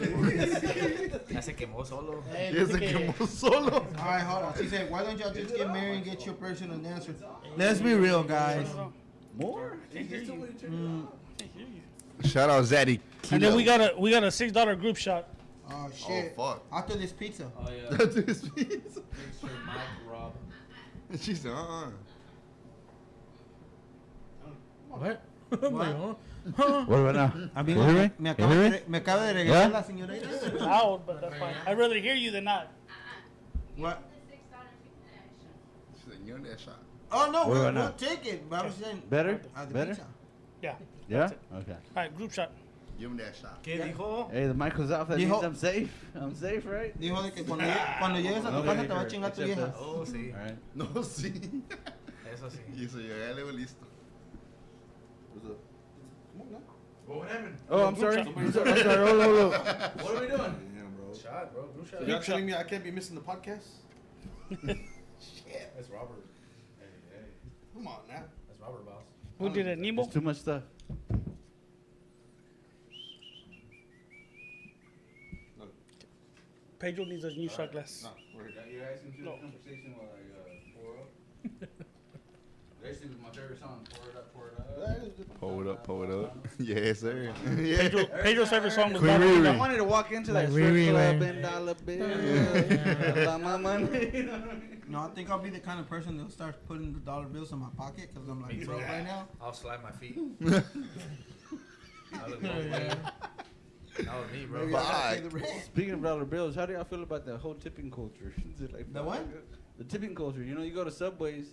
Ya se quemó solo. Hey, Ya se dice que- quemó solo. All right, hold on. She said, why don't y'all just get married and get your personal dancer? Let's be real, guys. More? Shout out Zaddy. And then we got a $6 group shot. Oh shit! fuck. After this pizza. Oh, yeah. That's his piece. Make sure Mike Rob. And she said, What? I'm like, huh? What about now? Amigo, me acaba de regresar la señora. It's loud, but that's fine. I'd rather hear you than not. What? The $6 shot. She said, you're in that shot. Oh no, What we'll about now? take it. But I'm saying Better? at the Better? pizza. Yeah. Yeah? Okay. All right, group shot. Give him that shot. ¿Qué dijo? Hey, the mic was off. That Dijo- means I'm safe. I'm safe, right? Dijo de que cuando llegues a tu casa te va a chingar tu vieja. Oh, sí. All right. No, sí. Eso sí. Y eso, ya le listo. What happened? Oh, I'm sorry. I'm sorry. Hold on. What are we doing? Damn, bro. Shot, bro. Group shot. So y'all telling me I can't be missing the podcast? Shit. That's Robert. Hey, hey. Come on now. That's Robert, boss. Who did it? Nemo? It's too much stuff. Pedro needs a new shot glass. No, we're You guys can do No. a conversation while I pour up. Basically, my favorite song. Pour it up, pour it up. Pull it up. Yes, sir. Yeah. Pedro's favorite song was Queen Bad Riri. I wanted to walk into Like that strip Riri, club man. and dollar bill. I love my money. You know what I mean? No, I think I'll be the kind of person that'll start putting the dollar bills in my pocket because I'm like broke right now. I'll slide my feet. I look Yeah. That was me, bro. Maybe I gotta pay the rent. Speaking of dollar bills, how do y'all feel about the whole tipping culture? Is it like The what? The tipping culture. You know, you go to Subways,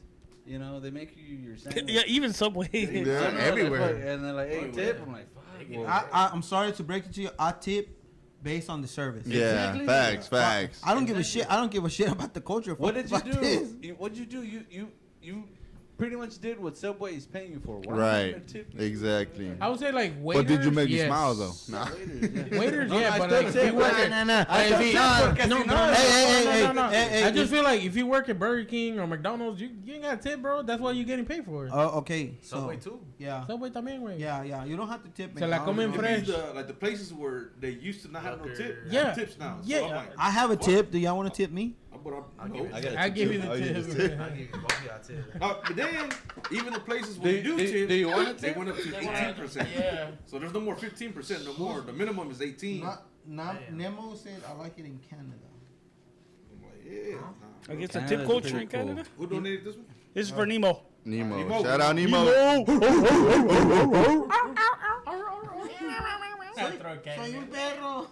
you know, they make you your sandwich. Yeah, even Subway. Yeah, everywhere. And they're like, hey, tip. I'm like, fuck. Well, I'm sorry to break it to you. I tip based on the service. Yeah, Exactly. facts. I don't give a shit. I don't give a shit about the culture. what did you Fuck this. do? What'd you do? You pretty much did what Subway is paying you for. Why Right. not tip you? Exactly. I would say like waiters. But did you make me yes. smile though? Nah. Waiters, No, yeah, I but still like if tip. you work Nah, at, nah. Like, I if still you- tip no, because no, you no, know- no, Hey, no, no, no. hey, I just feel like if you work at Burger King or McDonald's, you ain't got to tip, bro. That's what you're getting paid for. Oh, okay. So, Subway too. yeah. Subway también, güey. Yeah. You don't have to tip. Se la McDonald's. comen It means fresh. like the places where they used to not have no tip, Yeah. have tips now. So Yeah. I'm like, I have a tip. Do y'all want to tip me? but I'll no. give it. I got I give you the I'll give you tip. the tip. I'll give you both of y'all tip. But then, even the places where you do tip, do you want to they tip? went up to 18%. Yeah. So there's no more 15%, no more. The minimum is 18. Nemo said I like it in Canada. I'm like, yeah. I guess the Canada's tip culture pretty in Canada. Who donated this one? This is for Nemo. Nemo. Nemo. Shout out Nemo. Soy un perro.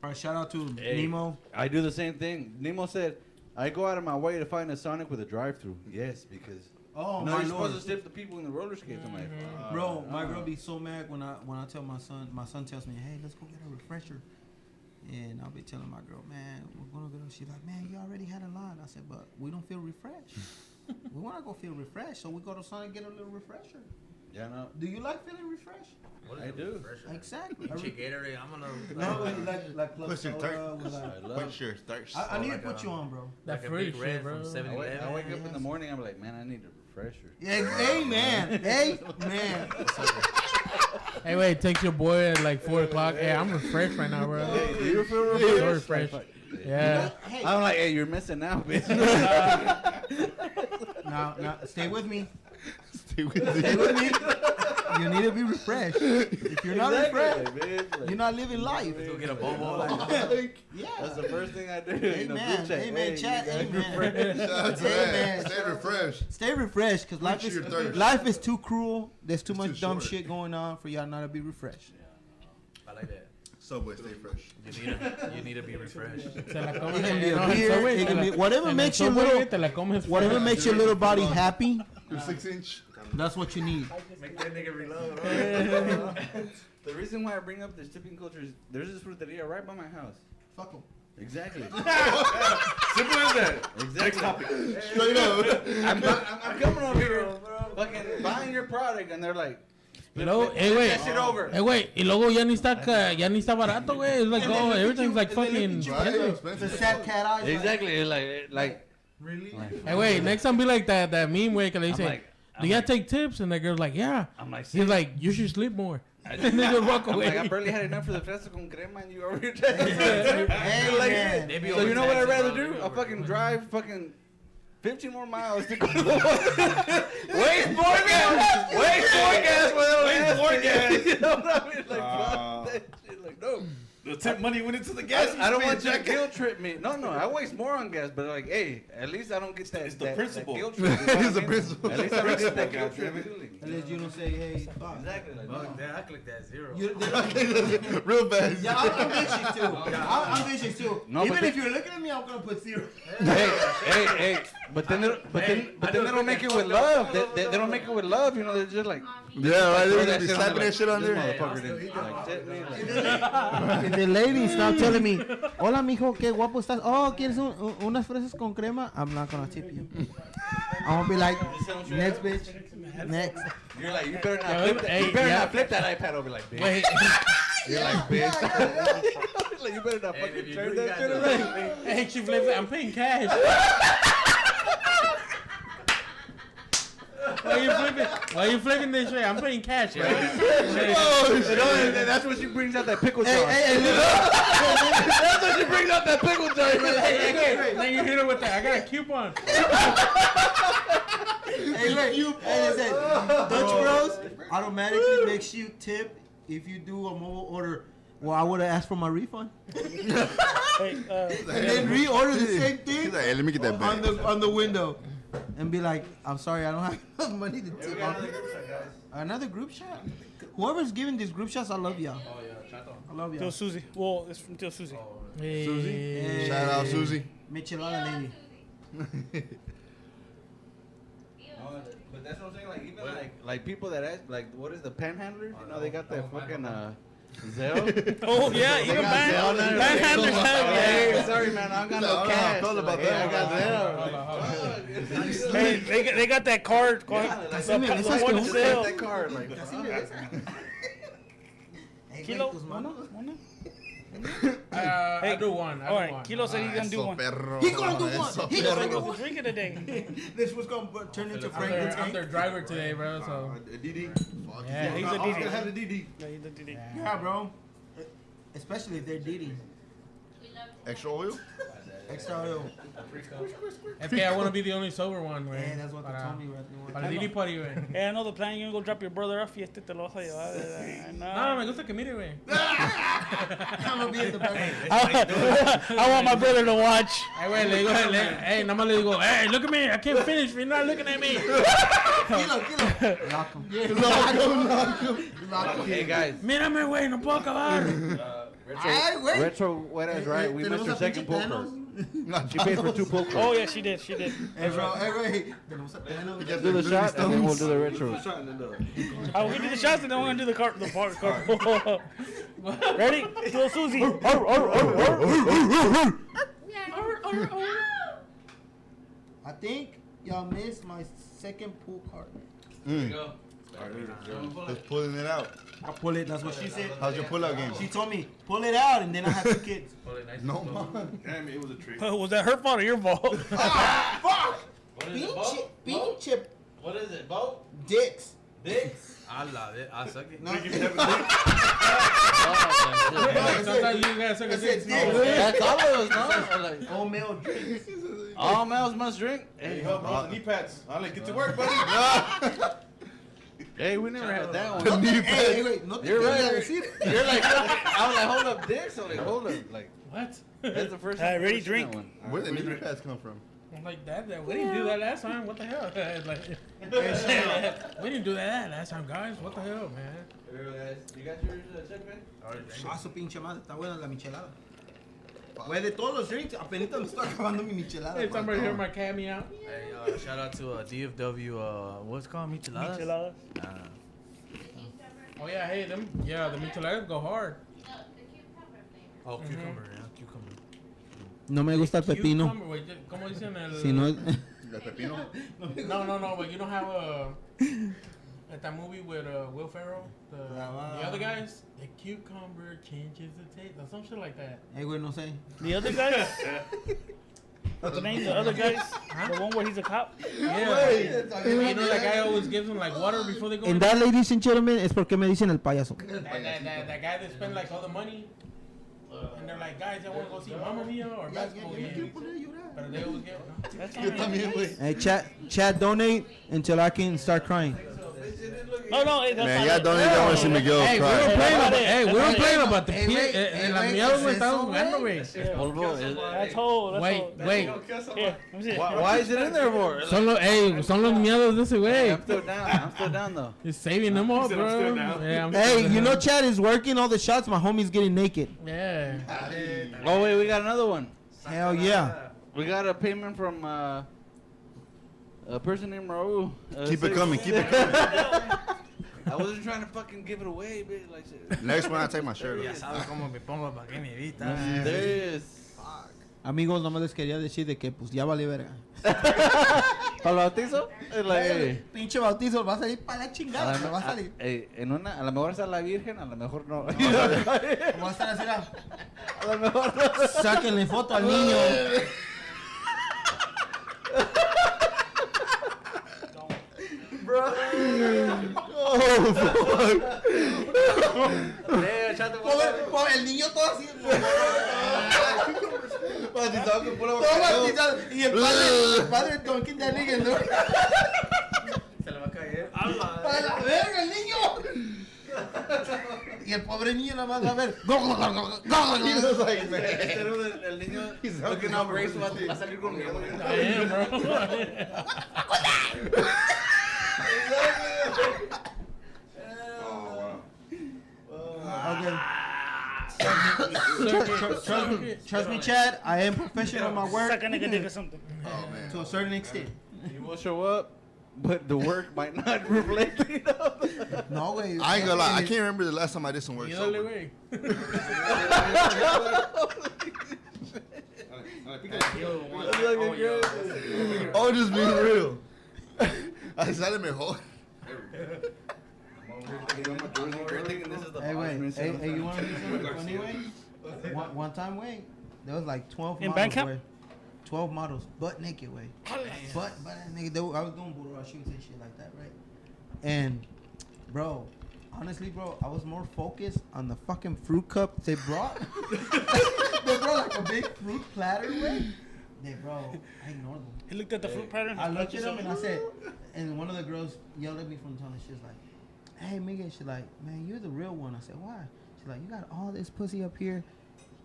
All right, shout out to Nemo. I do the same thing. Nemo said, I go out of my way to find a Sonic with a drive-through. Yes, because Oh no, my you're lord, supposed to tip the people in the roller skates. I'm like, bro, my girl be so mad when I tell my son. My son tells me, "Hey, let's go get a refresher," and I'll be telling my girl, "Man, we're gonna go." She's like, "Man, you already had a line." I said, "But we don't feel refreshed. We want to go feel refreshed, so we go to Sonic and get a little refresher." yeah, no, Do you like feeling refreshed? What is I it, do. refresher? Exactly. Chick Gatorade. I'm gonna. No, like club Push your soda with I like. love. Quench your thirst. I need to like put you on, bro. That Like a free big red shit, bro. from I 7-Eleven. wake up in the morning. I'm like, man, I need a refresher. Yeah, amen, amen. Hey, wait, takes your boy at like 4 o'clock. Hey, I'm refreshed right now, bro. You feel So refreshed? refreshed. Yeah. Hey, I'm like, hey, you're missing out, bitch. now, stay with me. Stay with Stay me. with me. You need to be refreshed. If you're not refreshed, you're not living life. Go get a bobo. Yeah. That's the first thing I do. in a Amen. group chat. Amen. Hey, Chat. you guys Amen. Shout out to Amen. that. Stay refreshed. Stay refreshed, cause Quench your thirst. life is too cruel. There's too It's much too dumb short. shit going on for y'all not to be refreshed. I like that. Subway, stay fresh. You need to be refreshed. Se la It comes can be en a el beer. Subway, It te can la- be whatever en makes el your Subway, little te la comes whatever fresh. makes your little body happy. Your 6-inch. That's what you need. Make that nigga reload. The reason why I bring up this tipping culture is there's this fruteria right by my house. Fuck them. Exactly. Simple as that. Exactly. Next topic. Straight up. I'm coming over here, fucking buying your product, and they're like, Y luego, that shit over. güey, y luego ya ni está barato, güey. It's like, oh, everything's like fucking. Right? The Expensive. sad cat eyes. Exactly. It's like Really? Hey, wait, next time be like that meme, güey, que they I'm say, like- do you take tips? And the girl's like, yeah. I'm like, He's like, you should sleep more. And they just walk I'm away. like, I barely had enough for the fresco con crema, and you over here taking Hey, like man. They be So you know what I'd overtaxing, rather bro. do? They be I fucking overtaxing. drive fucking 15 more miles to go to the waste more gas! Waste more gas! Waste more gas! You know what I mean? Like, fuck that shit. Like, no. The tip money went into the gas. I don't you want you to spent, guilt trip me. No, I waste more on gas, but like, hey, at least I don't get that. It's the that, principle. That guilt trip. You know what It's I the mean? principle. At least I don't get that Principle, guilt trip goddammit. feeling. At least you don't say, hey, fuck. Exactly. Like, Fuck that. I clicked that 0. You, they don't, Real fast. yeah, I'm vicious too. I'm vicious too. No, Even but if you're looking at me, I'm gonna put 0. hey, but then they don't make it with love. They don't make it with love. You know, they're just like, Yeah, right. throw They're that gonna be shit on slapping there, that shit on this there. motherfucker didn't like tip me. Like, If the lady stop telling me, hola mijo, qué guapo estás. Oh, ¿quieres unas fresas con crema? I'm not gonna tip you. I'm gonna be like, next bitch, next. you're like, you better not Yeah, flip that. hey, You better yeah. not flip that iPad over like, bitch. Wait, You're like, bitch. Like, you better not Hey, fucking if you turn do, that you shit gotta do around. it. hey, she flips it. I'm paying cash. Why you flipping this way? I'm paying cash, right? That's when she brings out that pickle jar. Hey, That's when she brings out that pickle jar. Then you hit her with that. I got a coupon. hey, look, hey, listen, Dutch Bros automatically makes you tip if you do a mobile order. Well, I would have asked for my refund. Hey, And then reorder the same thing He's like, hey, let me get that on back. the window. And be like, I'm sorry, I don't have enough money to tip. Another group chat? Whoever's giving these group shots, I love y'all. Oh yeah, Chato. I love Tio y'all. Susie. Well, it's from Tio Susie. Susie. Hey. Shout out Susie. Michelada lady. But that's what I'm saying. Like even like people that ask like what is the panhandlers? You know they got that fucking Zelle. Oh yeah, even panhandlers have Hey, that. sorry man, I got no cash. Thought about Like, that. I got Zelle. Hey, they got that card. The one to sell. That card, like, Kilo. I do one. All right, Kilo said he's gonna do one. He gonna do one. He gonna do We're one. drinking today. This was gonna turn into Franklin's I'm their game. driver today, bro. So DD. yeah, He's I a was DD. gonna have the DD. Yeah, he's a DD. Yeah, bro. Especially if they're Didi. Extra oil? Extra oil. okay, I want to be the only sober one, güey. Yeah, that's what they told me. Para el Didi Party, güey. Hey, I know the plan. You're gonna go drop your brother off y te lo vas a llevar. No, me gusta que mire, güey. I'm gonna be in the back. I want my brother to watch. Hey, güey, le digo, hey, nada más le digo, hey, look at me, I can't finish if you're not looking at me. Kilo. Lock him. Lock him. hey guys, Mírame, güey, no puedo acabar. Ay, güey. retro what is right? We missed our second poker. She paid for 2 pokers. Oh yeah, she did. Hey, bro. Hey, wait. Tenemos a plano. Do the shot and then we'll do the retro. Oh, we do the shots and then we're gonna do the card. Ready? Tio Susie. I think y'all missed my second pool card. Just pulling it out. I pull it. That's what she said. How's your pull-out game? She told me pull it out, and then I have 2 kids. No, man. Damn, it was a treat. Was that her fault or your fault? Fuck. What is it, Pinche, pinche What is it, boat? dicks. Dicks? I love it. I suck it. No, Sometimes you guys suck a dick. That's all of us, no? Like, all male drinks. All males must drink. Hey, help me with the knee pads. I'll get to work, buddy. Hey, we never had that The one. knee Hey, pad. wait, no te You're quería right. decir. You're like, I was like, hold up, dicks. I'm like, hold up, like What? that's the first Alright, time. ready, I've seen drink. that one. Where did the knee pads come from? I'm like, that, we didn't do that last time. What the hell? Like, we didn't do that last time, guys. What the hell, man? You got yours, check, man? Ah, su pinche madre, está buena la michelada. Güey, de todos los drinks, apenas me estoy acabando mi michelada. Hey, somebody hear my cameo. hey, shout out to DFW, what's it called? Micheladas? Micheladas. Oh yeah, hey, them, yeah, the micheladas go hard. Oh, cucumber, yeah, cucumber. No me gusta el pepino. Cucumber, güey, ¿cómo dicen el? Si no es... ¿El pepino? No, but you don't have at that movie with Will Ferrell, the other guys, the cucumber changes the taste, or some shit like that. Hey, güey, no sé. The other guys? What's the name? The other guys? The one where he's a cop? Yeah, you know that guy always gives them like water before they go. And that, ladies and gentlemen, es porque me dicen el payaso. That guy that spent like all the money, and they're like, guys, I want to go see Mamma Mia or basketball games, but they always get. That's Yo también, güey. Hey, chat, donate until I can start crying. No, hey, that's Man, not y'all it. don't even want to see Miguel Hey, we cry. were playing about, Hey, we were playing about the Hey, pie. wait, hey, La wait, mierda, ¿qué güey, es estamos eso, jugando, güey? güey. Polvo, That's whole. That's Wait, whole. wait. Here, let me see. why is it in there for? Son los miedos de ese Hey, güey. I'm still down though. He's saving them all, said I'm bro. still down. Yeah, I'm Hey, still you know down. chat is working all the shots. My homie's getting naked. Yeah. Oh wait, we got another one. Hell yeah. We got a payment from a person named Raul. Keep it coming, keep it coming. I wasn't trying to fucking give it away, bitch. Like shit. Next one, I take my shirt Ya off. sabes cómo me pongo para que me evita. There is. Amigos, no me les quería decir de que pues ya vale verga. ¿Para el bautizo? Es like, Pinche bautizo, va a salir para la chingada, me va a salir. en una, a lo mejor está la virgen, a lo mejor no. Va a estar así, A lo mejor no. sáquenle foto al niño. Pobre, el niño todo así. Bautizado con pura Todo bautizado. Y el padre Tonkin de Nigga, ¿no? Se le va a caer. ¡A la verga, el niño! Y el pobre niño nada más va a ver. El niño looking out Grace va a salir conmigo. Damn, bro. Trust me, Chad. I am professional in my work. Suck a nigga dick or something. Oh man. To a certain extent. You will show up, but the work might not reflect it. No way. I ain't gonna lie. I can't remember the last time I did some work. Y sober. dale, güey. Oh, just being real. I sale mejor. Hey, wait. Hey, you want to do something funny, way? One time, way. There was like 12 In models, Mancave? way. 12 models, butt naked, way. Butt naked. I was doing burro shoots and shit like that, right? And, bro, honestly, bro, I was more focused on the fucking fruit cup they brought. They brought like a big fruit platter, way. Bro, I ignored them. He looked at the fruit pattern. I looked at him and I said, and one of the girls yelled at me from the tunnel. She was like, "Hey, Miguel," she's like, "Man, you're the real one." I said, "Why?" She's like, "You got all this pussy up here,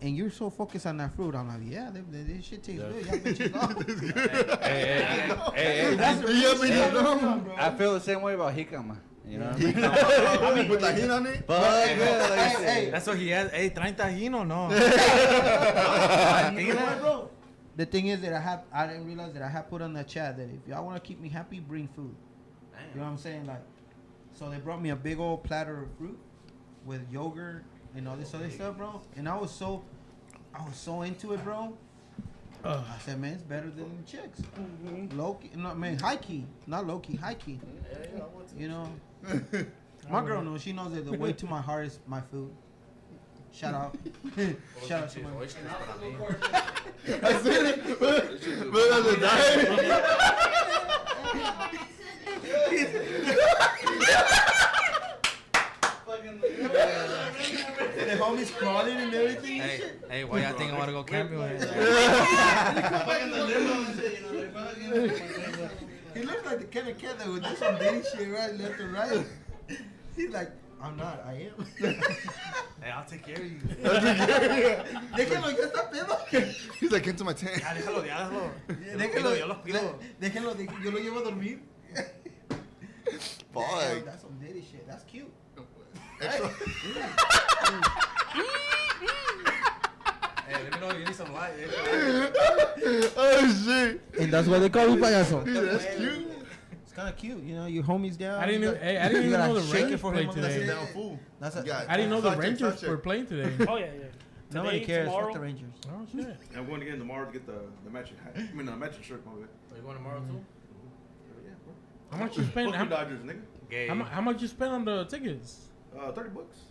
and you're so focused on that fruit." I'm like, "Yeah, this shit tastes good. Y'all bitches love." Hey, That's the real shit, bro. I feel the same way about jicama. You know what I mean? With tajín on it? Fuck yeah, like I Hey, said. That's what he has. Hey, traen tajín o no? You know what, bro? The thing is that I didn't realize that I had put on that chat that if y'all want to keep me happy, bring food. You know what I'm saying? Like, so they brought me a big old platter of fruit with yogurt and all this other stuff, bro. And I was so into it, bro. I said, man, it's better than the chicks. Low key, no, man, high key, not low key, high key. You know, my girl knows. She knows that the way to my heart is my food. Shout out, shout out to my. I said it. But on the diet. The homies crawling and everything. Hey, why y'all think I want to go camping with him? He looks like the kind of cat that would do some dating shit right left and right. He's like, I'm not, I am. Hey, I'll take care of you. Déjenlo, ya está pedo. He's like, into my tent. Déjalo, déjalo. Déjenlo, Yo los cuido. déjenlo, yo lo llevo a dormir. Fuck. That's some dating shit. That's cute. Extra. Hey, let me know if you need some light. Oh shit. And that's why they call me payaso. Dude, that's cute. It's kind of cute, you know. Your homies down. I didn't you even, got- hey, I didn't you even gotta know the shake it Rangers for played him. That's today. it. Down fool. That's a, Yeah. I didn't know the Sound check, Rangers sound check. were playing today. Oh yeah. nobody Today, cares. tomorrow. Fuck the Rangers. Oh shit! I'm going again tomorrow to get the matching hat. I mean, the matching shirt, my bad. Are you going tomorrow too? Yeah, bro. How much you spend? Fuck you Dodgers, nigga. Gay. How much you spend on the tickets? $30.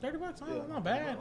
$30. Oh, Yeah. not bad.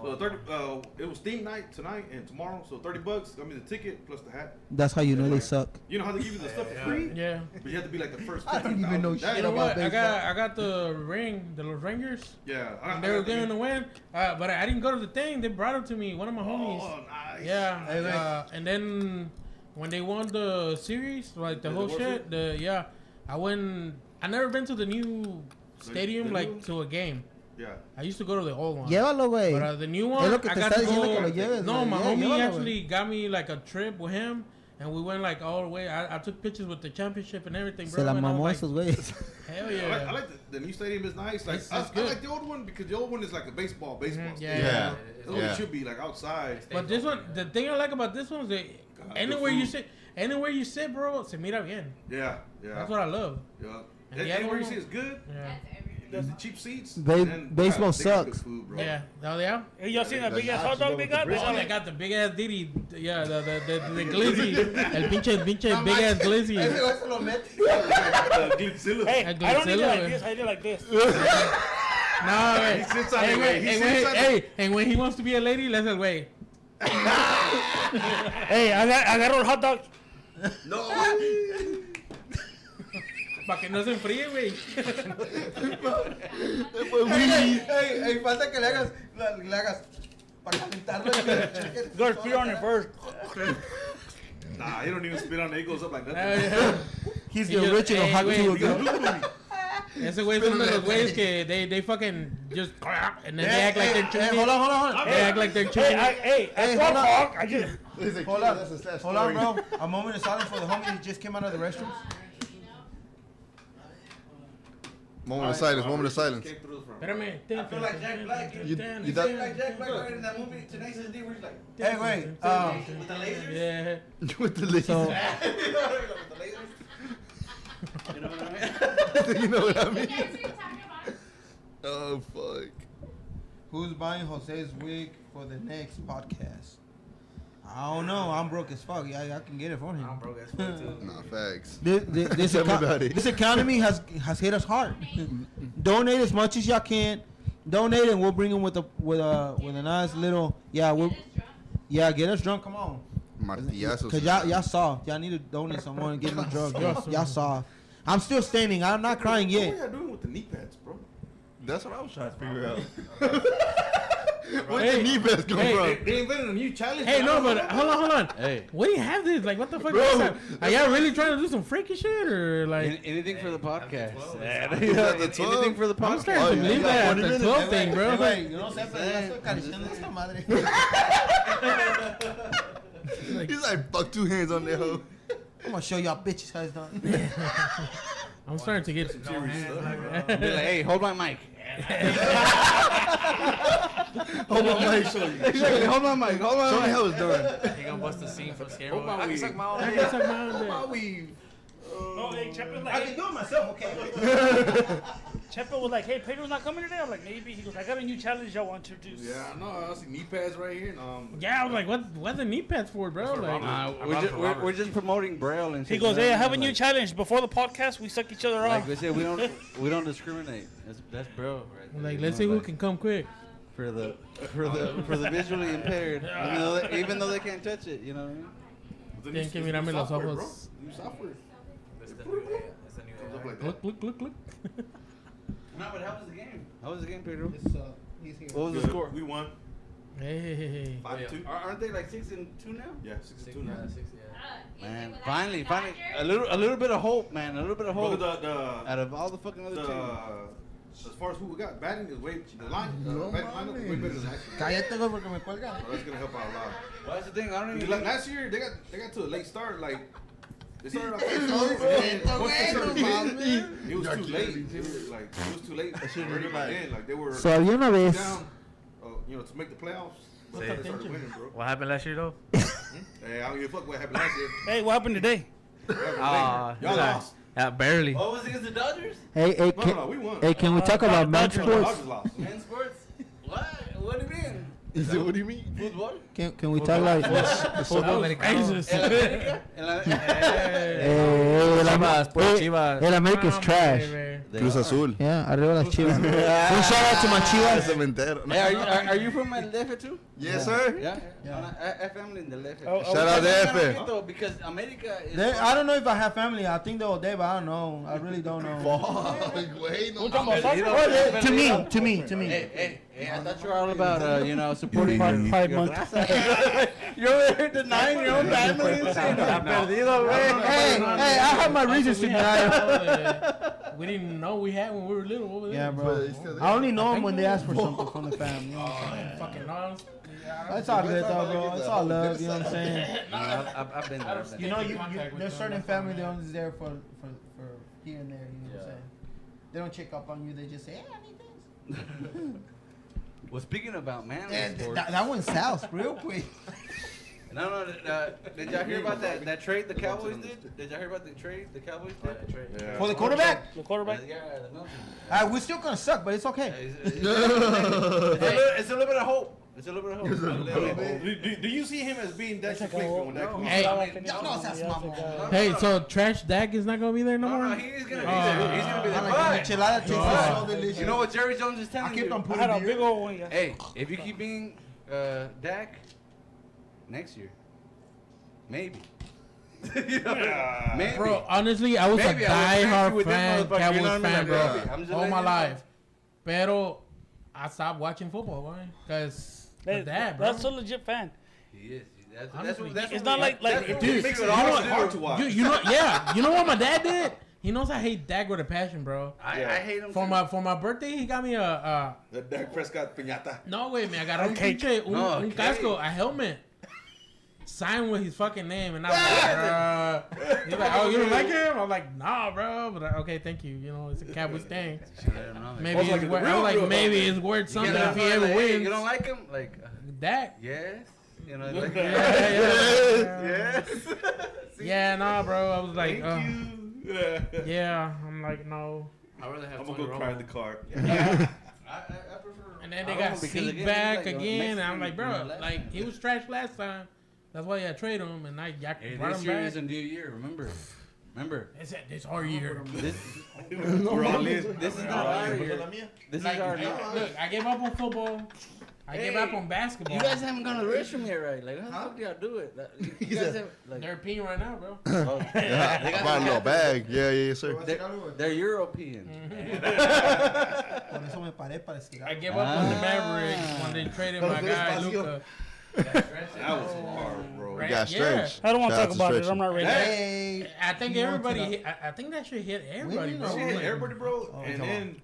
So it was theme night tonight and tomorrow. So $30. I mean the ticket plus the hat. That's how you know they suck. You know how they give you the stuff for free, Yeah. but you have to be like the first. I didn't even know 50,000. shit You know about what? I baseball. got the ring, the Rangers. Yeah, And they were giving a win, but I didn't go to the thing. They brought it to me. One of my homies. Oh, nice. Yeah. Hey, wait. And then when they won the series, like the Yeah, whole the World shit, I went. I never been to the new stadium, the like new- to a game. Yeah. I used to go to the old one. Llévalo, güey. But the new one, Es lo que I te got está to diciendo que lo go. lleves, No, güey. my Yeah, homie llévalo, actually got me like a trip with him, and we went like all the way. I took pictures with the championship and everything, bro. Se la and I mamó was esos like, güeyes. hell I yeah. like the new stadium is nice. Like It's I good. like the old one because the old one is like a baseball stadium. Yeah. Yeah. That's what it should be like outside. But this one, the thing I like about this one is that anywhere you sit, bro, se mira bien. Yeah, yeah. That's what I love. Yeah. And the Anywhere other you one- see is good. Yeah. That's everything. There's the cheap seats. Baseball they got good sucks. food, bro. Yeah. Oh yeah. Hey, y'all seen that big ass hot dog they got? Oh, they got the big ass ditty. Yeah, the glizzy. El pinche big ass glizzy. Hey, I don't need it like this. I did like this. No, He sits on it, wait, He sits on it. and when he wants to be a lady, let's el way. Hey, agarro el hot dog. No. Para que no se enfríe, güey. Hey, falta que le hagas para calentarlo. Go spit on it first. Nah, he don't even spit on it. He goes up like that. He's Y the yo- original hey, hot güey, tool yo- girl. Ese güey es uno de los güeyes que they fucking just and then they act like they're chewing Hold it. on. They act like they're chewing it. Hey, Hey, hold hold on. on. I just. Hold on, bro. A moment of silence for the homie who just came out of the restrooms. Moment of silence. Moment of silence. Came through the front. Espérame. I feel like Jack Black. You You thought- like Jack Black right in that movie, Tenacious D, where he's like, Hey, wait. with the lasers? Yeah. With the laser. So, With the lasers? You know what I mean? You know what I You mean? guys are talking about Oh fuck. Who's buying Jose's wig for the next podcast? I don't know. I'm broke as fuck. I can get it for him. I'm broke as fuck too. Nah, facts. This, Tell me about it. this economy has hit us hard. Donate as much as y'all can. Donate and we'll bring him with a nice little get us drunk. get us drunk. Come on. Martillazos. Cause y'all saw. Y'all need to donate some more and get me drunk. Y'all saw. I'm still standing. I'm not crying What yet. are y'all doing with the knee pads, bro? That's what I was trying to figure out. Where Hey, the knee pads come hey, from? They invented a new challenge. hey, no, but hold on. Hey. What do you have this? Like, what the fuck Bro, is that? Are y'all really trying to do some freaky shit or like? Anything for the podcast. He's at the 12. Anything for the I'm podcast. starting to yeah, believe you got that 20 at the minutes. 12 thing, bro. Yo no sé, pero ya estoy acariciando esta madre. He's like, fuck 2 hands on that hoe. I'm gonna show y'all bitches how it's done. I'm starting to get. Be like, hey, hold my mic. Hold my mic, show you. Exactly, hold my mic. Hold my Show me mic. how it's done. He gonna bust the scene from Scary Hold my Movie. I can weed. suck my own I dick. can suck my own dick. weave. No, hey, Chepe, I like, can do it myself, okay? Chepe was like, hey, Pedro's not coming today. I'm like, maybe. He goes, I got a new challenge y'all want to introduce. Yeah, I know. I see knee pads right here. Yeah, I was like, what's the knee pads for, bro? Like, We're just promoting Braille and shit. He goes, hey, I have a new Like- challenge. Before the podcast, we suck each other Like off. we said, we don't discriminate. That's Braille, right? there, like you let's know, see who like, can come quick. for the visually impaired, even though they can't touch it. You know what I mean? Tienen que mirarme los ojos. New software. That's the new AI. That's the new Comes up AI. like Look, that. look. No, but how was the game? How was the game, Pedro? He's here. What was the Good. score? We won. Hey. 5-2. Aren't they like 6-2 now? Yeah, 6-2 now. Man, With that finally, factor, a little bit of hope, man. A little bit of Bro, hope the out of all the fucking other teams. as far as who we got batting is way the line. No Batting lineup is way better than last year. Cállate, güey, porque me cuelgan. So that's gonna help out a lot. Well, that's the thing. I don't even. Like, last year they got to a late start. Like they started off late start, and then once they started playing, it was too late. It was too late. Already by then, like they were So había una vez. down, to make the playoffs. But they started winning, bro. What happened last year though? Hey, I don't give a fuck what happened last year. Hey, what happened today? Y'all lost. Barely. What was it against the Dodgers? Hey, No, we won. hey, can we talk about man Dodgers. sports? Dodgers lost. Men's sports? What? What do you mean? He said, what do you mean? Football? Can we talk like Fútbol americano. El América? El America's trash. Cruz Azul. Yeah, arriba las chivas. Un shout out to my chivas. Cementero. Hey, are you from El DF too? Yes, sir. Yeah. I family in the left. Shout out to F. Though, because America is. I don't know if I have family. I think they're all there, but I don't know. I really don't know. Wait, no. To me. Hey, I thought you were all about, supporting your Pride Month. raza. You're over here denying your own family and saying, Hey, I have my reasons to deny. We didn't know we had when we were little. What was Yeah, it? bro. I only know them when they ask for something from the family. You know what I'm saying? Fucking honest. That's all good though, bro. It's all love. You know what I'm saying? I've been there. You know, there's certain family that only there for here and there. You know what I'm saying? They don't check up on you. They just say, hey, I need this. Well, speaking about man And sports, that went south real quick. no, did y'all hear about that trade the Cowboys did? Did y'all hear about the trade the Cowboys did? Yeah. For the quarterback, The quarterback? Yeah, the military. we're still gonna suck, but it's okay. It's a little bit of hope. It's a little bit of hope. Do you see him as being Dexter Fleetwood when that comes Hey. Hey, so Trash Dak is not gonna be there no No, more? he's gonna be there. He's gonna be there. Enchilada tastes so But delicious. you know what Jerry Jones is I telling kept you? on I putting had a beer. big old one. Yeah. Hey, if you keep being Dak next year, maybe. You know, maybe. Bro, honestly, I was Maybe a I was die-hard with them fan, motherfuckers, Cowboys you know what I mean? fan, Like, bro. maybe. I'm just All letting my you know. life. Pero I stopped watching football, why? Because Hey, dad, bro. that's a legit fan. He is. That's Honestly, what it's not like that's what dude, makes you it know hard what- to hard do. to watch. You know, yeah. You know what my dad did? He knows I hate Dak with a passion, bro. I hate him. For too. my birthday, he got me a The Dak Prescott piñata. no, güey, me agarró un cake. pinche, No, un cake. casco, a helmet. sign with his fucking name, and I was like, he's like, oh, you don't like him? I'm like, nah, bro. But okay, thank you. You know, it's a Cowboys thing. Maybe it's worth. I was like, maybe it's worth something if he ever wins. You don't like him? Like Dak? yes. You know, like Yes. Yeah, nah, bro. I was like, yeah. I'm like, no. I'd rather have I'm gonna go cry in the car. Yeah. I prefer. And then they I don't got know, because seat again, back like, again. And I'm Mexican, like, bro, last like time. he was trash last time. That's why I traded him, and I Hey, brought this him year back. is a new year. Remember. It's our year. This We're all in. is not our year. This is our year. Look, I gave up on football. I gave up on basketball. You guys haven't gone to the restroom yet, right? Like, how the fuck do y'all do it? You guys have, like, They're peeing right now, bro. Yeah, I bought a little bag. Yeah, sir. they're European. Por eso me paré para estirar. I gave up on the Mavericks when they traded my guy Luka. That was hard, bro. We got stretched. I don't want to Shout talk out about it. Stretchy. I'm not ready. Hey. I think You want everybody. to I think that should hit everybody, Winning bro. or Shit, what? everybody, bro. Oh, And come then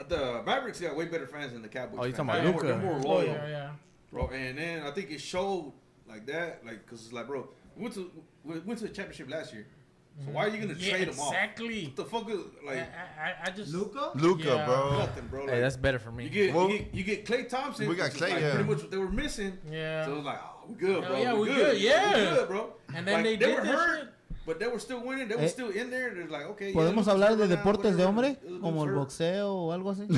the Mavericks got way better fans than the Cowboys. Oh, you talking fans. about They're Luka? more Oh, loyal, yeah. bro. And then I think it showed like that, like, cause it's like, bro, we went to the championship last year. So why are you gonna trade them off? Exactly. What the fuck is like I just Luka? Luca, Yeah. bro. nothing, bro? Like, Hey, that's better for me. you get Klay Thompson. We got which is, Klay, like, yeah. pretty much what they were missing. Yeah. So it was like, oh, we good, Hell bro. yeah, we we good. good, yeah. We good, bro. And then Like, they they did were this hurt, shit. but they were still winning. They were still in there. They're like, okay. ¿Podemos yeah, hablar de Luka's hurt now, deportes de whatever. hombre? Luka's Como el hurt. boxeo o algo así.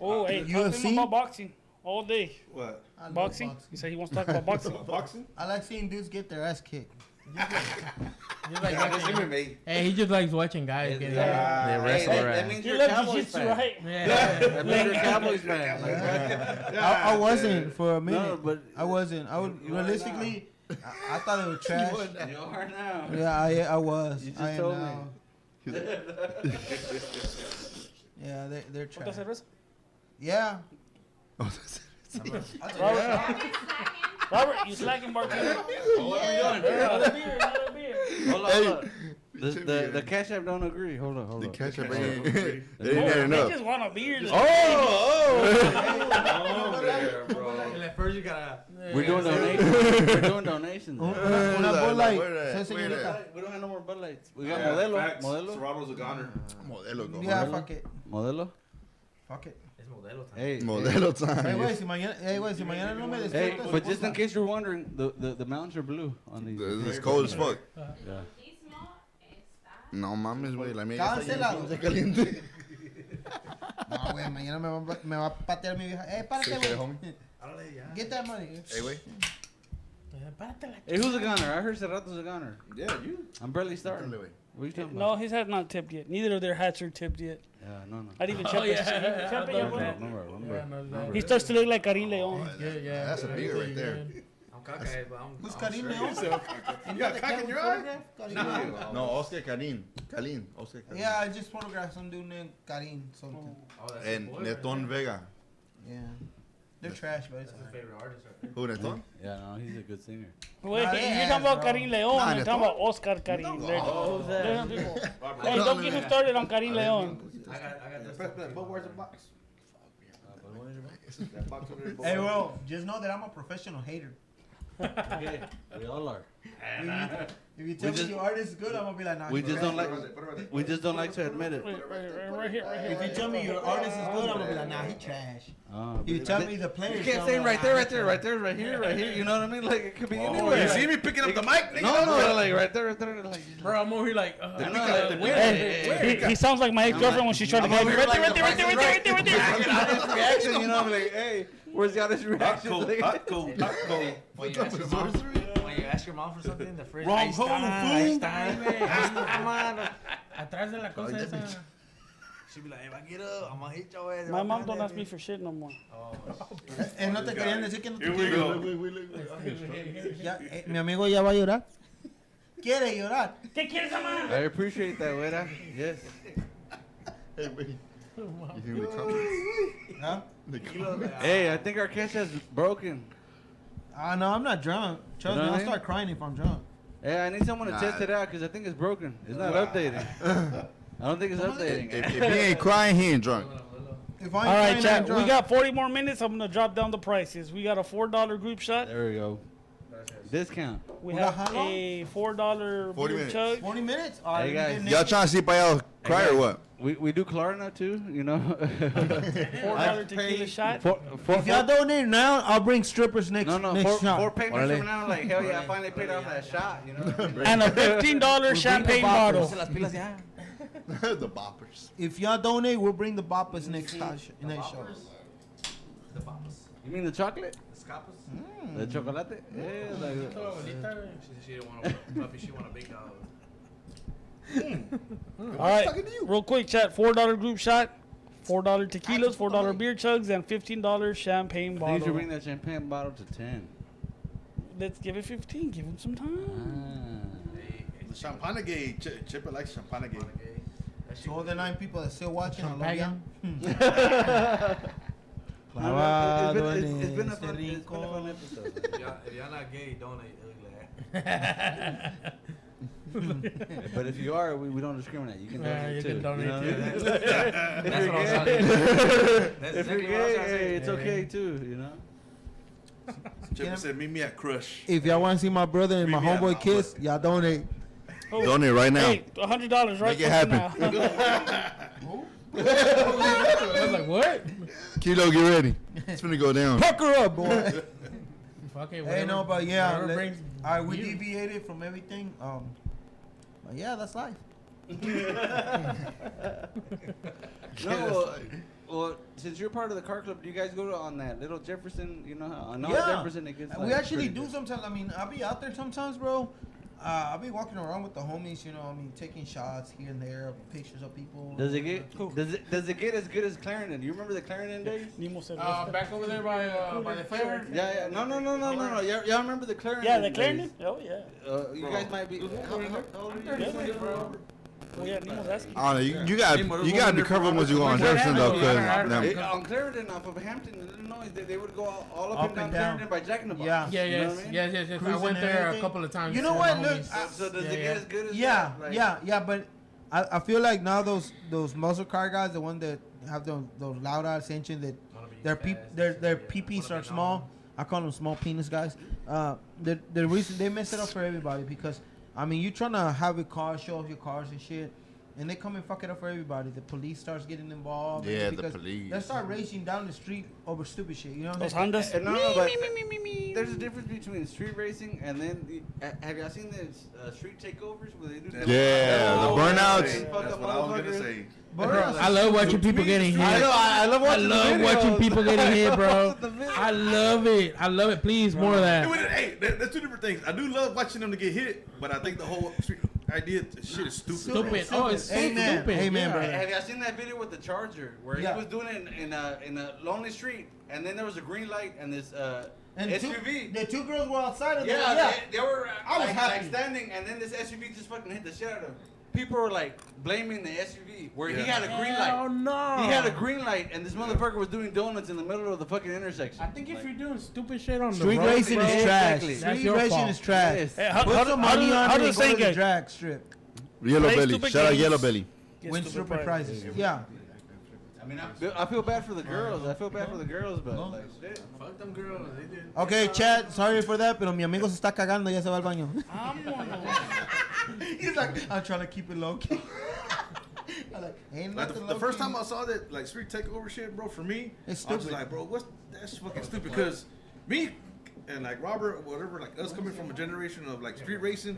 Oh, hey, talk to UFC? him about boxing all day. What? I love Boxing? He said he wants to talk about boxing. Boxing? I like seeing dudes get their ass kicked. Just like Yeah, that's watching, MMA. hey, he just likes watching guys get They wrestle that around. means You you're a love Cowboys jiu-jitsu, fan. right? Yeah. That means you're a Cowboys fan. Like, I wasn't for a minute. No, but I wasn't. I would you are realistically. I thought it was trash. you are now. Yeah, I was. You just I am told now. me. Yeah, they're Otra trash. cerveza? Yeah. Robert, you slacking, bartender? What are we doing? Another beer, another beer. Hold on, hold on. The Cash App don't agree. Hold on. The catch up. They Oh, didn't they enough. just want a beer. At first you gotta. We're doing donations. We're doing donations. Una Bud Light. Where Sí, that? señorita. We don't have no more Bud Lights. We got Yeah, Modelo. facts. Modelo. Serrano's a goner. Modelo, go. Yeah, fuck it. Modelo. Fuck it. It's Modelo time. Hey. Modelo Hey, güey, time. si mañana no me Hey, despierto. but just in case you're wondering, the mountains are blue on these. It's cold as fuck. Yeah. No mames, güey. La mía Cánsela. está caliente. No, güey, mañana me va a patear mi vieja. Párate, Sí, sí, güey. homie. Get that money. Hey, güey. Hey, who's a gunner? I heard Cerrato's a gunner. Yeah, you. I'm barely starting. Dale, güey. What are you talking No, about? his hat's not tipped yet. Neither of their hats are tipped yet. Yeah, no. I didn't even Oh, check yeah. it. Check it, I yeah, love bro. that. Remember. He starts to look like Karim Leon. Yeah. That's a beer right there. I'm cockeyed, but I'm. Who's Karim Leon? You got cock in your eye? No, Oscar Karim. Karim. Oscar Karim. Yeah, I just photographed some dude named Karim something. Oh, that's And his boy, Neton Vega. Yeah. They're trash, but it's That's his favorite artist right there. Who, Neton? Yeah, no, he's a good singer. Wait, Nah, they you're ass, talking about bro. Karim Leon. Nah, You're talking about Oscar Karim. They're who's that? different people. Robert, Hey, don't get him started on Karim Leon. I got this. But where's the box? That box over there. Hey, well, just know that I'm a professional hater. Okay, we all are. If you tell me just- your artist is good, I'm gonna be like, nah. We he's just trash. don't like. We just don't like to admit it. Right here, right If here. you tell me your artist is good, I'm gonna be like, nah, he trash. If you tell me the player, You can't say right there, right there, right there, right here, right here. You know what I mean? Like it could be anywhere. You see me picking up the mic? Nigga? No, like right there, right there. Like, Bro, I'm over here like, Hey, he sounds like my ex-girlfriend when she's trying to get me. Right there, right there, right there, right there, right there, right there. honest reaction, you know? I'm like, hey, where's the honest Hot reaction? cold, hot cold, hot cold. When you ask your mom for something, the fridge. Wrong Ahí hole, está, fool. ahí está, come on. atrás de la cosa esa. She'd be like, if I get up, I'm gonna hit your ass. My mom don't ask me for shit no more. No te querían decir que no te Here we quieren. go. Ya, mi amigo ya va a llorar. Quiere llorar. ¿Qué quieres, mamá? I appreciate that, güera. Yes. Hey, wait. You hear the comments? Huh? The comments. Hey, I think our cash has broken. No, I'm not drunk. Trust You know me, what I I'll mean? start crying if I'm drunk. Hey, I need someone to Nah. test it out because I think it's broken. It's not updating. I don't think it's updating. If he ain't crying, he ain't drunk. If All I ain't right, crying, I'm chat. drunk. We got 40 more minutes. I'm gonna drop down the prices. We got a $4 group shot. There we go. Discount. We We have got how long? a $4 40 beer minutes. chug. 20 minutes? Hey, guys. Y'all trying to see Payal cry or what? We do Klarna too, you know. $4 tequila shot. Four, If y'all donate now, I'll bring strippers next four shot. payments Órale. from now. Like hell yeah, I finally paid off that shot, you know. And a $15 champagne bottle. The boppers. If y'all donate, we'll bring the boppers next show. You mean the chocolate? The chocolate? Yeah, like, She didn't want a puppy. She want a big dog. All right, real quick, chat. $4 group shot, $4 tequilas, $4 beer chugs, and $15 champagne I bottle. need to bring that champagne bottle to 10. Let's give it 15. Give him some time. The Champanagay. Chipper likes Champanagay. So all the 9 people that still watching, I love ya. It's been a fun episode. If y'all not gay, donate. But if you are, we don't discriminate. You can donate you too. can donate you know too. what I mean? That's what I was trying to If you're gay, hey, it's okay too, you know. Chipper said, meet me at Crush. If y'all want to see my brother and my Bring me homeboy out, kiss, y'all donate. Oh, Donate right now. hey, $100 right Make it happen. now. I was like, what? Kilo, get ready. It's gonna go down. Pucker up, boy. Fuck it, Hey, no, but yeah. whatever brings All right, we you. deviated from everything. But yeah, that's life. No, well, since you're part of the car club, do you guys go to on that little Jefferson? You know, on Yeah. Jefferson, it gets. We like, actually pretty do good. sometimes. I mean, I'll be out there sometimes, bro. I'll be walking around with the homies, you know. I mean, taking shots here and there, pictures of people. Does it get? Does it get as good as Clarendon? You remember the Clarendon days? Nemo said, Back over there by the flavor. Yeah. No. Y'all remember the Clarendon? yeah, the days? Clarendon? Oh, yeah. You guys might be. How old are you? Bro. Oh, yeah, Nemo's asking. I don't know. You gotta be careful once you go on Jefferson though, cause On Clarendon, off of Hampton, Illinois, they would go all up, and down down. Clarendon by Jack in the Box. Yeah. Yeah, You know yes, what I mean? yes. I Cruising went and there a everything. couple of times. You know with what? my Look, homies. So does Yeah, it yeah. get as good as Yeah, that? Like, yeah. But I feel like now those muscle car guys, the one that have those loud ass engine that their peepees are small. I call them small penis guys. The reason they mess it up for everybody because I mean you trying to have a car show off your cars and shit. And they come and fuck it up for everybody. The police starts getting involved. Yeah, the because police. They start racing down the street over stupid shit. You know what Those I'm saying? Hondas? No, but there's a difference between street racing and then have y'all seen the street takeovers where they do? Yeah, the burnouts. That's what I was gonna say. I love watching people getting hit. I love I watching. love watching people getting hit, bro. I love it. I love it. Please, more of that. Hey, there's two different things. I do love watching them to get hit, but I think the whole idea shit is stupid. Stupid. Oh, it's so Amen. stupid. Amen, Yeah. brother. Have y'all seen that video with the Charger where Yeah. he was doing it in a lonely street and then there was a green light and this And SUV? the two girls were outside of Yeah, there. they were I was like happy. standing, and then this SUV just fucking hit the shit out of him. People were like blaming the SUV where he Yeah. had a green Oh light. no. He had a green light, and this motherfucker was doing donuts in the middle of the fucking intersection. I think if you're doing stupid shit on Street the road, racing bro, is trash. Exactly. That's Street your racing fault. is trash. Yes. Hey, how, Put how, some how, money does- on how it does and the go saying to the get? drag strip. Yellow Play belly. stupid Shout out games. Yellow belly. Win stupid prizes. Yeah. I mean, I feel bad for the girls. I feel bad for the girls, but like, shit. Fuck them girls. They did. Okay, Chad, sorry for that, pero mi amigo se está cagando, ya se va al baño. He's like, I'm trying to keep it low key. I'm like, ain't Like nothing the low first key. time I saw that like street takeover shit, bro, for me, It's I was just stupid. like, bro, that's fucking stupid. Because me and like Robert, whatever, like us coming from a generation of like street racing,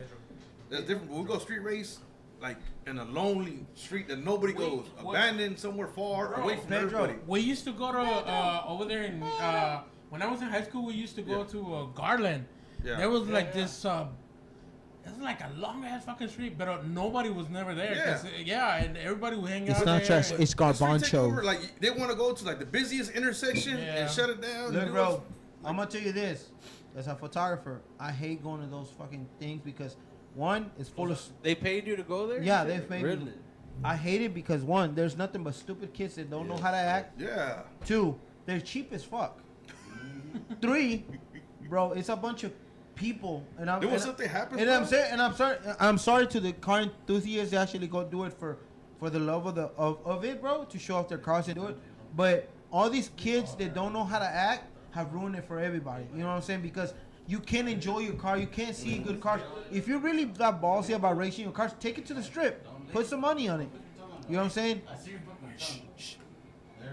that's different. When we go street race, like in a lonely street that nobody goes, abandoned somewhere far away from Pedro. everybody. We used to go to over there in when I was in high school. We used to go to Garland. Yeah. There was like this. It was like a long ass fucking street, but nobody was never there. And everybody would hang out. It's not there. trash, it's Street takeover, garbancho. like they want to go to like the busiest intersection Yeah. and shut it down. Look, and do bro, it. I'm gonna tell you this. As a photographer, I hate going to those fucking things because one, it's full of. They paid you to go there? Yeah, they've paid me. Really? I hate it because one, there's nothing but stupid kids that don't know how to act. Yeah. Two, they're cheap as fuck. Three, bro, it's a bunch of people, and I'm. Then when and- something happens, And bro, I'm saying, and I'm sorry. I'm sorry to the car enthusiasts that actually go do it for the love of of it, bro, to show off their cars and do it. But all these kids that don't know how to act have ruined it for everybody. You know what I'm saying? Because You can't enjoy your car. You can't see good cars. If you're really that ballsy about racing your cars, take it to the strip. Put some money on it. You know what I'm saying?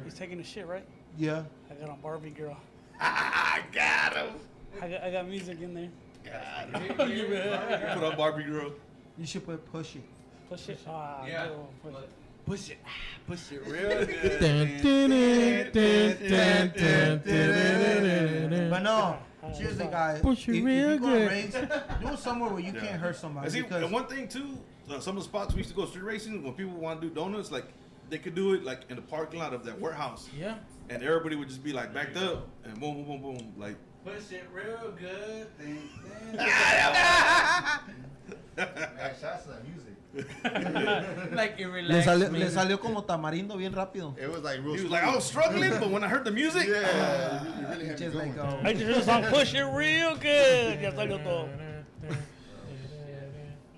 He's taking a shit, right? Yeah. I got on Barbie girl. I got him. I got music in there. Put on Barbie girl. You should put push it. Push it. Ah, Yeah. no, push it. Push it. Push it real good. But no, seriously, guys. Push it if real you're gonna good. race, do it somewhere where you can't hurt somebody. And see, Because and one thing too, some of the spots we used to go street racing when people want to do donuts, like they could do it like in the parking lot of that warehouse, Yeah. and everybody would just be like backed up and boom, boom, boom, boom, like. Push it real good. That's that music. Like it le relaxed salió, me. le salió como tamarindo bien rápido. It was like real. He was like, I was struggling, but when I heard the music, Yeah, you really had me Just like going. I just heard the song Push It Real Good. Ya salió todo.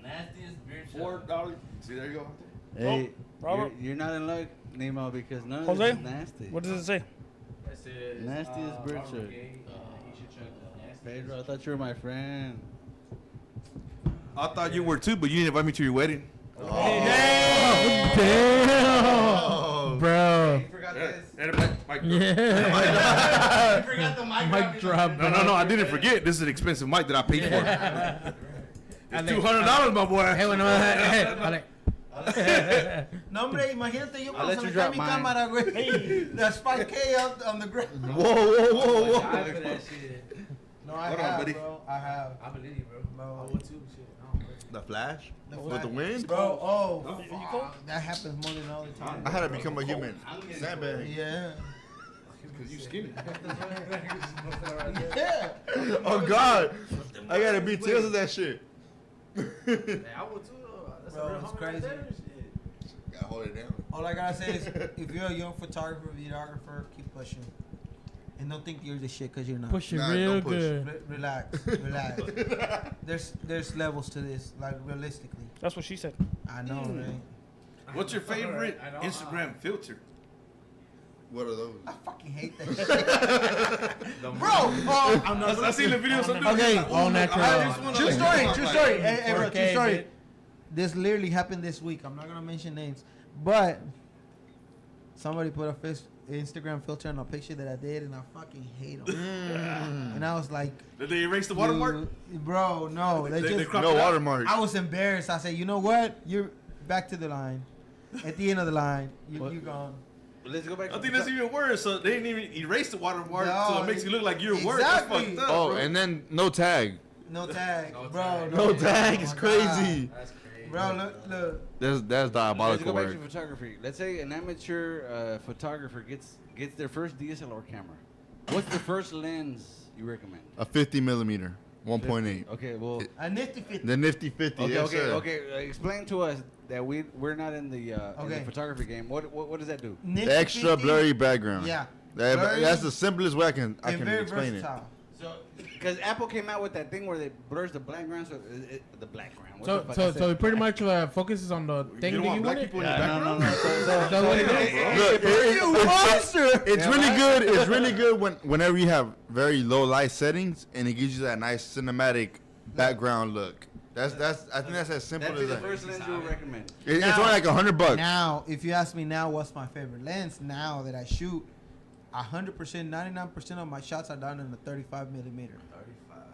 Nastiest beer $4. See, there you go. Hey, Robert. you're not in luck, Nemo, because none of Jose? this is nasty. What does it say? Nastiest bird shirt. Pedro, I thought you were my friend. I thought you were too, but you didn't invite me to your wedding. Damn, bro. Yeah. Mic drop. No, I didn't forget. This is an expensive mic that I paid for. It's $200, my boy. Hey, bueno, vale. No, hombre, imagínate yo I'll cuando let se you me cae drop mi mine. cámara, güey. That's 5K up on the ground. Whoa. No, I Hold on, have, buddy. bro. I have. I believe you, bro. Bro. I would too. Shit. The Flash The with the Flash. wind. Bro, fuck. That happens more than all the time. I had to become a human. Sandbag. Yeah. Because you skinny. Yeah. Oh God, I gotta be tears of that shit. Hey, I would too, though. That's Bro, a real it's homie crazy. right there. Shit. Gotta hold it down. All I gotta say is, if you're a young photographer, videographer, keep pushing. And don't think you're the shit because you're not. Push it Nah, real don't push. good. Relax. There's levels to this, like realistically. That's what she said. I know, right? What's your favorite I know. Instagram filter? What are those? I fucking hate that shit. Bro, I seen the video. Some dude was Okay, like, all "Ooh, natural. I just wanna True like- story, I'm true like, story. Hey, bro, true 4K, story. bitch. This literally happened this week. I'm not gonna mention names, but somebody put a Instagram filter on a picture that I did, and I fucking hate them. And I was like, Did they erase the watermark? bro, no, they They just. cropped No it out? watermark. I was embarrassed. I said, you know what? You're back to the line. At the end of the line, you're gone. Let's go back. I think that's even worse. So they didn't even erase the watermark, No, so it makes you look like you're worse. That's exactly. fucked up. Oh, bro. and then no tag. No tag, No bro. tag. No tag Oh is my crazy. That's crazy. God. Bro, look. That's Let's diabolical go back work. to photography. Let's say an amateur photographer gets their first DSLR camera. What's the first lens you recommend? A 50 millimeter, 1.8. Okay, well, A nifty 50. The nifty 50. okay, yes, okay, sir. okay. Explain to us that we're not in the Okay. photography game. What does that do? Nifty The extra 50, blurry background. Yeah. That- Blurry that's the simplest way I and can very explain it. versatile. So, because Apple came out with that thing where it blurs the background, so the background. What So, the fuck I so, said? so it pretty much focuses on the thing You don't that want you black wanted. people in your Yeah, background? no. Is that what it is? Look, it's really good. It's really good whenever you have very low light settings and it gives you that nice cinematic background look. That's I think that's as simple That'd be as the that. first lens you would recommend. It's Now- only like $100. Now, if you ask me now, what's my favorite lens? Now that I shoot, 100%, 99% of my shots are done in the 35 millimeter.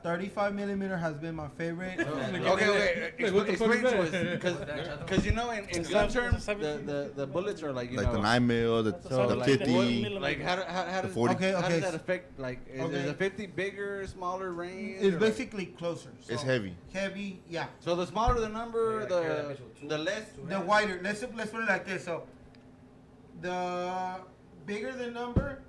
35 millimeter has been my favorite. Okay. Like, what the fuck Explain is to that? us, because you know, in some terms, the bullets are like you Like know, the 9 mil, the So, the like, 50. like how The does 40. Okay, how okay. does that affect? Like, is Okay. the 50 bigger, smaller range? It's or like- basically closer. So It's heavy. Heavy, yeah. so the smaller the number, the less. The wider. Let's put it like this. So, the bigger the number,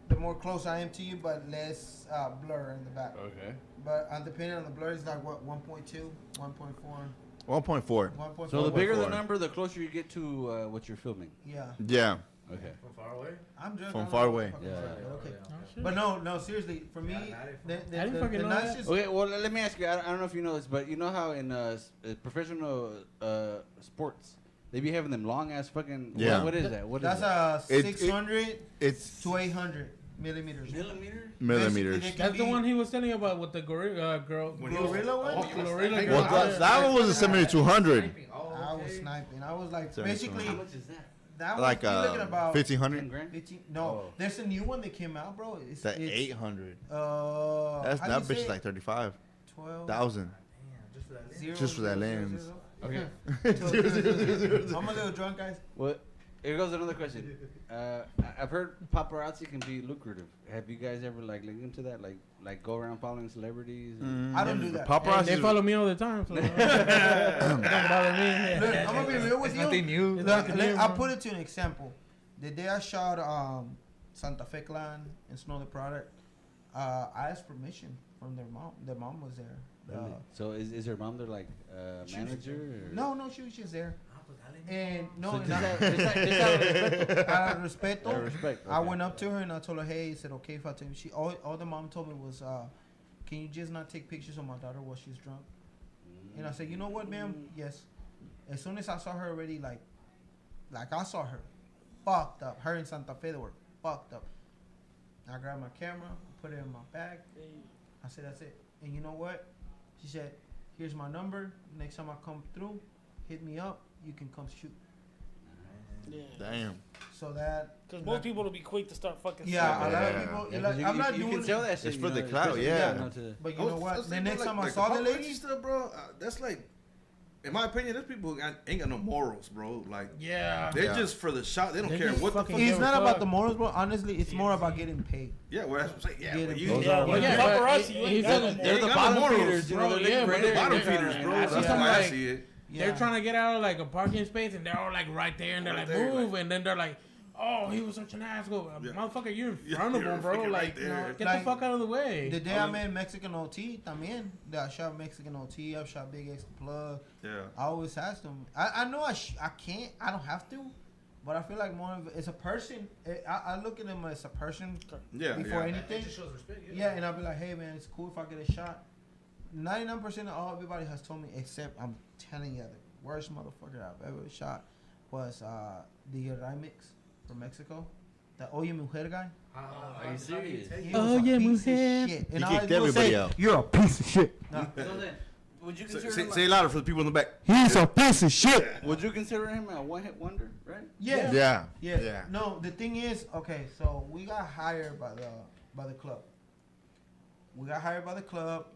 the more close I am to you, but less blur in the back. Okay. But depending on the blur, it's like what 1.2, 1.4, 1.4. 1.4. So the bigger the 1.4. number, the closer you get to what you're filming. Yeah, Yeah. Okay. From far away? I'm just From I'm far not away. fucking Yeah. sorry, Okay. Oh, shit. But no, seriously, for me, the I didn't fucking know that. nicest. Okay. Well, let me ask you. I don't know if you know this, but you know how in professional sports they be having them long ass fucking. Yeah. What is that? What is That's that? a It- 600 It's to 800. millimeters. Millimeters. That's the one he was telling you about with the gorilla girl. Gorilla one? Oh, gorilla Well, girl. that one was a 7200. I was sniping. I was like, 7200. basically, How much is that? that was Like you're looking about 1500. 15. No, there's a new one that came out, bro. It's The 800. That's That bitch is like 35,000 just for that lens. Okay. I'm a little drunk, guys. What? Here goes another question. I've heard paparazzi can be lucrative. Have you guys ever like looked into that? Like go around following celebrities? I don't do that. Hey, Paparazzi. they follow me all the time. So don't bother me. Look, I'm gonna be real with you. Nothing new. Look, I'll put it to an example. The day I shot Santa Fe Clan and Snow the Product, I asked permission from their mom. Their mom was there. So is her mom their like manager? Or? No, she was just there. And no, So and just out of respect, Out of respect, I okay. went up to her and I told her, hey, is it okay if I take? She all the mom told me was, can you just not take pictures of my daughter while she's drunk? And I said, you know what, ma'am? Yes. As soon as I saw her already, like I saw her, fucked up. Her in Santa Fe, they were fucked up. I grabbed my camera, put it in my bag. I said, that's it. And you know what? She said, here's my number. Next time I come through, hit me up. You can come shoot. Yeah. Damn. So that. Because most people will be quick to start fucking. Yeah, a lot Yeah. of people. Yeah, like, 'cause I'm not you doing can sell it. that shit. It's for you the know, clout, especially, yeah. you know, to- But you know what? The next time I like saw the paparazzi lady, stuff, bro, that's like, in my opinion, those people ain't got no morals, bro. Like, Yeah. they're just for the shot. They don't They care just what the fucking fuck. give it's a not fuck. about the morals, bro. Honestly, it's more about getting paid. Yeah, well, that's what I'm saying. Yeah, Get but it, you bro. ain't Yeah, got when Yeah, you're but paparazzi, you ain't he's got the- no they're They morals. the got bottom no morals, feeders, you know. bro. Yeah, but They're bottom they're- feeders, bro. I That's see how some, I like, see it. They're trying to get out of like a parking space and they're all like right there and they're Right like there, move like- and then they're like, oh, he was such an asshole. Yeah. Motherfucker, you're in Yeah, front of you're him, bro. freaking Like, right you know, there. get Like, the fuck out of the way. The day I made Mexican OT, también. I shot Mexican OT. I've shot Big X the Plug. Yeah. I always ask them. I know I can't. I don't have to. But I feel like more of it's a person. I look at them as a person Yeah, before yeah. anything. shows respect. Yeah, and I'll be like, hey man, it's cool if I get a shot. 99% of all everybody has told me, except I'm telling you, the worst motherfucker I've ever shot was the Remix from Mexico, the Oye Mujer guy. Are you serious? He was a piece of shit. And He I kicked will everybody say, out. you're a piece of shit. No, So then, would you consider him? Say it louder for the people in the back. he's a piece of shit. Would you consider him a one-hit wonder? Right? Yeah. Yeah. Yeah. Yeah. No, the thing is, okay, so we got hired by the club. We got hired by the club.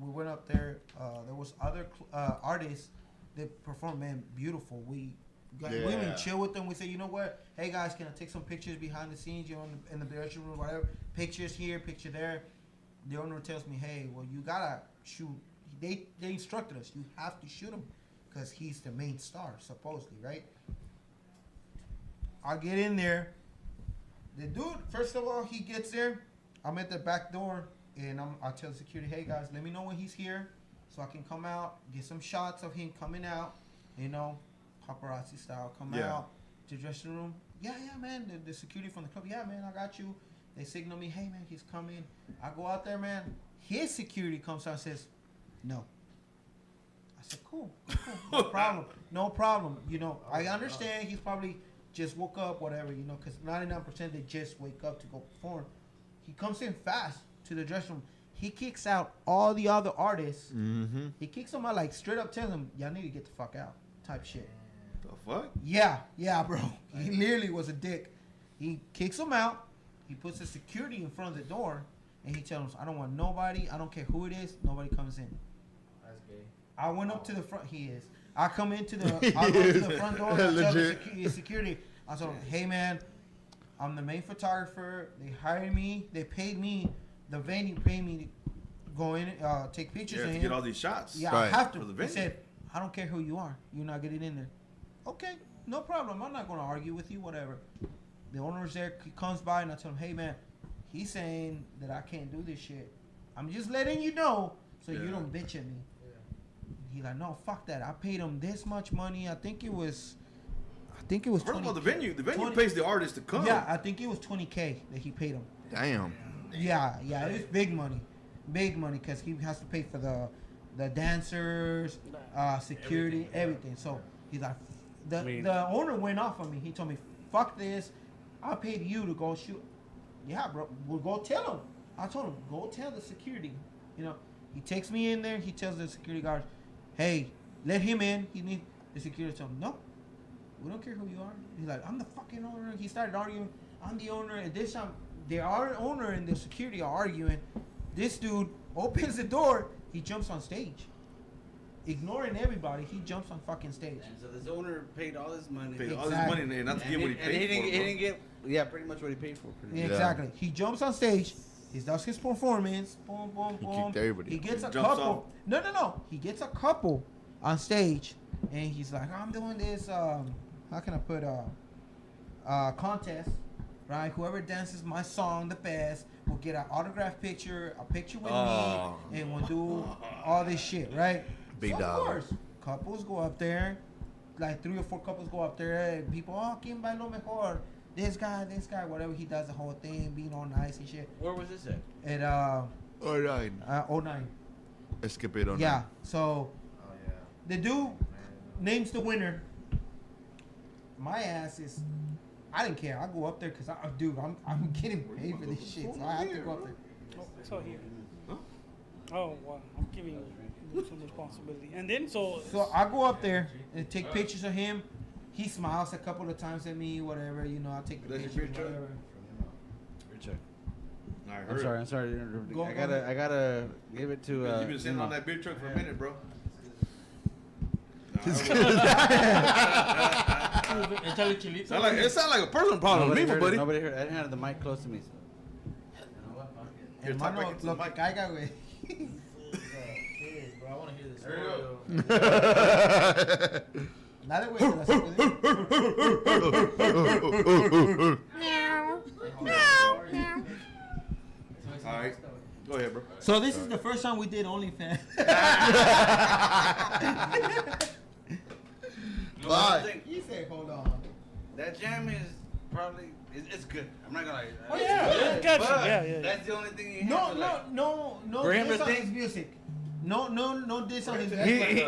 We went up there. There was other artists that performed, man, beautiful. We even Yeah. chill with them. We say, you know what? Hey guys, can I take some pictures behind the scenes? You know, in the dressing room, whatever. Pictures here, picture there. The owner tells me, hey, well, you gotta shoot. They instructed us. You have to shoot him because he's the main star, supposedly, right? I get in there. The dude, first of all, he gets there. I'm at the back door, and I tell security, hey guys, let me know when he's here, so I can come out, get some shots of him coming out, you know, paparazzi style, come Yeah. out to the dressing room. Yeah, man, the security from the club. Yeah, man, I got you. They signal me, hey man, he's coming. I go out there, man. His security comes out and says, no. I said, cool, no problem, no problem. You know, I understand he's probably just woke up, whatever, you know, because 99% they just wake up to go perform. He comes in fast to the dressing room. He kicks out all the other artists. Mm-hmm. He kicks them out, like straight up tells them, y'all need to get the fuck out type shit. The fuck? Yeah, bro. He literally was a dick. He kicks them out. He puts the security in front of the door, and he tells them, I don't want nobody. I don't care who it is. Nobody comes in. That's gay. I went up to the front. He is. I go to the front door and I tell the Legit. security. I told him, hey man, I'm the main photographer. They hired me. They paid me. The venue paid me to go in, take pictures Yeah, of to him. get all these shots. Yeah, Right. I have to. For the He venue. said, I don't care who you are. You're not getting in there. Okay, no problem. I'm not going to argue with you, whatever. The owner's there. He comes by and I tell him, hey man, he's saying that I can't do this shit. I'm just letting you know so you Yeah. don't bitch at me. He's like, no, fuck that. I paid him this much money. I think it was First of all, 20. the venue 20 pays the artist to come. Yeah, I think it was 20K that he paid him. Damn. Yeah, it's big money, because he has to pay for the dancers, security, everything. So he's like, the owner went off on me. He told me, fuck this. I paid you to go shoot. Yeah, bro. We'll go tell him. I told him, go tell the security. You know, he takes me in there. He tells the security guard, hey, let him in. He needs the security. Tell him, no, we don't care who you are. He's like, I'm the fucking owner. He started arguing. I'm the owner. At this time, the owner and the security are arguing. This dude opens the door. He jumps on stage. Ignoring everybody, he jumps on fucking stage. And so this owner paid all this money. Paid all this money and not to get what he paid for. He didn't get, pretty much what he paid for. Yeah, exactly. He jumps on stage. He does his performance. Boom, boom, boom. He kicked everybody. He gets a Jumps couple. off. No. He gets a couple on stage, and he's like, I'm doing this. How can I put contest, right? Whoever dances my song the best will get an autograph picture, a picture with me, and we'll do all this shit, right? Big so dollar. Of course, couples go up there, like 3 or 4 couples go up there, and people, ¿Quién bailó mejor? This guy, whatever. He does the whole thing, being all nice and shit. Where was this at? At All right. 09. Escapade on. Yeah. So the dude names the winner. My ass is, I didn't care. I go up there because I'm getting paid for this shit, so I have to go up there. Oh, so here. Oh, wow. I'm giving you some responsibility. And then, so I go up there and take pictures of him. He smiles a couple of times at me, whatever. You know, I take the That's your pictures, picture? whatever. I I'm heard. sorry to interrupt. Go I ahead. gotta give it to. You've been sitting on that beer truck for a minute, bro. It sounds like a personal problem to me, buddy. Nobody heard. I didn't have the mic close to me. So. Here, talk back into the Lo que mic. caiga, güey. Bro, I want to hear this. Dale, güey. te la sacudes. All right, go ahead, bro. So this is the first time we did OnlyFans. Why? You say, hold on. That jam is probably it's good. I'm not gonna lie. Oh, yeah, it's catchy. But Yeah. That's the only thing you No, have to no, like. no For him diss to on think- his music. No diss on his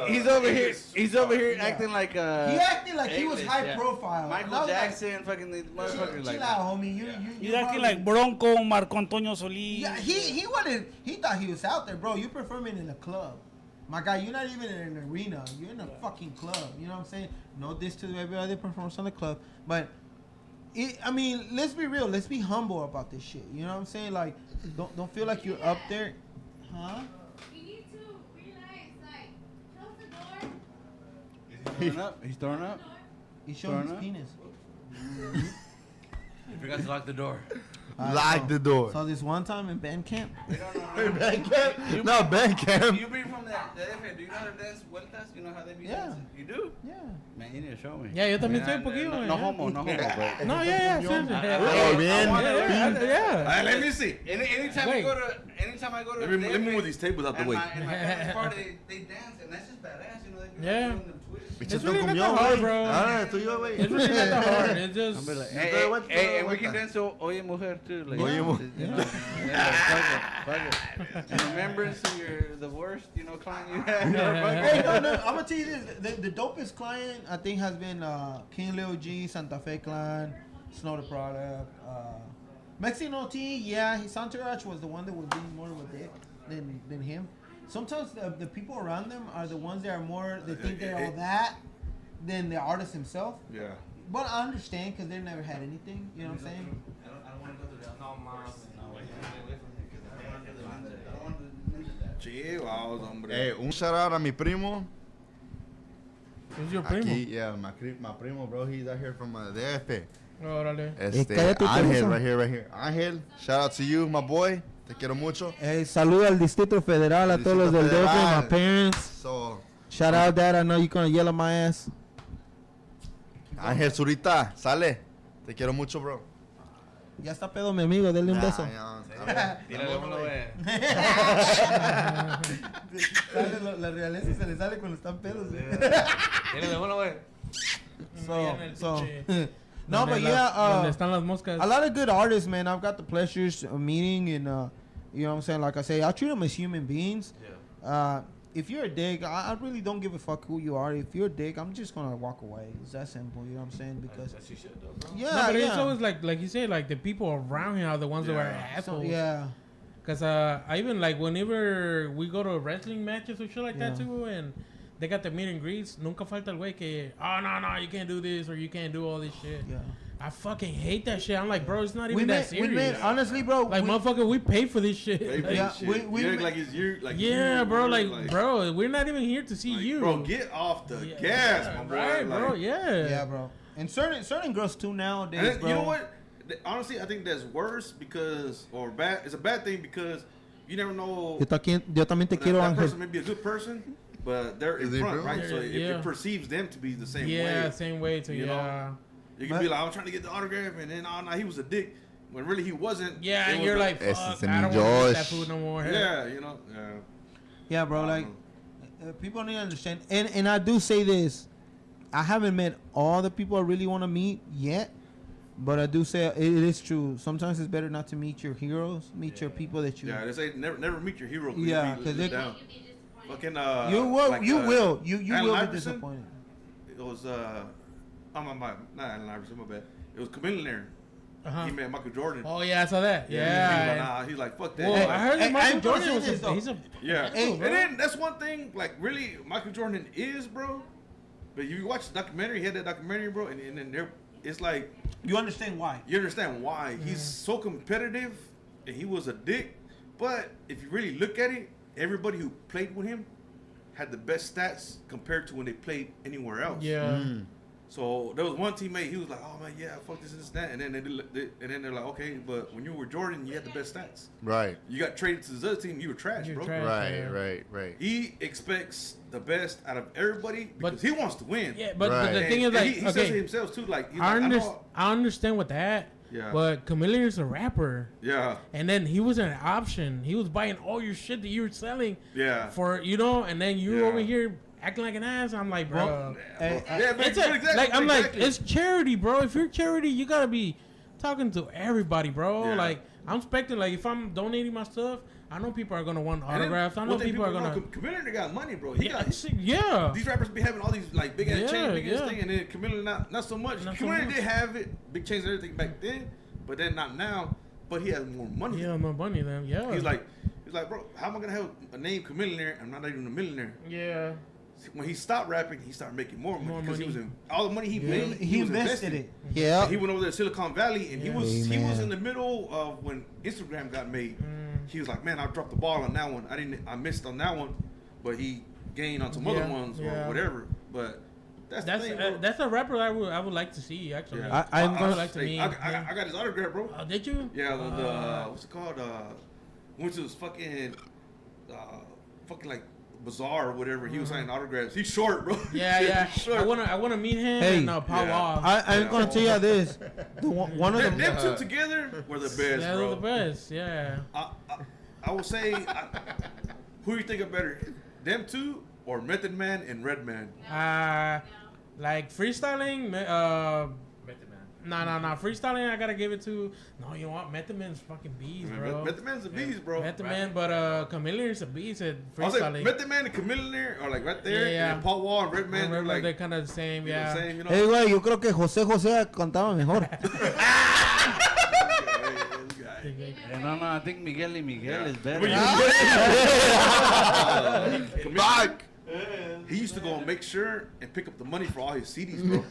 He's over here. He's over here acting like He acted like he was English, high yeah. profile. And I Michael was like, Jackson, fucking these motherfuckers like chill that. out, homie. He's acting like Bronco, Marco Antonio Solis. Yeah, he wanted. He thought he was out there, bro. You're performing in a club, my guy. You're not even in an arena. You're in a fucking club. You know what I'm saying? No diss to every other performance on the club, but I mean, let's be real. Let's be humble about this shit. You know what I'm saying? Like, don't feel like you're up there, huh? You need to realize, like, close the door. He's throwing up. He's throwing up. He's showing his Turn up. penis. He forgot to lock the door. Lock the door. So this one time in band camp, Bandcamp? No, Bandcamp. You bring from the FA. Do you know how to dance vueltas? You know how they be Yeah. dancing? You do? yeah. Man, you need to show me. Yeah, yo también I soy mean, poquillo, no, man. no homo, no homo, but. No, yeah, yeah. Oh, bien. Yeah. Let me see. Anytime Wait. anytime I go to Let me move these tables out the way. And my family's party, they dance, and that's just badass, you know. They be Yeah. doing them twists. It's really not that hard, bro. Ah, tuyo, güey. It's really not that hard. It's I'm just. be like, Hey, hey, and we can dance to Oye Mujer too. Like, Oye Mujer. you know, yeah, fuck it. In remembrance of the worst, client you had. Hey, no, I'm gonna tell you this. The dopest client I think has been King Lil G, Santa Fe Clan, Snow the Product, Mexican OT. Yeah, his entourage was the one that was doing more with it than him. Sometimes the people around them are the ones that are more. They think they're all that than the artist himself. Yeah. But I understand because they never had anything. You know what I'm saying? I don't want to go through that. No, mom. I don't want to do that. Chihuahuas, hombre. Hey, un shout out a mi primo. Who's your primo? Aquí, yeah, my primo, bro. He's out here from DF. Órale. cállate, Ángel, Teresa. right here. Ángel, shout out to you, my boy. Te quiero mucho. Saluda al Distrito Federal, a todos los del Distrito DF, my Federal. parents. So, Shout out, Dad. I know you're gonna yell at my ass. Ángel Zurita, sale. Te quiero mucho, bro. Ya está pedo, mi amigo. Dele un beso. Tírale uno, güey. La realeza se le sale cuando están pedos. Tírale uno, güey. No, but Donde yeah, están las moscas. a lot of good artists, man. I've got the pleasures of meeting, and you know what I'm saying. Like I say, I treat them as human beings. if you're a dick, I really don't give a fuck who you are. If you're a dick, I'm just gonna walk away. It's that simple. You know what I'm saying? Because That's you should though, bro. yeah, No, but yeah. it's always like you say, like the people around him are the ones that are assholes. Yeah. Cause I even like whenever we go to wrestling matches or shit like that Yeah. too, and they got the meet and greets, nunca falta el güey que, oh no, you can't do this or you can't do all this shit. Yeah. I fucking hate that shit. I'm like, bro, it's not even We that made, serious. honestly, bro. Like, we, motherfucker, we pay for this shit. Like, Yeah, we you act like it's you. Like yeah, you, bro. Like, bro, we're not even here to see like, you. Bro, get off the Yeah, gas, my boy. right, like, bro. Yeah. yeah, bro. And certain girls too nowadays, And then, bro. you know what? Honestly, I think that's worse because, or bad. It's a bad thing because you never know. Yo también te that, quiero, that Ángel. person may be a good person, but they're in Is they front, real? right? So Yeah. it perceives them to be the same Yeah, way. same way too. You know? Yeah. You can be like, I'm trying to get the autograph, and then oh no, he was a dick, when really he wasn't. Yeah, It and was you're a- like, Ese fuck, es el I don't want to eat that Josh. food no more. yeah, you know, yeah. Yeah, bro. I Like, don't people need to understand. And I do say this. I haven't met all the people I really want to meet yet. But I do say it is true. Sometimes it's better not to meet your heroes. Meet your people that you. Yeah, they say never meet your hero. Yeah, because 'cause you it- down. You'd be disappointed. Fucking You will. like, you will. You Allen will be Iverson? disappointed. It was oh my not Allen Iverson, my bad. It was Chameleon. Uh-huh. He met Michael Jordan. Oh yeah, I saw that. He was Yeah. like, nah, he's like, fuck that. Well, I heard that Hey, Michael I'm gonna Jordan say was this, though. he's a Yeah, Hey, and then that's one thing. Like, really, Michael Jordan is, bro. But you watch the documentary, he had that documentary, bro, and then there, it's like You understand why? you understand why he's so competitive, and he was a dick. But if you really look at it, everybody who played with him had the best stats compared to when they played anywhere else. yeah. So there was one teammate. He was like, "Oh man, yeah, fuck this and that," and then they're like, "Okay, but when you were Jordan, you had the best stats. Right. You got traded to this other team, you were trash, You're bro." trash. Right. Yeah. Right. He expects the best out of everybody But- because he wants to win. Yeah, but Right. the thing is, And like, he says it okay, himself too. Like, he's I, like, understand. I understand with that. Yeah. But Chameleon is a rapper, Yeah, and then he was an option. He was buying all your shit that you were selling yeah. for, you know, and then you Yeah. over here acting like an ass. I'm like, bro. Well, hey, Yeah, but It's exactly, like I'm exactly. like, it's charity, bro. If you're charity, you gotta be talking to everybody, bro. Yeah. Like I'm expecting, like if I'm donating my stuff, I know people are gonna want And then autographs. I know one thing people are know, gonna. Chameleon got money, bro. He Yeah, got yeah. these rappers be having all these like big ass Yeah, chains, big ass yeah. thing, and then Chameleon not so much. Not so Chameleon much. did have it, big chains and everything back then, but then not now. But he has more money. Yeah, more money than yeah. He's like, bro, how am I gonna have a name Chameleon? I'm not even a millionaire. yeah. When he stopped rapping, he started making more money More because he was money. in all the money he made. he was invested it. And Yeah. he went over there to Silicon Valley, and he Yeah. was he was Amen. in the middle of when Instagram got made. He was like, man, I dropped the ball on that one. I missed on that one, but he gained on some other Yeah, ones yeah. or whatever. But that's the thing, bro. That's a rapper I would like to see actually. Yeah. I'm I gonna would like to meet. I got his autograph, bro. Oh, did you? Yeah, the what's it called? Went to this fucking like bazaar or whatever. He was signing autographs. He's short, bro. Yeah, yeah. He's short. I wanna meet him Hey. and Paul Yeah. Wall. I'm Yeah. gonna tell you this. One of Them them. two together were the best, Yeah, bro. they're the best. Yeah. I will say, who you think are better, them two or Method Man and Redman? Like freestyling. No. Freestyling, I gotta give it to. No, you know what? Method Man's fucking beast, bro. Method Man's a beast, bro. Method Man, but Chameleon's a beast at I'll say freestyling. Method Man and Chameleon are like right there, Yeah. and Paul Wall and Redman, they're like they're kind of the same, you know, yeah. same, you know. Hey, güey, yo creo que José cantaba mejor. No, I think Miguel y Miguel is better. Fuck. He used to go and make sure and pick up the money for all his CDs, bro.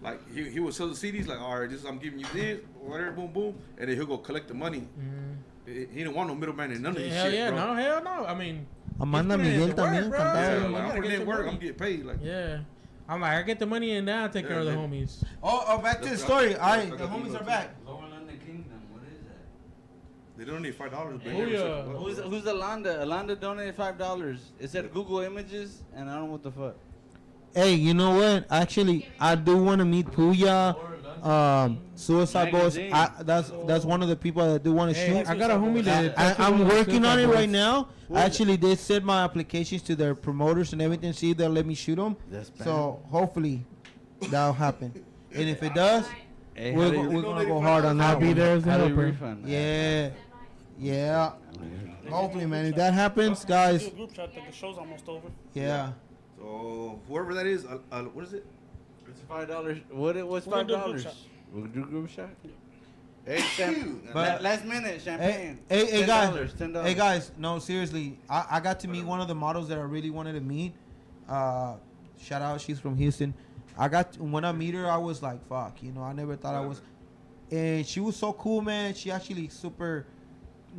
Like he would sell the CDs, like, all right, I'm giving you this, whatever, boom, boom, and then he'll go collect the money. He didn't want no middleman in none of this Hell shit, yeah, bro. no, hell no. I mean, Amanda he's putting in Miguel the work, también bro. cantaba. Yeah, You like, gotta I'm putting get in the work, money. I'm getting paid. Like, Yeah. I'm like, I get the money and now I take care of the Yeah, homies. Oh, back to the story. All right, the homies are back. Lower London Kingdom, what is that? they don't need $5. But Oh, yeah. Who's Alonda? Alonda donated $5. It said Google Images, and I don't know what the fuck. Hey, you know what? Actually, I do want to meet Puya. Suicide Boys. Magazine. That's one of the people that do want to Hey, shoot. I got a homie that I'm working on it right now. now. Actually, they sent my applications to their promoters and everything. See if they'll let me shoot them. That's bad. So hopefully, that'll happen. And if it does, Hey, we're how do you- gonna go hard on that. I'll be one. there as a how do you helper. refund? Yeah. Yeah. Hopefully, man. If that happens, guys. Do a group chat. The show's almost over. Yeah. So whoever that is, what is it? It's $5. What's We're gonna do a group $5? shot. We'll do a group shot. Hey, But- last minute champagne. Hey, guys. $10. Hey, guys. No, seriously. I got to meet one of the models that I really wanted to meet. Shout out. She's from Houston. When I meet her, I was like, fuck. You know, I never thought I was. And she was so cool, man. She actually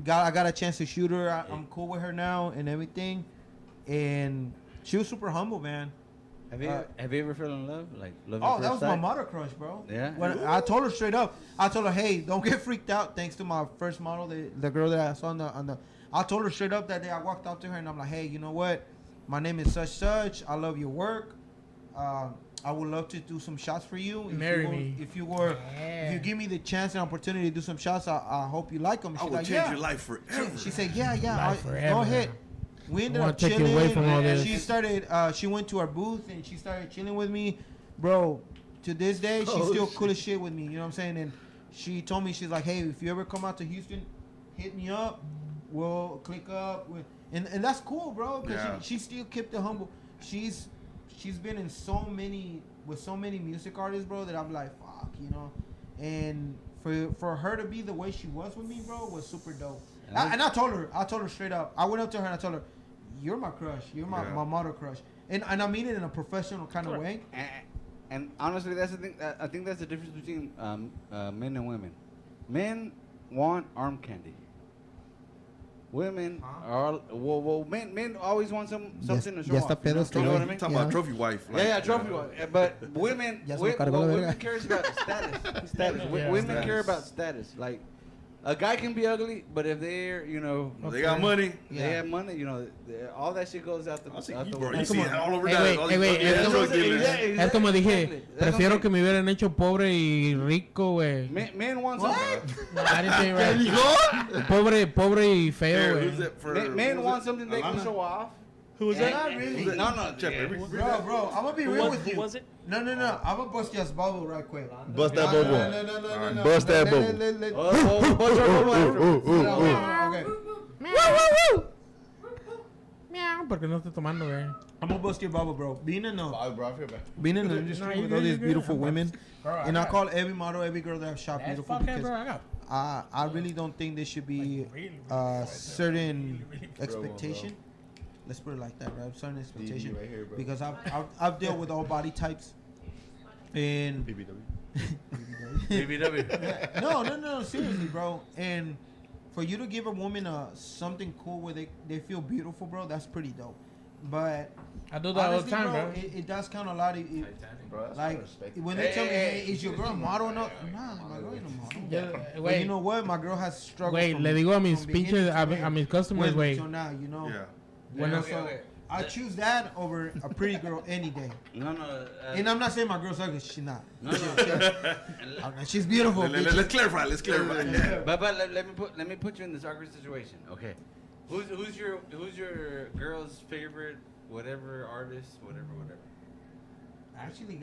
I got a chance to shoot her. I'm cool with her now and everything. And she was super humble, man. Have you ever fell in love? Like love at Oh, first that was sight? my model crush, bro. Yeah? When I told her straight up, I told her, hey, don't get freaked out. Thanks to my first model, the girl that I saw on the. I told her straight up that day. I walked up to her and I'm like, hey, you know what? My name is such. I love your work. I would love to do some shots for you. Marry me. If you give me the chance and opportunity to do some shots, I hope you like them. I will change your life forever. She said, yeah, Life forever. go ahead. We ended wanna up take you chilling. away from all this. She started. She went to our booth and she started chilling with me, bro. To this day, she's still cool as shit with me. You know what I'm saying? And she told me, she's like, hey, if you ever come out to Houston, hit me up. We'll click up. And that's cool, bro. Because she still kept it humble. She's been in so many music artists, bro, that I'm like, fuck, you know. And for her to be the way she was with me, bro, was super dope. And I told her straight up. I went up to her and I told her, you're my crush. You're my model crush. And I mean it in a professional kind of way. And honestly, that's the thing. I think that's the difference between men and women. Men want arm candy. Women are men always want something to show off. You know what I mean? Talking about trophy wife. Yeah, trophy wife. But women, women cares about status. Women care about status. Like a guy can be ugly, but if they're, you know, they got money. They have money. You know, all that shit goes out the. You see it all over that. Es como dije, prefiero que me hubieran hecho pobre y rico, güey. Men want something. No, I didn't say it right. Pobre y feo, güey. Men want something they can show off. Who was that? Not really. No. Bro, I'm gonna be real with you. Who was it? No. I'm gonna bust your bubble right quick. Bust that bubble. No. Bust that bubble. Okay. Meow, porque no estoy tomando, güey. I'm gonna bust your bubble, bro. Being in Bro, I feel bad. the industry with all these beautiful women, and I call every model, every girl that I've shot beautiful because I really don't think there should be a certain expectation. Let's put it like that, right? Certain expectation, right here, bro. because I've dealt with all body types, and BBW. no, seriously, bro. And for you to give a woman something cool where they feel beautiful, bro, that's pretty dope. But I do that all the time, bro. It does count a lot. Bro, that's Like when they tell me, "Hey, is your girl a model?" No, nah, my girl ain't a model. But Wait, you know what? My girl has struggled. wait, le digo a mis pinches, a mis customers, güey. So now, you know. Yeah. Bueno, so I choose that over a pretty girl any day. No. And I'm not saying my girl's ugly. She's not. No. She's beautiful. Let's clarify. But let me put you in this awkward situation. Okay, who's your girl's favorite whatever artist, whatever. Actually,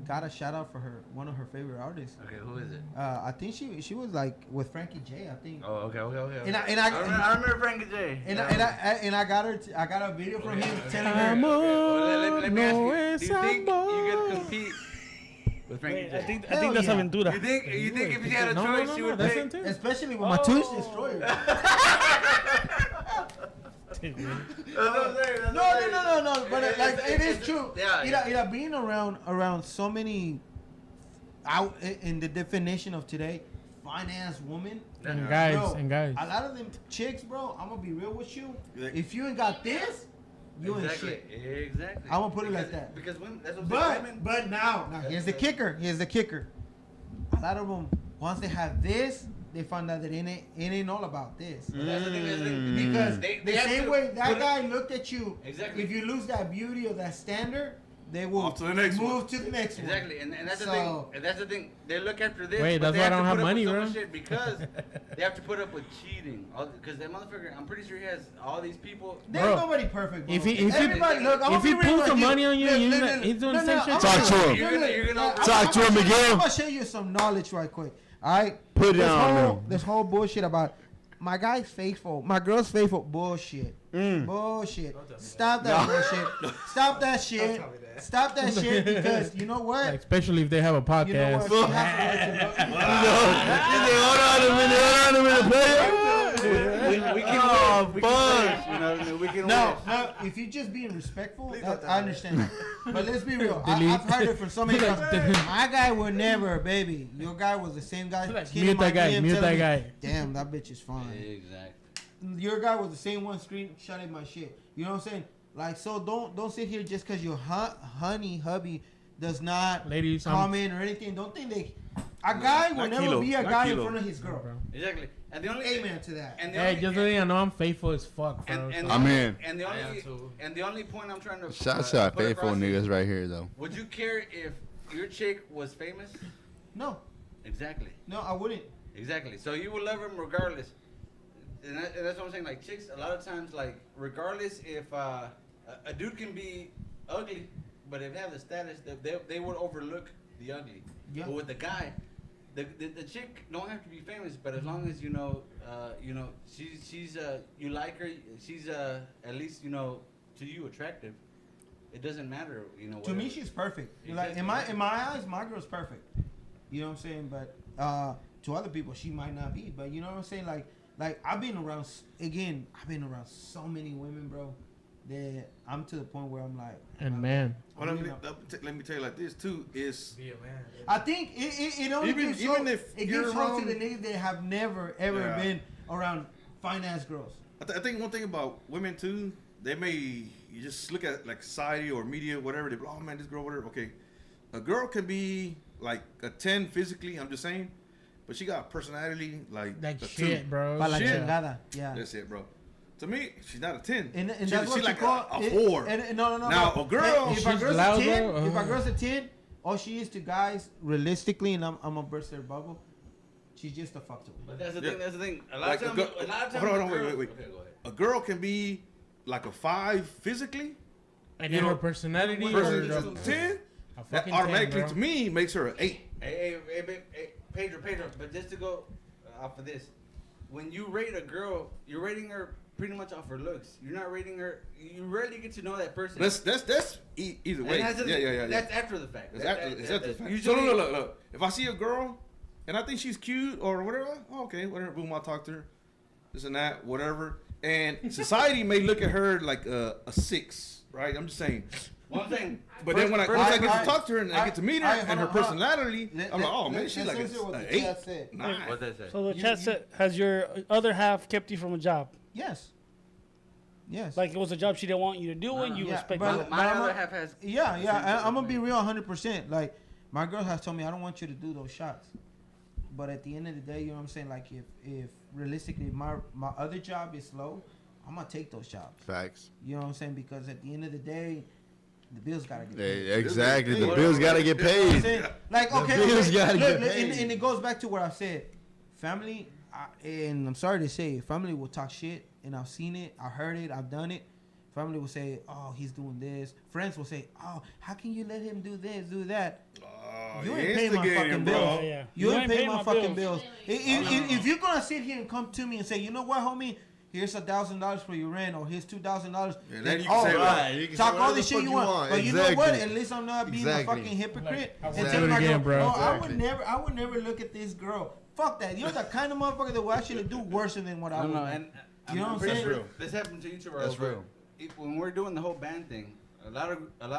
got a shout out for one of her favorite artists. Okay, who is it? I think she was like with Frankie J. I think. Oh, okay. I remember Frankie J. And I got her. I got a video from him telling her. Let me ask you. Do you think you could compete with Frankie Wait, J? I think that's Aventura. You think if she had a choice, she would pick? Especially with my Twitch destroyer. No. But like it is true. Yeah. Being around so many out in the definition of today, finance woman. And guys, bro, and guys. A lot of them chicks, bro. I'm gonna be real with you. If you ain't got this, you ain't shit. Exactly. I'm gonna put it like that. Because women, that's what women. But now here's the kicker. A lot of them, once they have this, they find out that it ain't all about this. That's the thing. Because They the have same to way that put guy looked at you, Exactly. if you lose that beauty or that standard, they will Off to the next move one. to the next one. Exactly, and that's the thing. And that's the thing. They look after this. Wait, but that's they why I have don't to have put up money, with so bro. much shit because they have to put up with cheating. Because that motherfucker, I'm pretty sure he has all these people. There's Bro, nobody perfect, bro. if he pulls some money on you, he's doing the same shit. Talk to him. You're gonna Talk to him, Miguel. I'm gonna show you some knowledge right quick. All right. Put it on him. This whole bullshit about my guy's faithful, my girl's faithful. Bullshit. Bullshit. Stop that bullshit. Stop that shit. Stop that shit because you know what? Like, especially if they have a podcast. You know what? She has to listen. Hold on a minute, player. We can win. We can win. We can No, win. no. If you're just being respectful, I understand that. But let's be real. I've heard it from so many times. My guy would never, baby. Your guy was the same guy. Mute that guy. Mute that guy. Damn, that bitch is fine. Exactly. Your guy was the same one screenshotting my shit. You know what I'm saying? Like, so don't sit here just because your honey hubby does not Ladies, comment or anything. Don't think a guy will never be a guy in front of his girl. Exactly. And the only Amen to that. And the Hey, only, just so you know, I'm faithful as fuck, bro. I'm in. And the only point I'm trying to Shout out put faithful across niggas is, right here though. would you care if your chick was famous? No, Exactly. no, I wouldn't. Exactly. So you would love him regardless. And that's what I'm saying. Like chicks, a lot of times, like regardless if a dude can be ugly, but if they have the status, they would overlook the ugly. Yeah. But with the guy, the chick don't have to be famous, but as long as you know she's you like her, she's at least to you attractive. It doesn't matter, To me, she's perfect. Like in my eyes, my girl's perfect. You know what I'm saying? But to other people, she might not be. But you know what I'm saying? Like I've been around so many women, bro, that I'm to the point where I'm like. And man. Well, let me tell you like this too. Is Be a man. I think it only Even- gives even hope, if it you're gives hope to wrong- the niggas that have never ever been around finance girls. I think one thing about women too, you just look at like society or media, whatever. They oh man, this girl, whatever. Okay, a girl can be like a 10 physically. I'm just saying, but she got personality like That a shit, 2. bro. Pa' la Shit. chingada. Yeah. That's it, bro. To me, she's not a 10. And She- that's she what like you call a 4. No. Now, bro. a girl, If a she's girl's loud, a 10, bro. if a girl's a 10, all she is to guys, realistically, and I'm gonna burst their bubble, she's just a fuck to them. But that's the Yeah. thing. That's the thing. A lot Like of times, hold on, a girl- wait. Okay, go ahead. A girl can be like a 5 physically. And You then know, her personality Person or is a 10. a That fucking automatically 10, to bro. me makes her an 8. Hey, Pedro. But just to go off of this, when you rate a girl, you're rating her pretty much off her looks. You're not rating her. You rarely get to know that person. That's either way. And that's Yeah. That's after the fact. It's after the fact. Usually, So look. If I see a girl and I think she's cute or whatever, okay, whatever. Boom, I'll talk to her. This and that, whatever. And society may look at her like a 6, right? I'm just saying. one thing. But then when I get to talk to her and I get to meet her hold and her on, hold on. personality, I'm like, oh man, she's like Let's answer what an the 8. chat said. 9. What's that say? So the chat said, has your other half kept you from a job? Yes. Yes. Like it was a job she didn't want you to do, and you Yeah, respect but- it. My I'm other a- half has. Yeah, I'm gonna be real 100%. Like, my girl has told me, I don't want you to do those shots. But at the end of the day, you know what I'm saying? Like, if realistically my other job is slow, I'm gonna take those jobs. Facts. You know what I'm saying? Because at the end of the day, the bills gotta get Hey, paid. exactly. The Hey, bills gotta get You know what I'm paid. saying? Like, The okay, bills gotta get look, paid. and it goes back to what I said. Family, and I'm sorry to say, family will talk shit, and I've seen it, I heard it, I've done it. Family will say, "Oh, he's doing this." Friends will say, "Oh, how can you let him do this, do that?" Oh, You you ain't paying my instigating, fucking bro. bills. Yeah. You ain't paying paying my my fucking bills. bills. If you're gonna sit here and come to me and say, "You know what, homie? Here's $1,000 for your rent, or here's $2,000," Yeah, then you can say, right, you can talk say all whatever this the shit fuck you you want. want. But you know what? Exactly. At least I'm not being Exactly. a fucking hypocrite. Like, I and would tell do it my girl, again, bro. "No, Exactly. I would never look at this girl. Fuck that. You're the kind of motherfucker that will actually do worse than what I would. No, do." and You know what I'm pretty saying? sure this happened to each of our That's real. When we're doing the whole band thing, a lot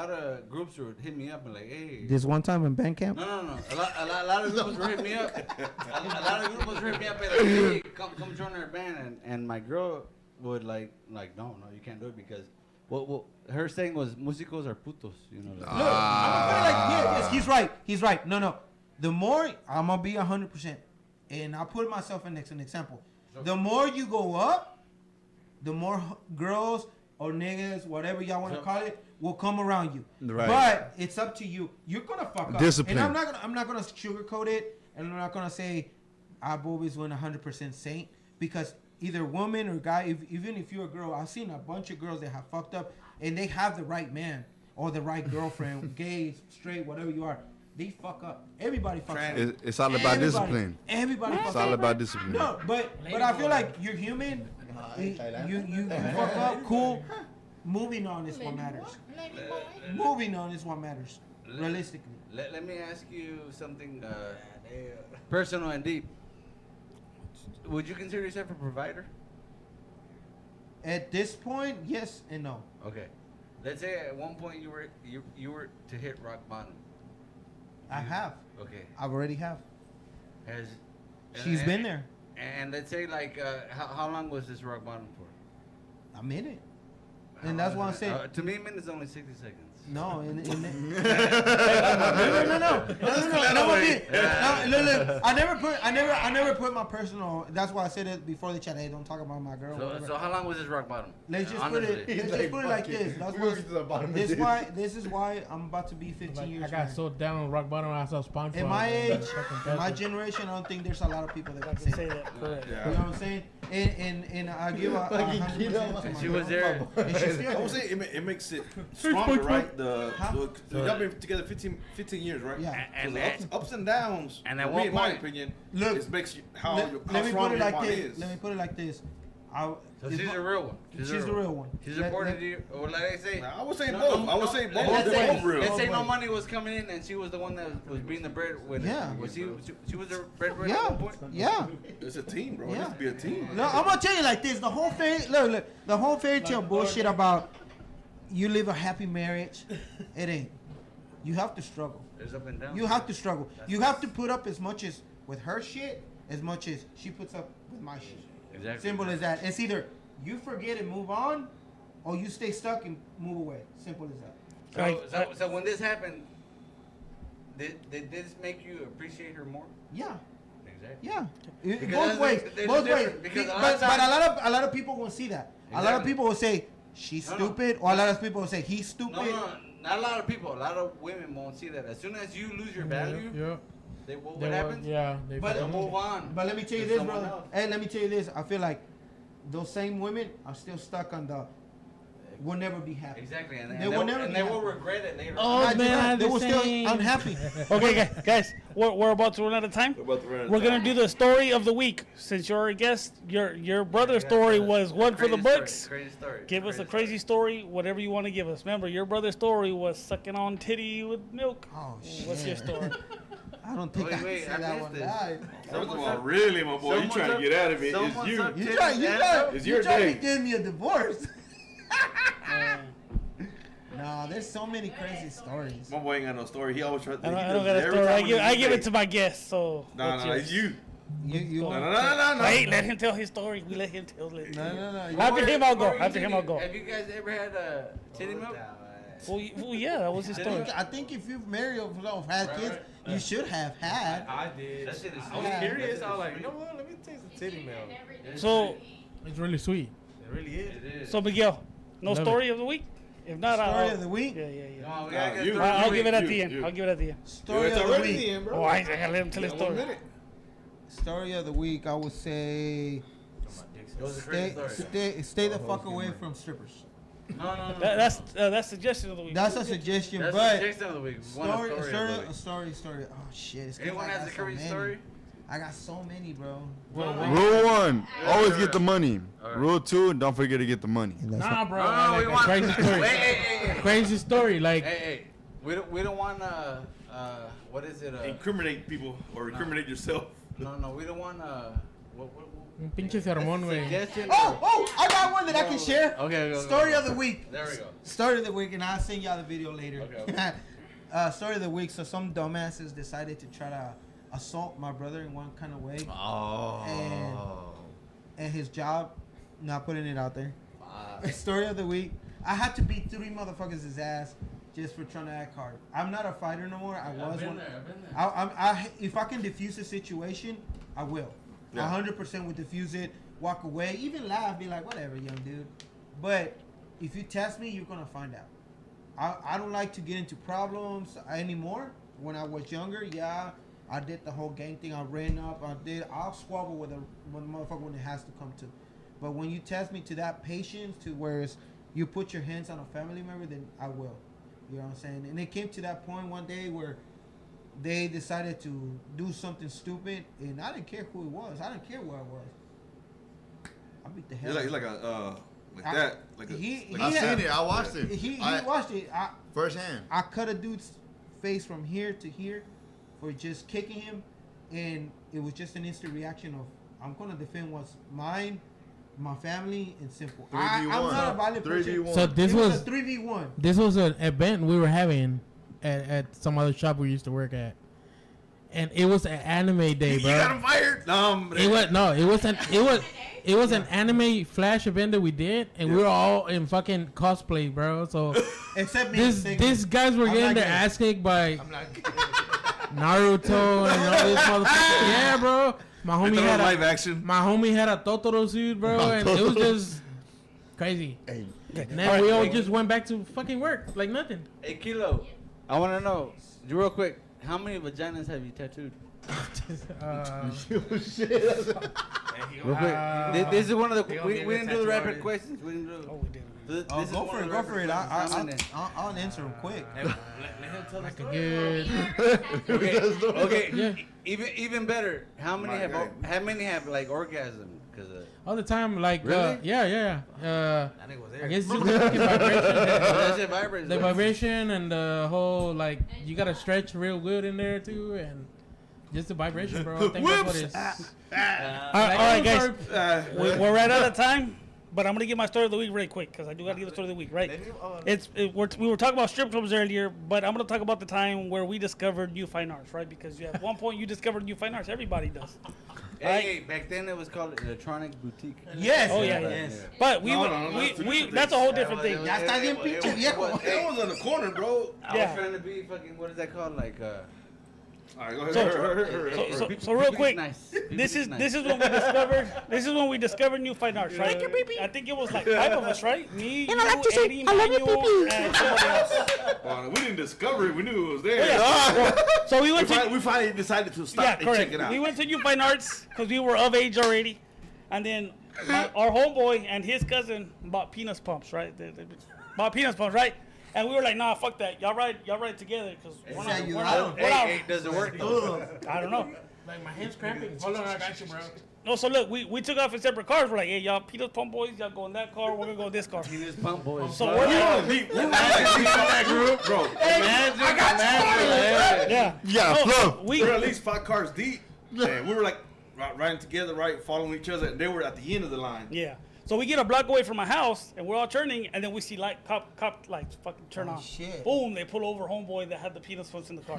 of groups would hit me up and like, hey. This one time in band camp. No. A lot of groups were hitting me up. A lot of groups were hitting me up and like, hey, come join our band. And my girl would like, no, you can't do it because, well, her saying was, músicos are putos, you know. Like, Look, I'm gonna put it like, yes, he's right. No. The more, I'm gonna be 100%, and I'll put myself in as an example. The more you go up, the more girls or niggas, whatever y'all want to call it, will come around you. Right. But it's up to you. You're gonna fuck up. Discipline. And I'm not gonna sugarcoat it, and I'm not gonna say I've always been 100% saint, because either woman or guy, even if you're a girl, I've seen a bunch of girls that have fucked up, and they have the right man or the right girlfriend, gay, straight, whatever you are. they fuck up. Everybody fucks up. It's all about discipline. Everybody fucks It's up. all about discipline. No, but I feel like you're human. You fuck up. Cool. Moving on is what matters. Moving on is what matters. Realistically. Let me ask you something personal and deep. Would you consider yourself a provider? At this point, yes and no. Okay. Let's say at one point you were to hit rock bottom. I have. Okay. I already have. Has She's been there. And let's say like how long was this rock bottom for? A minute. And that's why I'm saying. To me, a minute is only 60 seconds. No, no. Look, I never put my personal. That's why I said it before the chat. Hey, don't talk about my girl. So how long was this rock bottom? Let's just put it like this. This is why I'm about to be 15 years. I got so down on rock bottom I saw SpongeBob. In my age, in my generation, I don't think there's a lot of people that can say that. Correct. You know what I'm saying? And I give a 100% to my She was girl. there. And she's still I would there. say it makes it stronger, right? Y'all been together 15 years, right? Yeah. And So the ups and downs. and at for one me, in my point- opinion, Look, it makes you how Let me strong put it your like bond this. is. Let me put it like this. So she's the real one. She's the real one. She's Let- reported let- to you, or like I say. I would say No, both. no, I would no. say both. Let's They're say, both real. let's say no Both. money was coming in, and she was the one that was being the breadwinner. Yeah. Was she was the breadwinner at Yeah, one point? yeah. It's a team, bro. It Yeah. needs to be a team. No, I'm gonna tell you like this. The whole the whole fairy tale bullshit about you live a happy marriage, it ain't. You have to struggle. There's up and down. You have to struggle. You have to put up as much as with her shit as much as she puts up with my shit. Exactly. Simple as that. It's either you forget and move on, or you stay stuck and move away. Simple as that. So when this happened, did this make you appreciate her more? Yeah. Exactly. Yeah, Because both ways. there's Both a ways. difference, because But a lot of people will see that. A lot of Exactly. people will say she's No, no. stupid, or a lot of people will say he's stupid. No, not a lot of people. A lot of women won't see that. As soon as you lose your value, Yeah. what happens? Yeah. They But- They'll move on. But let me tell you to this, someone brother. else. Hey, let me tell you this. I feel like those same women are still stuck on the will never be happy. Exactly, and They will never and be they will happy. regret it later. Oh, on. man, they the were still same. unhappy. Okay, guys, we're about to run out of time. We're gonna do the story of the week. Since you're a guest, your brother's story was one for the Crazy story, books. Crazy story. Give us a crazy story, whatever you want to give us. Remember, your brother's story was sucking on titty with milk. Oh shit! What's your story? I don't think Wait, I I can say that missed one this. live. First of all, really, my boy, you trying to get out of it? It's someone's you. up- You Titty try and to day. give me a divorce. No, there's so many crazy stories. My boy ain't got no story. He always tries. I don't got a story. I give it to my guests. So Nah, what's nah, yours? it's you. You No, want? no, no, no. Wait, let him tell his story. We let him tell it. No. After him, I'll go. Before you After him, do I'll it, go. Have you guys ever had a titty milk? Well, yeah, that was his story. I think if you've married or had kids, you should have had. I did. That shit is I was Yeah. curious. I was like, you know what? Let me taste the titty milk. So, It's really sweet. It really is. It is. so Miguel, no Love story of the week. If not, Story I'll. of the week. Yeah. No, we Nah, gotta get you- through I'll the give it week. at the end. you. I'll give it at the end. Story It's of the already week. the end, bro. Oh, I gotta let him tell his Yeah, 1 story. minute. Story of the week. I would say It was a crazy story. stay the fuck away from strippers. No. That's suggestion of the week. That's a suggestion, That's the but suggestion of the week. We want a story of the week. Oh shit! It's 'cause Anyone I has got a so crazy many. story? I got so many, bro. Rule 1, always get the money. Alright. Rule 2, don't forget to get the money. Nah, bro. No, we like a want crazy story. Hey. Crazy story. Like, Hey, we don't want what is it? Incriminate people or incriminate yourself. No, we don't want what un pinche sermón, güey. suggestion. Oh! I got one that I can share. Okay, go. Story of the week. There we go. Story of the week, and I'll send y'all the video later. Okay. Story of the week. So some dumbasses decided to try to assault my brother in one kind of way, Oh. and his job. Not putting it out there. Story of the week. I had to beat 3 motherfuckers' ass just for trying to act hard. I'm not a fighter no more. I was one. I've been there. If I can diffuse a situation, I will. Yeah. 100% would diffuse it, walk away, even laugh, be like, whatever, young dude. But if you test me, you're gonna find out. I don't like to get into problems anymore. When I was younger, yeah, I did the whole gang thing. I ran up. I'll squabble with a motherfucker when it has to come to. But when you test me to that patience, to where you put your hands on a family member, then I will. You know what I'm saying? And it came to that point one day where they decided to do something stupid, and I didn't care who it was. I didn't care where I was. I beat the hell. He's like a that. Like I seen it. I watched it. He watched it. Firsthand. I cut a dude's face from here to here for just kicking him, and it was just an instant reaction of I'm gonna defend what's mine, my family, and simple. I'm not a violent person. So this was a 3v1. This was an event we were having at some other shop we used to work at, and it was an anime day, bro. You got him fired? It was an anime flash event that we did, and we were all in fucking cosplay, bro. So except me, these guys were getting their ass kicked by Naruto and all this motherfucker. Yeah, bro. My homie had live action. My homie had a Totoro suit, bro, and it was just crazy. And then we all just went back to fucking work like nothing. Hey, Kilo, I want to know, real quick, how many vaginas have you tattooed? Real quick. This is one of the. We didn't do the rapid questions. We didn't do. Oh, we did. Go for it. Go for it. I'll answer them quick. Let him tell Like a good. Okay. Yeah. Even better. How many have like orgasm? Cause All the time, like, Really? yeah. That nigga was there. I guess it's just the fucking vibration. that shit vibrates. The vibration and the whole, like, you gotta stretch real good in there too, and just the vibration, bro. I think that's what it's. All right, guys. We're right out of time, but I'm gonna give my story of the week really quick because I do gotta give the story of the week, right? We were talking about strip clubs earlier, but I'm gonna talk about the time where we discovered new fine arts, right? Because at one point you discovered new fine arts, everybody does. Hey, back then it was called Electronic Boutique. Yes. Oh yeah. Yes. But we that's a whole different thing. Ya está bien pinche viejo. That was in the corner, bro. I was trying to be fucking, what is that called? Like, all right, go ahead. So real quick, nice. this is when we discovered new fine arts, right? I think it was like 5 of us, right? Me, you, Eddie, Manuel, and somebody else. Well, we didn't discover it. We knew it was there. Yeah. So we went We finally decided to stop and correct. check it out. We went to new fine arts because we were of age already, and then our homeboy and his cousin bought penis pumps, right? They bought penis pumps, right? And we were like, nah, fuck that. Y'all ride together because we're not. Hey, does it work though? I don't know. Like, my hand's cramping. Hold on, I got you, bro. No, so look, we took off in separate cars. We're like, hey, y'all penis pump boys, y'all go in that car. We're gonna go in this car. Penis pump boys. So we're like, that group, bro. yeah. Yeah, We We were at least 5 cars deep, and we were like riding together, right, following each other, and they were at the end of the line. Yeah. So we get a block away from my house, and we're all turning, and then we see cop lights fucking turn on. Shit. Boom! They pull over homeboy that had the penis pumps in the car.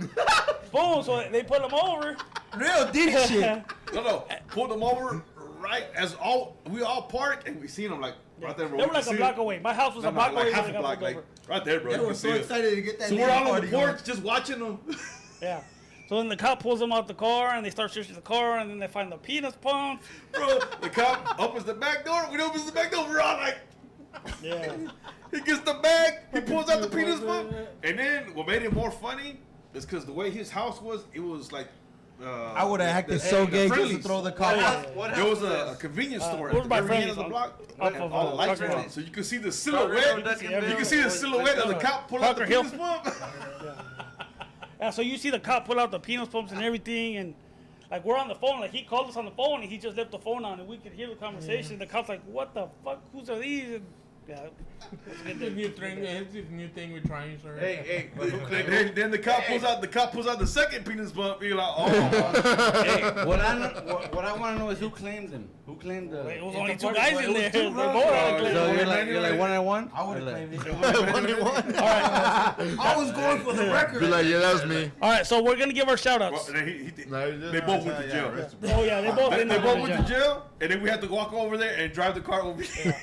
Boom! So they pull him over. Real deep shit. No, pulled them over right as we all parked, and we seen them like right there. Bro. They were like a block away. My house was a block away. like half when a they got block, pulled like over. right there, bro. They You were can so see it. excited to get that. So we're all on party the going. porch just watching them. Yeah. So then the cop pulls them out the car, and they start searching the car, and then they find the penis pump. Bro, the cop opens the back door. When he opens the back door, we're all like, Yeah. he gets the bag, he pulls out the penis pump, and then what made it more funny is because the way his house was, it was like. I would have acted so gay just to throw the car out. There was a convenience store It was at the my very end friend's of the house. block, Off and of, all the lights were Tucker on, so you could see the silhouette. You can see the silhouette of the cop pull out the Tucker Hill. penis pump. Yeah, so you see the cop pull out the penis pumps and everything, and like we're on the phone, like he called us on the phone, and he just left the phone on, and we could hear the conversation. The cop's like, "What the fuck? Whose are these?" And, yeah, It's a new thing. It's a new thing we're trying, sir. Hey, but Then the cop pulls out the second penis pump. You're like, oh. hey, what I want to know is who claimed them. Who claimed the? it was only 2 guys in there. They both had a claim. So you're like 1-on-1. I would have claimed it. 1-on-1. I was going for the record. Be like, yeah, that was me. All right, so we're gonna give our shout Well, outs. they both went to jail. Oh yeah, they both They both went to jail, and then we had to walk over there and drive the car over here.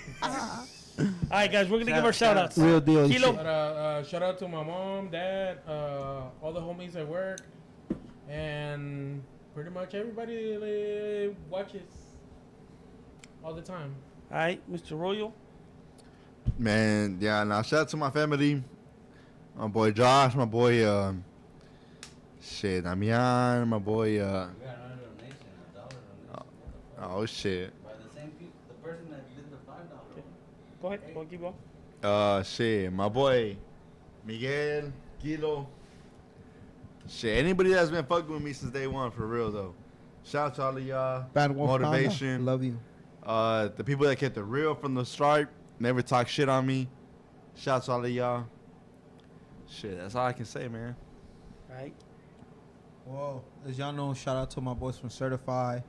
All right, guys, we're gonna give our shout outs. Real deal. Kilo. But, shout out to my mom, dad, all the homies at work, and pretty much everybody watches all the time. All right, Mr. Royal. Man, yeah, now shout out to my family. My boy Josh, my boy, Damian, my boy, oh shit. By the same people, the person that did the $5. Go ahead. Keep going. Shit, my boy Miguel, Kilo, Shit, anybody that's been fucking with me since day one, for real though. Shout out to all of y'all. Bad Wolf Motivation. Panda, love you. The people that kept it real from the start, never talk shit on me. Shout out to all of y'all. Shit, that's all I can say, man. Right. Well, as y'all know, shout out to my boys from Certify,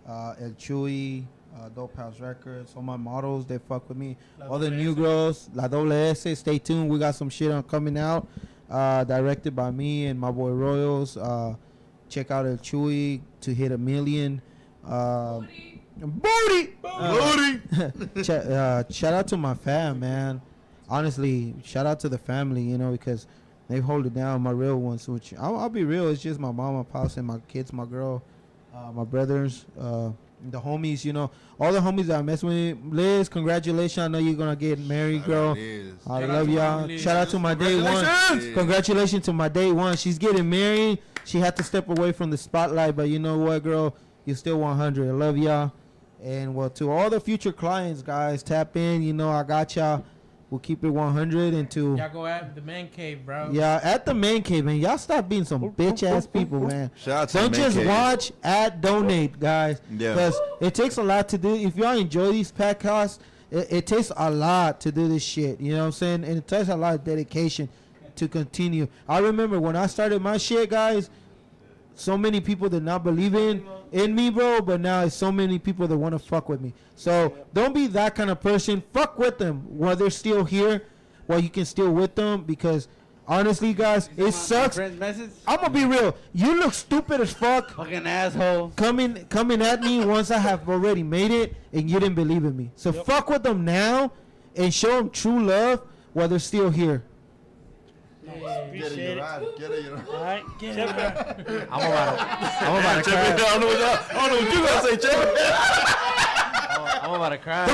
El Chuy, Dope House Records, all my models, they fuck with me. All the new girls, La Doble S, stay tuned. We got some shit on coming out, directed by me and my boy Royals. Check out El Chuy to hit 1 million. Booty! Shout out to my fam, man. Honestly, shout out to the family, you know, because they hold it down, my real ones. Which I'll be real, it's just my mom, my pops, and my kids, my girl, my brothers, the homies, you know, all the homies that I mess with. Liz, congratulations! I know you're gonna get married, girl. I love y'all. Shout out to my day one. Congratulations to my day one. She's getting married. She had to step away from the spotlight, but you know what, girl? You're still 100. I love y'all. And well, to all the future clients, guys, tap in. You know, I got y'all. We'll keep it 100 and to y'all go at the Mancave, bro. Yeah, at the Mancave, man. Y'all stop being some bitch ass people, man. Shout out to Don't the just Mancave. watch, donate, guys. Yeah. Because it takes a lot to do. If y'all enjoy these podcasts, it takes a lot to do this shit. You know what I'm saying? And it takes a lot of dedication to continue. I remember when I started my shit, guys, so many people did not believe in me, bro, but now it's so many people that want to fuck with me. So don't be that kind of person. Fuck with them while they're still here, while you can still with them, because honestly, guys, it sucks. I'm gonna be real. You look stupid as fuck. Fucking asshole. Coming at me once I have already made it and you didn't believe in me. So fuck with them now and show them true love while they're still here. Appreciate it. Get it, All right. Check it out. I'm about to cry. I don't know what you gonna say, Chip. I'm about to cry.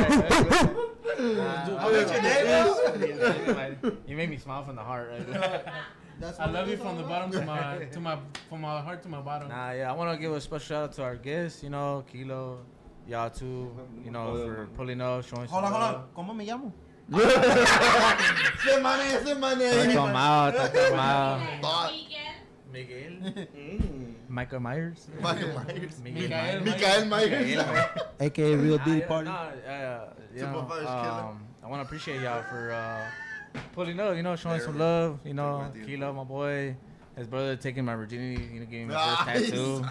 You made me smile from the heart. Right? I love you from the bottom from my heart to my bottom. Nah, yeah, I want to give a special shout out to our guests, you know, Kilo, y'all too, you know, for pulling up, showing some Hold love. on. ¿Cómo me llamo? Say my name. Talk out. Weekend. Miguel. Michael Myers. Mikael Myers. AKA Real Diddy Party. Super Fires Killer. I want to appreciate y'all for pulling up, you know, showing some love, you know, Kilo, my boy, his brother taking my virginity, you know, giving me my first tattoo,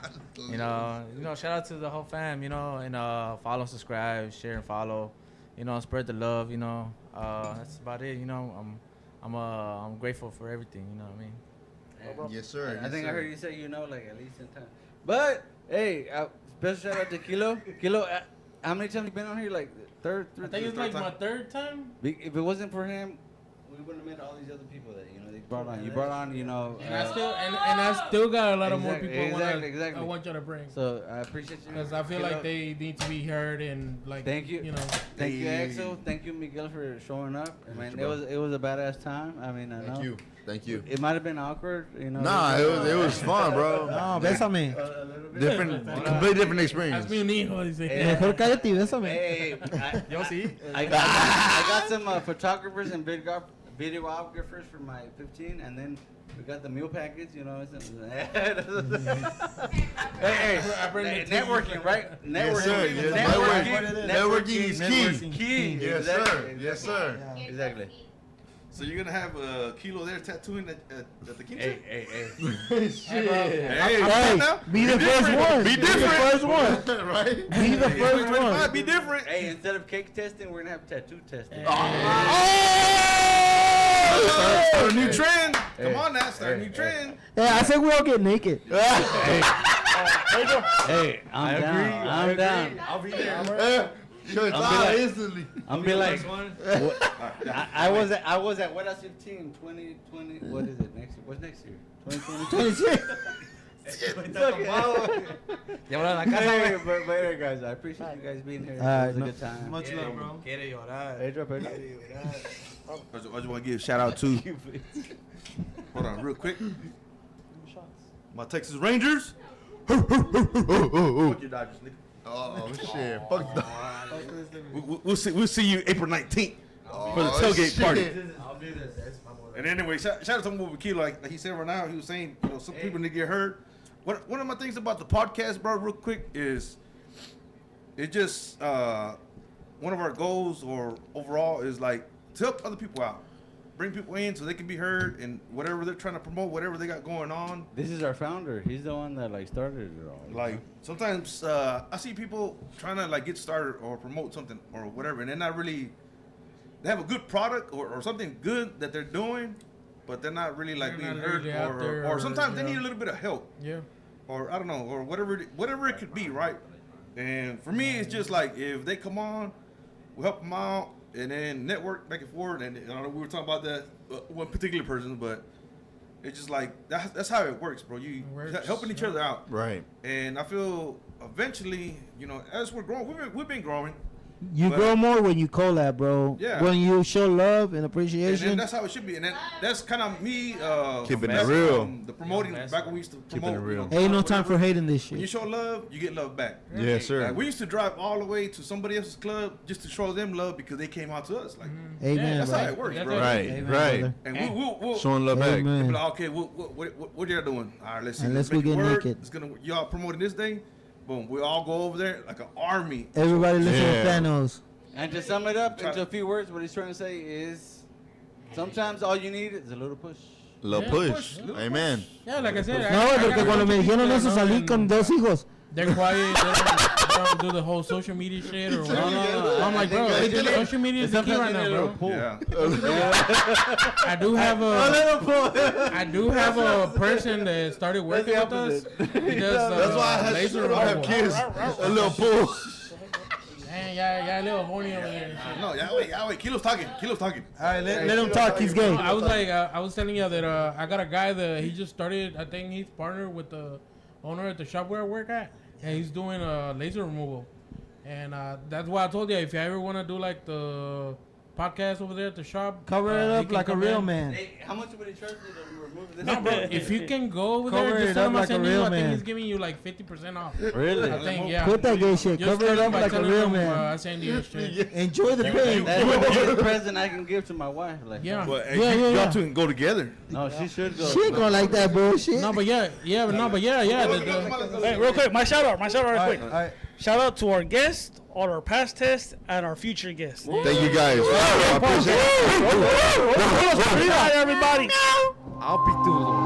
you know, shout out to the whole fam, you know, and follow, subscribe, share, and follow, you know, spread the love, you know, that's about it, you know, I'm grateful for everything, you know what I mean. Yes, sir. I think I heard you say, you know, like at least 10 times. But hey, special shout out to Kilo. Kilo, how many times you been on here? Like third. I think it's like my third time. If it wasn't for him, we wouldn't have met all these other people that they brought on. You brought on, you know. And I still got a lot of more people exactly. I want you to bring. So I appreciate you Because I feel like they need to be heard and like. Thank you. You know. Thank you, Axel. Thank you, Miguel, for showing up. I mean, it was a badass time. I mean, I know. Thank you. It might have been awkward, you know. Nah, it was fun, bro. No, bésame. Completely different experience. Hazme un hijo, dice. Mejor cállate y bésame. Hey, Yo sí. I got some photographers and videographers for my 15, and then we got the meal package, you know. Hey, networking, right? Yes, sir. Networking is key. Yes, sir. Yes, sir. Exactly. So you're gonna have a Kilo there tattooing at the King? Hey. Hey, Be the first one. Be Be the different. first one. Right? Be the first one. Be different. Hey, instead of cake testing, we're gonna have tattoo testing. Start a new trend. Come on now, start a new trend. Yeah, I said we all get naked. Hey, I'm down. I'll be there. Sure, it's out instantly. I'm be like, I was at what else 15, 2020. What is it next year? What's next year? 2020. Hey, but anyway, guys, I appreciate you guys being here. It was a good time. Much love, bro. Quiere llorar. Hey, drop it. I just want to give a shout out to. Hold on, real quick. My Texas Rangers. Fuck your Dodgers, nigga. Oh shit! Fuck the. We'll see you April 19th for the tailgate party. I'll do this. That's my boy. And anyway, shout out to him with Kilo. Like he said right now, he was saying, you know, some people need to get hurt. One of my things about the podcast, bro, real quick, is it just one of our goals or overall is like to help other people out, bring people in so they can be heard and whatever they're trying to promote, whatever they got going on. This is our founder. He's the one that like started it all. Like sometimes I see people trying to like get started or promote something or whatever, and they're not really. They have a good product or something good that they're doing, but they're not really like They're being not heard, really out there, or sometimes they yeah. need a little bit of help, Yeah. or I don't know, or whatever it could be, right? And for me, it's just like if they come on, we help them out, and then network back and forth. And I know we were talking about that one particular person, but it's just like that's how it works, bro. You helping each other out, Right. and I feel eventually, you know, as we're growing, we've been growing. You But- grow more when you collab, bro. Yeah. When you show love and And appreciation. then that's how it should be, and that's kind of me. Keeping it back real. from the promoting back when we used to promote. Keeping it real. You know, Ain't no time for whatever. hating this When you shit. show love, you get love back. Yes, sir. Like, we used to drive all the way to somebody else's club just to show them love because they came out to us. Like, Amen, that's bro. how it works, bro. Right. Amen, Right. brother. And we'll Showing love back. Amen. they'll be like, okay, what y'all doing? All right, let's see. And let's make go it get work. naked. It's gonna y'all promoting this day. Boom, we all go over there like an army. Everybody listen Yeah. to Thanos. And to sum it up into a few words, what he's trying to say is sometimes all you need is a little push. Little Yeah, push. little Amen. Yeah, like I said. No, porque cuando me dijeron eso salí con dos hijos. They're quiet. They don't do the whole social media shit or whatever. I'm like, bro, social media is the key right now, bro. Yeah. I do have a person that started working with us. He does That's why I laser have removal. kids. A little pull. Man, yeah, a little horny over there. No, yeah, wait. Kilo's talking. All right, let him talk. He's gay. I was like, I was telling you that I got a guy that he just started. I think he's partnered with the owner at the shop where I work at, and he's doing laser removal. And that's why I told you if you ever want to do like the podcast over there at the shop, Cover it he up can like a come real in. man. Hey, how much would it charge you to remove this? No, bro, if you can go over Cover there, it just tell up him I like a sent you. real I think man. he's giving you like 50% off. Really? I think, yeah. Quit that gay shit. Just Cover tell it him up by like a telling real him, man. I send you a shit. Enjoy the pain. That's the present I can give to my wife. Like, Yeah. But Yeah, yeah, yeah. y'all two can go together. No, she should go. She ain't gonna like that bullshit. No, but yeah. Hey, real quick, my shout out real quick. All right. Shout out to our guests, all our past tests, and our future guests. Thank you guys. I appreciate it. Good night, everybody. I'll be through.